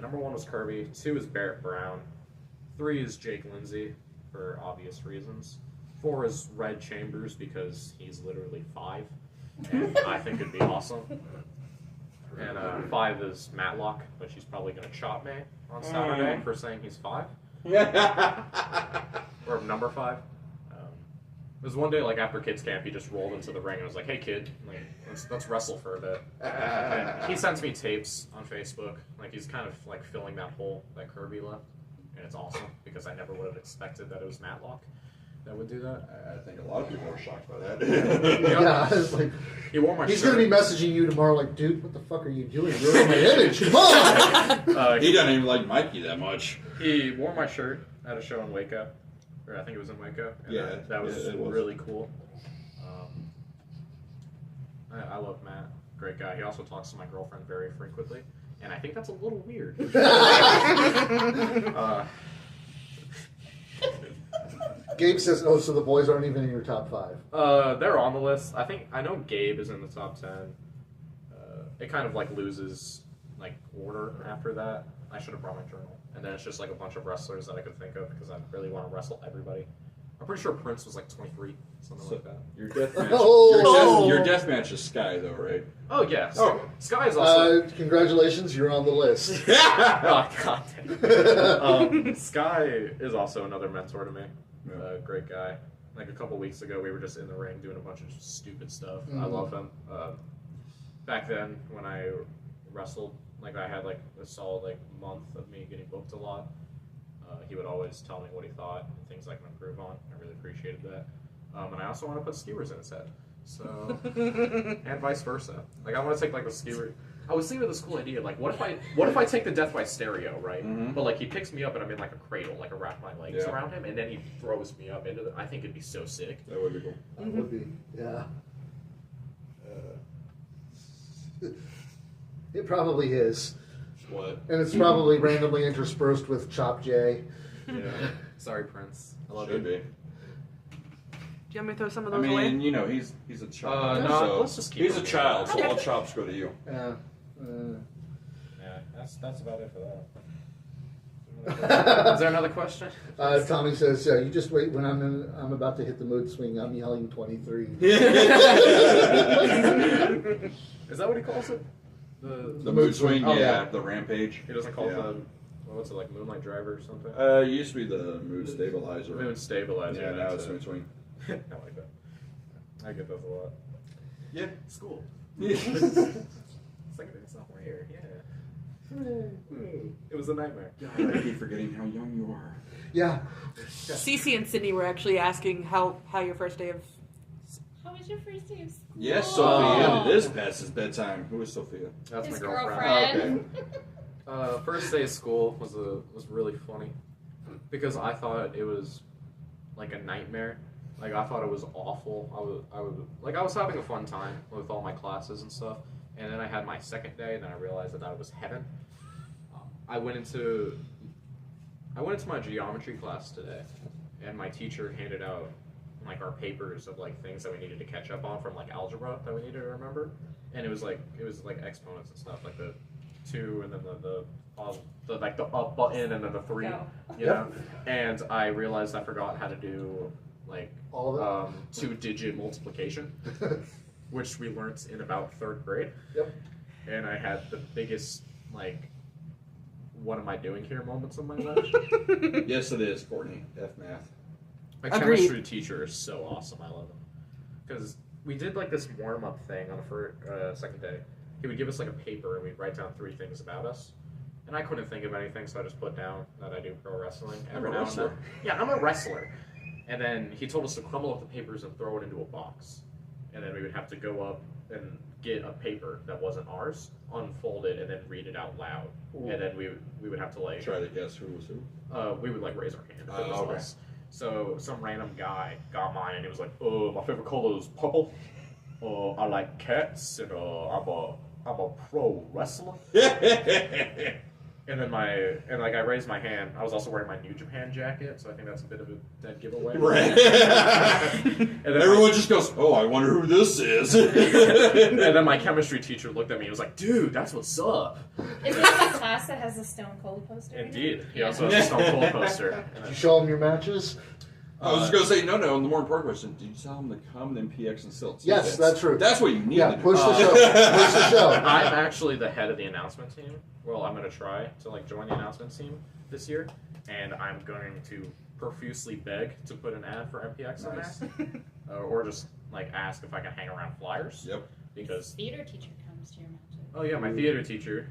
Speaker 7: Number 1 was Kirby. 2 is Barrett Brown. 3 is Jake Lindsay for obvious reasons. 4 is Red Chambers because he's literally 5, and I think it'd be awesome. And 5 is Matlock, but she's probably going to chop me on Saturday for saying he's 5. Or number 5. There was one day, like after kids camp, he just rolled into the ring and was like, "Hey kid, like let's wrestle for a bit." And he sends me tapes on Facebook. Like he's kind of like filling that hole that Kirby left, and it's awesome because I never would have expected that it was Matlock that would do that.
Speaker 2: I think a lot of people are shocked by that.
Speaker 1: Yeah, it's like,
Speaker 7: He wore my
Speaker 1: he's
Speaker 7: shirt.
Speaker 1: going to be messaging you tomorrow like, dude, what the fuck are you doing? You're on my image. Come on!
Speaker 2: He doesn't even like Mikey that much.
Speaker 7: He wore my shirt at a show in Waco. Or I think it was in Waco. And
Speaker 2: Yeah,
Speaker 7: that was
Speaker 2: it was.
Speaker 7: really cool. I love Matt. Great guy. He also talks to my girlfriend very frequently. And I think that's a little weird.
Speaker 1: Gabe says, oh, so the boys aren't even in your top 5.
Speaker 7: They're on the list. I know Gabe is in the top 10. It kind of like loses like order after that. I should have brought my journal. And then it's just like a bunch of wrestlers that I could think of because I really want to wrestle everybody. I'm pretty sure Prince was like 23, something like that.
Speaker 2: Your death match.
Speaker 1: Oh.
Speaker 2: Your death match is Sky, though, right?
Speaker 7: Oh yeah.
Speaker 2: Oh.
Speaker 7: Sky is also.
Speaker 1: Congratulations, you're on the list.
Speaker 7: Oh, God damn. Sky is also another mentor to me. Great guy. Like a couple weeks ago, we were just in the ring doing a bunch of stupid stuff. I love him. Back then, when I wrestled, like I had like a solid like month of me getting booked a lot. He would always tell me what he thought and things I can improve on. I really appreciated that. And I also want to put skewers in his head. So, and vice versa. Like, I want to take like the skewer. I was thinking of this cool idea. Like, what if I take the death by stereo, right?
Speaker 2: Mm-hmm.
Speaker 7: But like, he picks me up and I'm in like a cradle, like I wrap my legs around him, and then he throws me up into the. I think it'd be so sick.
Speaker 2: That would be cool.
Speaker 1: That would be, yeah. It probably is.
Speaker 2: What?
Speaker 1: And it's probably randomly interspersed with Chop J.
Speaker 7: Yeah. Sorry, Prince. I love
Speaker 2: Should
Speaker 7: you.
Speaker 2: be.
Speaker 4: Do you want me to throw some of
Speaker 2: I
Speaker 4: those
Speaker 2: mean,
Speaker 4: away?
Speaker 2: you know, he's a child.
Speaker 7: No,
Speaker 2: so
Speaker 7: let's just keep
Speaker 2: he's a
Speaker 7: moving.
Speaker 2: child, so
Speaker 4: Okay.
Speaker 2: all chops go to you.
Speaker 1: Yeah.
Speaker 7: Yeah, that's about it for that. Is there another question?
Speaker 1: Tommy says, "You just wait. When I'm about to hit the mood swing, I'm yelling 23."
Speaker 7: Is that what he calls it?
Speaker 2: The mood swing,
Speaker 1: Oh,
Speaker 2: yeah,
Speaker 1: yeah.
Speaker 2: The rampage.
Speaker 7: He doesn't call it
Speaker 2: Yeah.
Speaker 7: the. What's it like, Moonlight Driver or something?
Speaker 2: It used to be the mood stabilizer.
Speaker 7: Moon Stabilizer.
Speaker 2: Yeah, now
Speaker 7: that's
Speaker 2: it's
Speaker 7: it.
Speaker 2: mood swing.
Speaker 7: I like that. I get those a lot.
Speaker 2: Yeah.
Speaker 7: School.
Speaker 2: Yes.
Speaker 7: It's like it's not here. Yeah. It was a nightmare.
Speaker 2: God, I keep forgetting how young you are.
Speaker 1: Yeah.
Speaker 4: Cece and Sydney were actually asking how your first day of.
Speaker 6: How was your first day of school?
Speaker 2: Yes, Sophia. It is past his bedtime. Who is Sophia?
Speaker 7: That's
Speaker 6: His
Speaker 7: my girlfriend.
Speaker 6: girlfriend.
Speaker 7: First day of school was really funny because I thought it was like a nightmare. Like I thought it was awful. I was having a fun time with all my classes and stuff. And then I had my second day, and then I realized that was heaven. I went into my geometry class today, and my teacher handed out like our papers of like things that we needed to catch up on from like algebra that we needed to remember. And it was like exponents and stuff, like the 2 and then the like the up button and then the 3.
Speaker 6: Go.
Speaker 7: You know? And I realized I forgot how to do like
Speaker 1: All of
Speaker 7: 2-digit multiplication, which we learnt in about 3rd grade.
Speaker 1: Yep.
Speaker 7: And I had the biggest like, what am I doing here moments of my life.
Speaker 2: Yes, it is, Courtney. F math.
Speaker 7: My
Speaker 4: Agreed.
Speaker 7: chemistry teacher is so awesome. I love him because we did like this warm up thing on the second day. He would give us like a paper and we'd write down 3 things about us. And I couldn't think of anything, so I just put down that I do pro wrestling every now and then. Yeah, I'm a wrestler. And then he told us to crumble up the papers and throw it into a box. And then we would have to go up and get a paper that wasn't ours, unfold it, and then read it out loud.
Speaker 1: Ooh.
Speaker 7: And then we would have to like
Speaker 2: Try to guess who was who.
Speaker 7: we would like raise our hand if it was
Speaker 2: Okay.
Speaker 7: us. So some random guy got mine and he was like, my favorite color is purple. I like cats and I'm a pro wrestler. And then I raised my hand. I was also wearing my New Japan jacket, so I think that's a bit of a dead giveaway.
Speaker 2: Right.
Speaker 7: And then
Speaker 2: Everyone just goes, oh, I wonder who this is.
Speaker 7: and then my chemistry teacher looked at me and was like, dude, that's what's up.
Speaker 6: Is this the class that has the Stone Cold poster? in it?
Speaker 7: Indeed. He also has a Stone Cold poster. And
Speaker 1: Did
Speaker 7: then-
Speaker 1: you show them your matches?
Speaker 2: I was just going to say, no, the more important question, did you tell them to come to MPX and sell tickets?
Speaker 1: Yes, that's true.
Speaker 2: That's what you need
Speaker 1: Yeah,
Speaker 2: to do.
Speaker 1: push the show. Push the show.
Speaker 7: I'm actually the head of the announcement team. Well, I'm going to try to like join the announcement team this year, and I'm going to profusely beg to put an ad for MPX
Speaker 2: Nice.
Speaker 7: in there, or just like ask if I can hang around flyers.
Speaker 2: Yep.
Speaker 7: Because
Speaker 6: Theater teacher comes to your matches.
Speaker 7: oh yeah, my theater teacher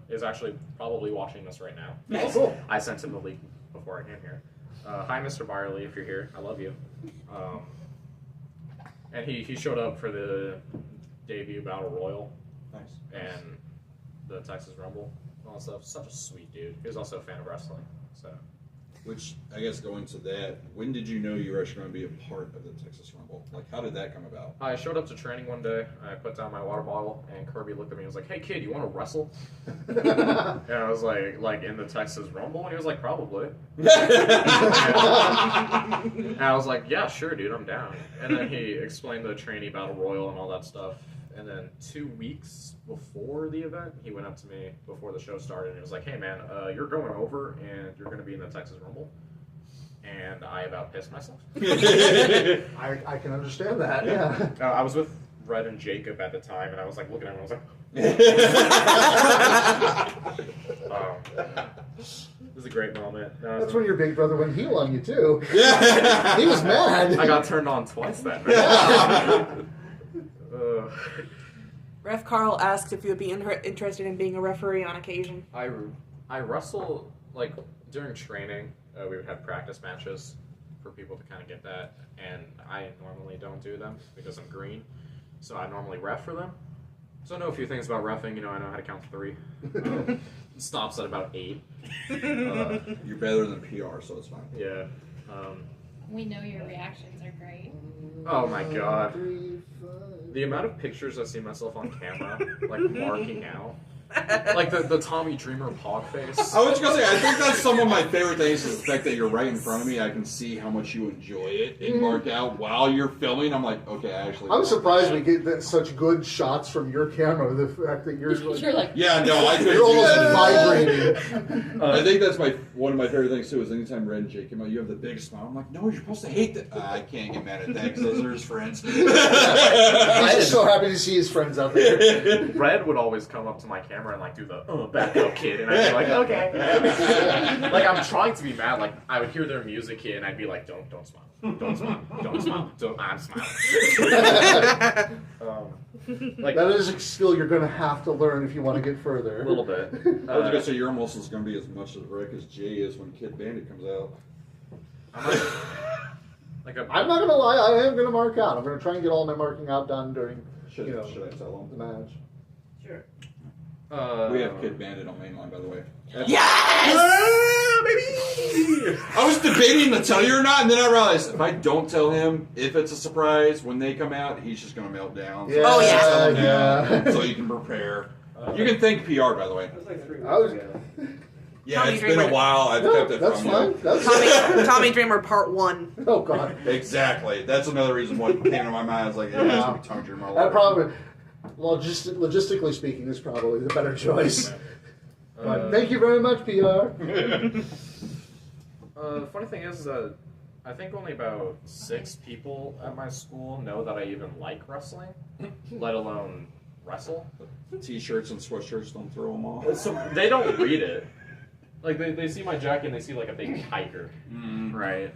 Speaker 7: is actually probably watching this right now.
Speaker 1: Oh, cool.
Speaker 7: I sent him the link before I came here. Hi, Mr. Byerly, if you're here, I love you. And he showed up for the debut Battle Royal
Speaker 2: Nice.
Speaker 7: and the Texas Rumble and all that stuff. Such a sweet dude. He was also a fan of wrestling. So
Speaker 2: Which, I guess, going to that, when did you know you were actually going to be a part of the Texas Rumble? Like, how did that come about?
Speaker 7: I showed up to training one day. I put down my water bottle, and Kirby looked at me and was like, "Hey kid, you want to wrestle?" And I was like, "In the Texas Rumble?" And he was like, "Probably." And I was like, "Yeah, sure, dude, I'm down." And then he explained the trainee battle royal and all that stuff. And then 2 weeks before the event, he went up to me before the show started and he was like, "Hey man, you're going over and you're going to be in the Texas Rumble." And I about pissed myself.
Speaker 1: I can understand that. Yeah.
Speaker 7: I was with Red and Jacob at the time, and I was like looking at him, and I was like, it was a great moment.
Speaker 1: That's when your big brother went heel on you too.
Speaker 2: Yeah.
Speaker 1: He was mad.
Speaker 7: I got turned on twice that night.
Speaker 4: Ref Carl asked if you would be interested in being a referee on occasion.
Speaker 7: I wrestle, like, during training, we would have practice matches,
Speaker 3: for people to kind of get that, and I normally don't do them because I'm green, so I normally ref for them. So I know a few things about reffing. You know, I know how to count to 3. It stops at about 8.
Speaker 2: You're better than PR, so it's fine.
Speaker 3: Yeah.
Speaker 6: We know your reactions are great.
Speaker 3: Oh my god. The amount of pictures I see myself on camera, like marking out. Like the Tommy Dreamer pog face.
Speaker 2: I was gonna say, I think that's some of my favorite things is the fact that you're right in front of me. I can see how much you enjoy it and mark out while you're filming. I'm like, okay, I actually.
Speaker 1: I'm surprised we get such good shots from your camera. The fact that you're
Speaker 6: You're like,
Speaker 2: Yeah, no, I couldn't
Speaker 1: you're
Speaker 2: do
Speaker 1: almost
Speaker 2: that.
Speaker 1: vibrating.
Speaker 2: I think that's one of my favorite things too. Is anytime Red and Jake come out, you have the big smile. I'm like, no, you're supposed to hate that. I can't get mad at that because those are his friends.
Speaker 1: He's just so happy to see his friends out there.
Speaker 3: Red would always come up to my camera and like do the back up kid, and I'd be like, okay. Like I'm trying to be mad. Like I would hear their music hit, and I'd be like, don't smile, don't smile, I'm smiling. Like
Speaker 1: That is a skill you're going to have to learn if you want to get further.
Speaker 3: a little bit.
Speaker 2: I was gonna say you're almost as gonna be as much as Rick as Jay is when Kid Bandit comes out.
Speaker 1: I'm not going to lie, I am going to mark out. I'm going to try and get all my marking out done during
Speaker 2: Should I tell
Speaker 1: the match.
Speaker 5: Sure.
Speaker 2: him? We have Kid Bandit on mainline, by the way.
Speaker 3: baby.
Speaker 2: I was debating to tell you or not, and then I realized if I don't tell him, if it's a surprise, when they come out, he's just going to melt down.
Speaker 1: Yeah,
Speaker 8: Oh, yeah.
Speaker 2: Tell him
Speaker 1: yeah.
Speaker 2: now, so you can prepare. You can thank PR, by the way.
Speaker 5: That was like 3 weeks
Speaker 1: I was-
Speaker 5: ago.
Speaker 2: Yeah,
Speaker 8: Tommy
Speaker 2: it's been a
Speaker 8: Dreamer.
Speaker 2: while. I've
Speaker 1: No,
Speaker 2: kept it
Speaker 1: that's
Speaker 2: from
Speaker 1: fine.
Speaker 2: you.
Speaker 1: That's
Speaker 8: Tommy Dreamer Part 1.
Speaker 1: Oh, God.
Speaker 2: Exactly. That's another reason what came to my mind. I was like, it has to be Tongue Dreamer. all
Speaker 1: That
Speaker 2: over.
Speaker 1: probably, logistically speaking, is probably the better choice. But thank you very much, PR.
Speaker 3: The funny thing is that I think only about 6 people at my school know that I even like wrestling, let alone wrestle.
Speaker 2: T-shirts and sweatshirts, don't throw them off.
Speaker 3: So they don't read it. Like they see my jacket and they see like a big tiger, right?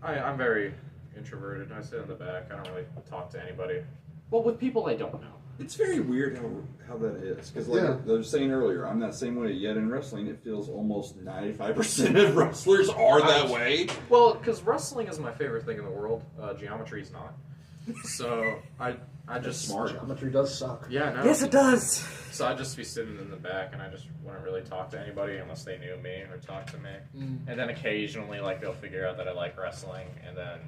Speaker 3: I'm very introverted. I sit in the back. I don't really talk to anybody. Well, with people I don't know.
Speaker 2: It's very weird how that is. Because like I was saying earlier, I'm that same way, yet in wrestling it feels almost 95% of wrestlers are that way.
Speaker 3: Well, because wrestling is my favorite thing in the world. Geometry is not. So I just
Speaker 2: smart.
Speaker 1: Geometry does suck.
Speaker 3: Yeah, no.
Speaker 8: Yes, it does.
Speaker 3: So I'd just be sitting in the back, and I just wouldn't really talk to anybody unless they knew me or talked to me. And then occasionally, like, they'll figure out that I like wrestling, and then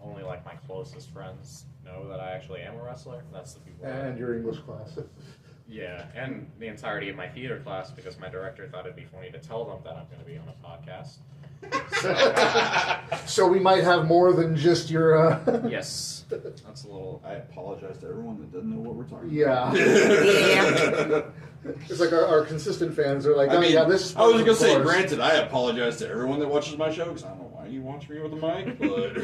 Speaker 3: only, like, my closest friends know that I actually am a wrestler. That's the people.
Speaker 1: And your English class.
Speaker 3: Yeah, and the entirety of my theater class, because my director thought it'd be funny to tell them that I'm going to be on a podcast.
Speaker 1: So we might have more than just your.
Speaker 3: Yes, that's a little.
Speaker 2: I apologize to everyone that doesn't know what we're talking
Speaker 1: Yeah.
Speaker 8: Yeah.
Speaker 1: It's like our consistent fans are like, oh,
Speaker 2: I mean,
Speaker 1: yeah, this is.
Speaker 2: I was gonna say,
Speaker 1: course.
Speaker 2: granted, I apologize to everyone that watches my show because I don't know why you watch me with a mic, but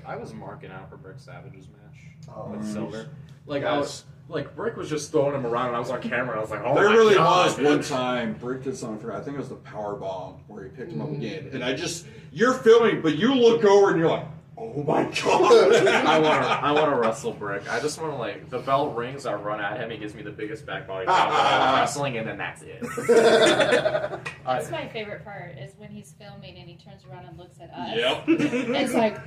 Speaker 3: I was marking out for Brick Savage's match
Speaker 1: Oh,
Speaker 3: with
Speaker 2: nice.
Speaker 3: Silver. Like I
Speaker 1: Yes.
Speaker 3: was, like Brick was just throwing him around, and I was on camera. And I was like, oh
Speaker 2: there
Speaker 3: my
Speaker 2: really
Speaker 3: God.
Speaker 2: was one time Brick did something for I think it was the power bomb where he picked him up again, and you're filming, but you look over and you're like, oh my God.
Speaker 3: I want to wrestle Brick. I just want to like the bell rings. I run at him. He gives me the biggest back body drop of all wrestling, and then that's it.
Speaker 6: That's my favorite part is when he's filming and he turns around and looks at us.
Speaker 2: Yep.
Speaker 6: It's like,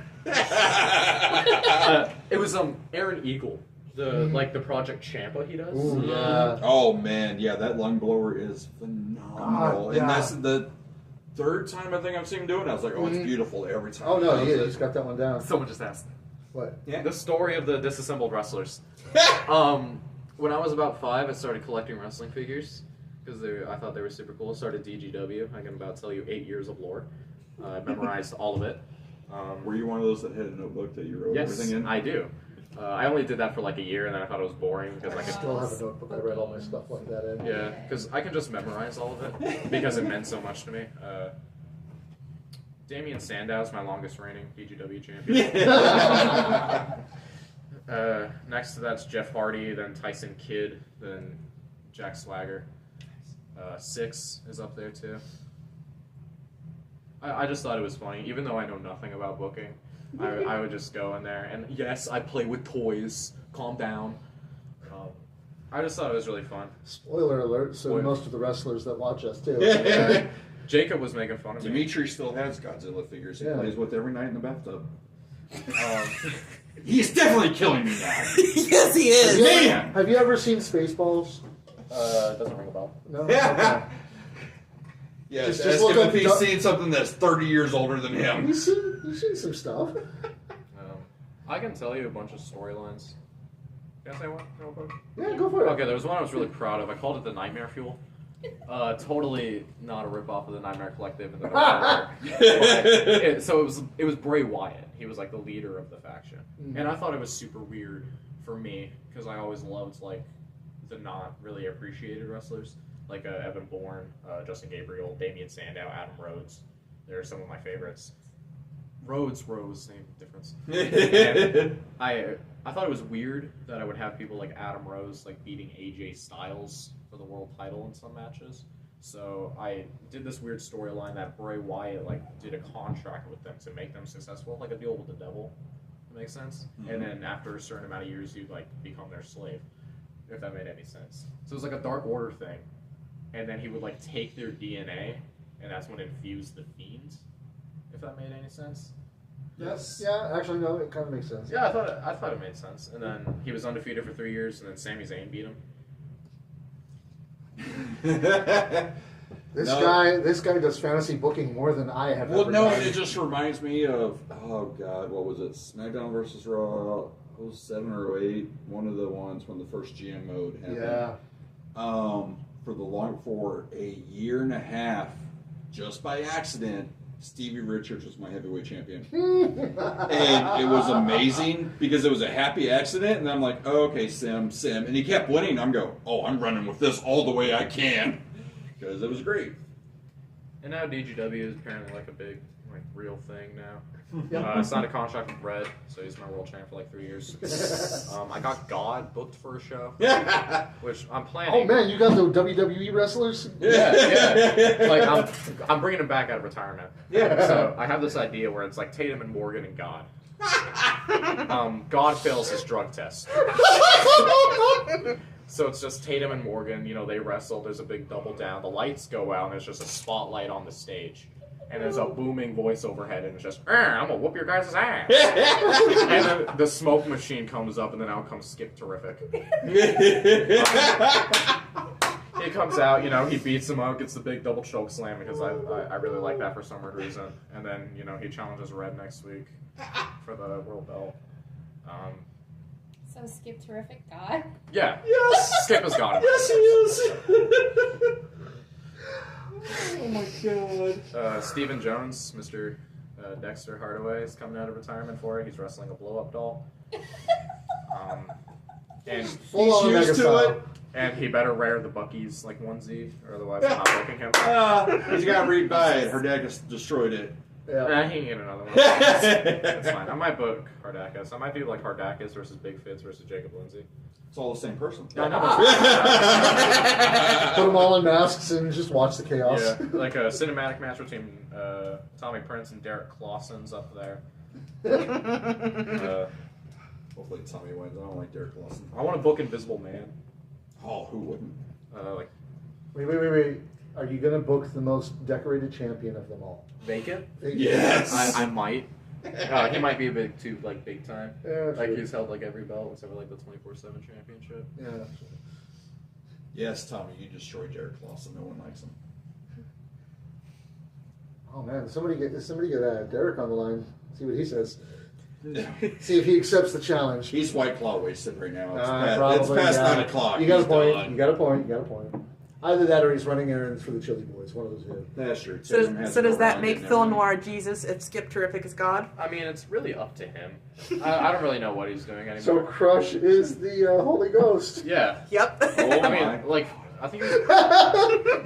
Speaker 3: It was Aaron Eagle, the like the Project Champa he does.
Speaker 1: Ooh, yeah.
Speaker 2: Oh man, yeah, that lung blower is phenomenal,
Speaker 1: God, yeah.
Speaker 2: and that's the third time I think I've seen him do it. And I was like, oh, it's beautiful every time.
Speaker 1: Oh, no,
Speaker 2: he
Speaker 1: he
Speaker 2: does it.
Speaker 1: he's got that one down.
Speaker 3: Someone just asked.
Speaker 1: What?
Speaker 2: Yeah.
Speaker 3: The story of the disassembled wrestlers. When I was about 5, I started collecting wrestling figures because I thought they were super cool. I started DGW. I can about tell you 8 years of lore. I memorized all of it.
Speaker 2: Were you one of those that had a notebook that you wrote
Speaker 3: Yes,
Speaker 2: everything in?
Speaker 3: I do. I only did that for like a year, and then I thought it was boring because I
Speaker 1: I
Speaker 3: could.
Speaker 1: still have a notebook. I read all my stuff like that in.
Speaker 3: Yeah, because I can just memorize all of it because it meant so much to me. Damian Sandow's my longest reigning DGW champion. Next to that's Jeff Hardy, then Tyson Kidd, then Jack Swagger. Six is up there too. I just thought it was funny, even though I know nothing about booking. I would just go in there, and yes, I play with toys. Calm down. I just thought it was really fun.
Speaker 1: Spoiler alert, so
Speaker 3: Spoiler.
Speaker 1: most of the wrestlers that watch us, too.
Speaker 7: Jacob was making fun of me.
Speaker 2: Dimitri still has Godzilla figures he plays with every night in the bathtub.
Speaker 9: He's definitely killing me now.
Speaker 8: Yes, he is.
Speaker 9: Man!
Speaker 1: Have you ever seen Spaceballs?
Speaker 7: It doesn't ring a bell.
Speaker 1: No. Okay.
Speaker 2: Yes,
Speaker 1: Just
Speaker 2: ask
Speaker 1: look
Speaker 2: him
Speaker 1: up
Speaker 2: if he's
Speaker 1: Doc-
Speaker 2: seen something that's 30 years older than him.
Speaker 1: You've seen some stuff.
Speaker 7: I can tell you a bunch of storylines. Can I say one? Real quick?
Speaker 1: Yeah, go for it.
Speaker 7: Okay, there was one I was really proud of. I called it the Nightmare Fuel. Totally not a ripoff of the Nightmare Collective and the so it was Bray Wyatt. He was like the leader of the faction, and I thought it was super weird for me because I always loved like the not really appreciated wrestlers like Evan Bourne, Justin Gabriel, Damian Sandow, Adam Rhodes. They're some of my favorites. Rose, same difference. And I thought it was weird that I would have people like Adam Rose like beating AJ Styles for the world title in some matches. So I did this weird storyline that Bray Wyatt like did a contract with them to make them successful, like a deal with the devil. That makes sense. And then after a certain amount of years, you'd like become their slave, if that made any sense. So it was like a Dark Order thing, and then he would like take their DNA, and that's when it infused the Fiend. If that made any sense.
Speaker 1: Yes. Yeah, actually, no, it kind of makes sense.
Speaker 7: Yeah, I thought it made sense. And then he was undefeated for 3 years, and then Sami Zayn beat him.
Speaker 1: This guy does fantasy booking more than I have.
Speaker 2: Well,
Speaker 1: ever
Speaker 2: no,
Speaker 1: done.
Speaker 2: it just reminds me of, oh God, what was it? SmackDown versus Raw, 07 or 08, one of the ones when the first GM mode happened.
Speaker 1: Yeah.
Speaker 2: For a year and a half, just by accident, Stevie Richards was my heavyweight champion. And it was amazing because it was a happy accident, and I'm like, oh, okay, Sim. And he kept winning. I'm I'm running with this all the way I can. Because it was great.
Speaker 7: And now DGW is apparently like a big, like, real thing now. I signed a contract with Red, so he's my world champ for like 3 years. I got God booked for a show, which I'm planning.
Speaker 1: Oh man, you got the WWE wrestlers?
Speaker 7: Yeah. Like I'm bringing him back out of retirement. Yeah. So I have this idea where it's like Tatum and Morgan and God. God fails his drug test. So it's just Tatum and Morgan, they wrestle, there's a big double down, the lights go out, and there's just a spotlight on the stage. And there's a booming voice overhead, and it's just, I'm gonna whoop your guys' ass. And then the smoke machine comes up, and then out comes Skip Terrific. He comes out, he beats him up, gets the big double choke slam, because I really like that for some weird reason. And then, he challenges Red next week for the world belt.
Speaker 6: So Skip Terrific God?
Speaker 7: Yeah.
Speaker 2: Yes!
Speaker 7: Skip has got him.
Speaker 2: Yes, he is! Oh my God.
Speaker 7: Stephen Jones, Mr. Dexter Hardaway, is coming out of retirement for it. He's wrestling a blow-up doll. And
Speaker 1: Full
Speaker 2: he's used to it.
Speaker 7: And he better wear the Buc-ee's like onesie, or otherwise I'm not booking him.
Speaker 2: He's got to rebuy it. Her dad just destroyed it.
Speaker 1: Yeah.
Speaker 7: He can get another one. That's fine. I might book Hardakis. I might do like Hardakis versus Big Fitz versus Jacob Lindsay.
Speaker 2: It's all the same person.
Speaker 7: I know.
Speaker 1: Put them all in masks and just watch the chaos.
Speaker 7: Yeah, like a cinematic match between Tommy Prince and Derek Clawson's up there.
Speaker 2: Hopefully Tommy wins. I don't like Derek Lawson.
Speaker 7: I want to book Invisible Man.
Speaker 2: Oh, who wouldn't?
Speaker 1: Wait. Are you going to book the most decorated champion of them all?
Speaker 7: Vacant?
Speaker 2: Yes!
Speaker 7: I might. He might be a bit too big time.
Speaker 1: Yeah,
Speaker 7: like he's held like every belt except for like the 24/7 championship.
Speaker 1: Yeah.
Speaker 2: Yes, Tommy, you destroyed Derek Lawson. No one likes him.
Speaker 1: Oh man, somebody get Derek on the line. See what he says. See if he accepts the challenge.
Speaker 2: He's White Claw wasted right now.
Speaker 1: Probably,
Speaker 2: it's past
Speaker 1: yeah.
Speaker 2: 9 o'clock.
Speaker 1: You got a point.
Speaker 2: Done.
Speaker 1: You got a point. Either that or he's running errands for the Chili Boys. One of those two.
Speaker 2: That's true.
Speaker 8: So does that make Phil Noir Jesus if Skip Terrific is God?
Speaker 7: I mean, it's really up to him. I don't really know what he's doing anymore.
Speaker 1: So Crush is the Holy Ghost.
Speaker 7: Yeah.
Speaker 8: Yep.
Speaker 2: Oh
Speaker 7: I
Speaker 2: my.
Speaker 7: mean, like, I think he was,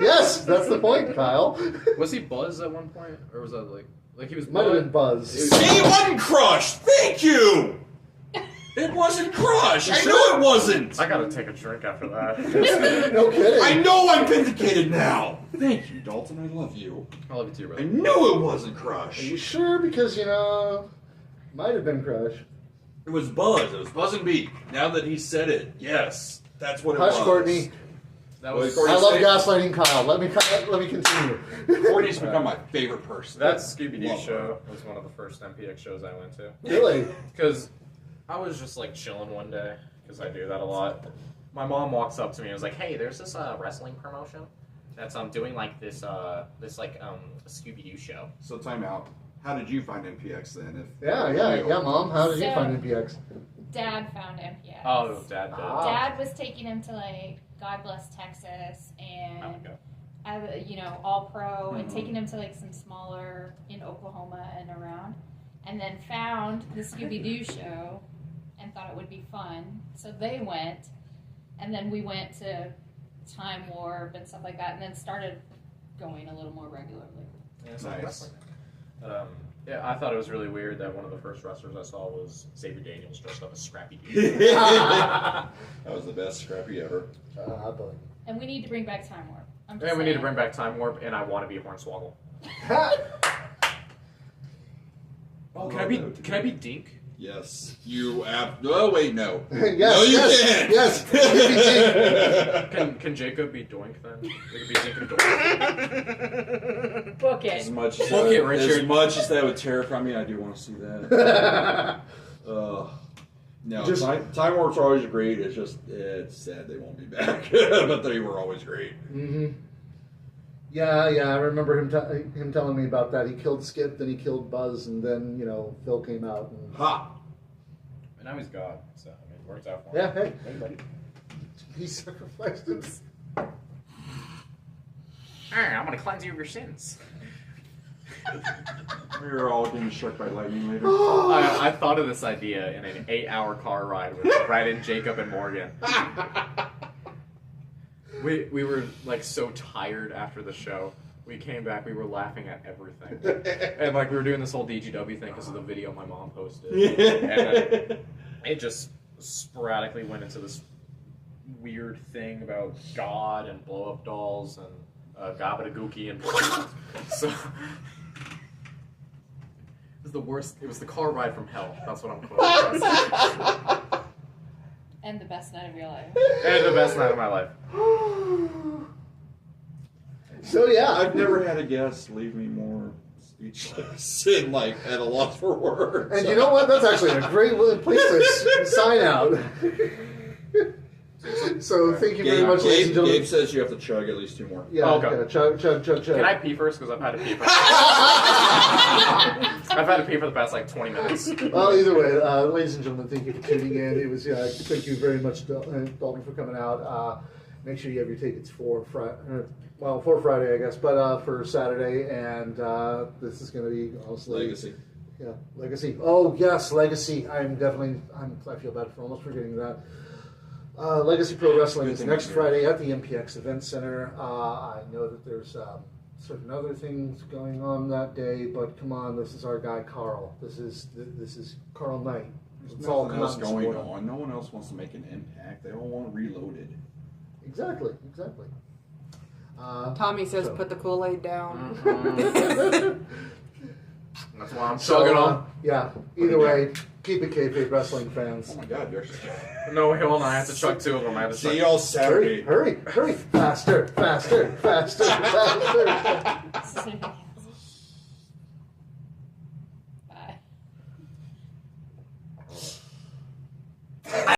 Speaker 1: Yes, that's the point, Kyle.
Speaker 7: was he Buzz at one point? Or was that like he was
Speaker 1: Might have been Buzz.
Speaker 2: See, it wasn't Crush! Thank you! It wasn't Crush! I knew it wasn't!
Speaker 7: I gotta take a drink after that.
Speaker 1: No kidding.
Speaker 2: I know I'm vindicated now! Thank you, Dalton. I love you.
Speaker 7: I love you too,
Speaker 2: I
Speaker 7: brother.
Speaker 2: knew it wasn't
Speaker 1: Are
Speaker 2: Crush.
Speaker 1: you sure? Because, might have been Crush.
Speaker 2: It was Buzz. It was Buzz and Beat. Now that he said it, yes. That's what it was.
Speaker 1: Hush, Courtney.
Speaker 3: That was.
Speaker 2: Well,
Speaker 1: I love gaslighting Kyle. Let me continue.
Speaker 2: Courtney's become my favorite person.
Speaker 3: That Scooby Doo
Speaker 2: Love
Speaker 3: show was one of the first MPX shows I went to.
Speaker 1: Really?
Speaker 3: Because I was just like chilling one day, because I do that a lot. My mom walks up to me and was like, "Hey, there's this wrestling promotion that's doing like this Scooby Doo show."
Speaker 2: So time out. How did you find MPX then?
Speaker 1: Yeah, Mom. How did you
Speaker 6: So-
Speaker 1: find MPX?
Speaker 6: Dad found MPX.
Speaker 3: Oh, Dad did.
Speaker 6: Dad was taking him to like God Bless Texas and All Pro and taking him to like some smaller in Oklahoma and around, and then found the Scooby Doo show and thought it would be fun. So they went, and then we went to Time Warp and stuff like that, and then started going a little more regularly.
Speaker 3: Yeah, so
Speaker 2: Nice.
Speaker 3: wrestling. Yeah, I thought it was really weird that one of the first wrestlers I saw was Xavier Daniels dressed up as Scrappy Doo.
Speaker 2: That was the best Scrappy ever.
Speaker 6: And we need to bring back Time Warp. I'm just
Speaker 3: And we need to
Speaker 6: saying.
Speaker 3: bring back Time Warp, and I want to be Hornswoggle. Oh, can I be Dink?
Speaker 2: Yes. Oh, wait, no.
Speaker 1: Yes,
Speaker 2: no, you
Speaker 1: yes,
Speaker 2: can't.
Speaker 1: yes.
Speaker 3: Can Jacob be Doink then? We could be Dink and Doink.
Speaker 6: Book it.
Speaker 2: As much as,
Speaker 3: Book it, Richard.
Speaker 2: as much as that would terrify me, I do want to see that. No,
Speaker 1: Just-
Speaker 2: Time Warp's always great. It's sad they won't be back, but they were always great.
Speaker 1: Mm-hmm. Yeah, I remember him telling me about that. He killed Skip, then he killed Buzz, and then Phil came out. And...
Speaker 2: Ha!
Speaker 3: And now he's God, so I mean, it works out for him.
Speaker 1: Yeah, hey,
Speaker 3: Anybody?
Speaker 1: he sacrificed him.
Speaker 3: I'm gonna cleanse you of your sins.
Speaker 2: We're all getting struck by lightning later.
Speaker 3: I thought of this idea in an 8-hour car ride with Brad and Jacob and Morgan. We were like so tired after the show. We came back, we were laughing at everything. And like we were doing this whole DGW thing because of the video my mom posted. And it just sporadically went into this weird thing about God and blow up dolls and Gabadagookie and so it was the worst. It was the car ride from hell. That's what I'm quoting.
Speaker 6: And the best night of your life.
Speaker 3: And the best night of my life.
Speaker 1: So yeah,
Speaker 2: I've never had a guest leave me more speechless and like at a loss for words.
Speaker 1: and you know what? That's actually a great place to sign out. So thank you very much, ladies and gentlemen.
Speaker 2: Gabe says you have to chug at least 2 more.
Speaker 1: Yeah,
Speaker 3: Okay.
Speaker 1: yeah, chug.
Speaker 3: Can I pee first? Because I've had to pee for I've had to pee for the past like 20 minutes.
Speaker 1: Well, either way, ladies and gentlemen, thank you for tuning in. It was thank you very much, Dalton, for coming out. Make sure you have your tickets for Friday, I guess, but for Saturday, and this is going to be honestly
Speaker 2: Legacy.
Speaker 1: Yeah, Legacy. Oh yes, Legacy. I feel bad for almost forgetting that. Legacy Pro Wrestling is next Friday at the MPX Event Center. I know that there's certain other things going on that day, but come on, this is our guy Carl. This is Carl Knight.
Speaker 2: There's
Speaker 1: It's all
Speaker 2: nothing else
Speaker 1: come out and
Speaker 2: going
Speaker 1: support him.
Speaker 2: on. No one else wants to make an impact. They all want Reloaded.
Speaker 1: Exactly.
Speaker 8: Tommy says,
Speaker 1: So-
Speaker 8: "Put the Kool-Aid down."
Speaker 3: That's why I'm
Speaker 1: So,
Speaker 3: chugging on.
Speaker 1: yeah. Either way, keep it kayfabe, wrestling fans.
Speaker 2: Oh my God, there's...
Speaker 3: No, hold on. I have to chug 2 of them. I have to
Speaker 2: See
Speaker 3: chug.
Speaker 2: y'all Saturday.
Speaker 1: Hurry! Faster!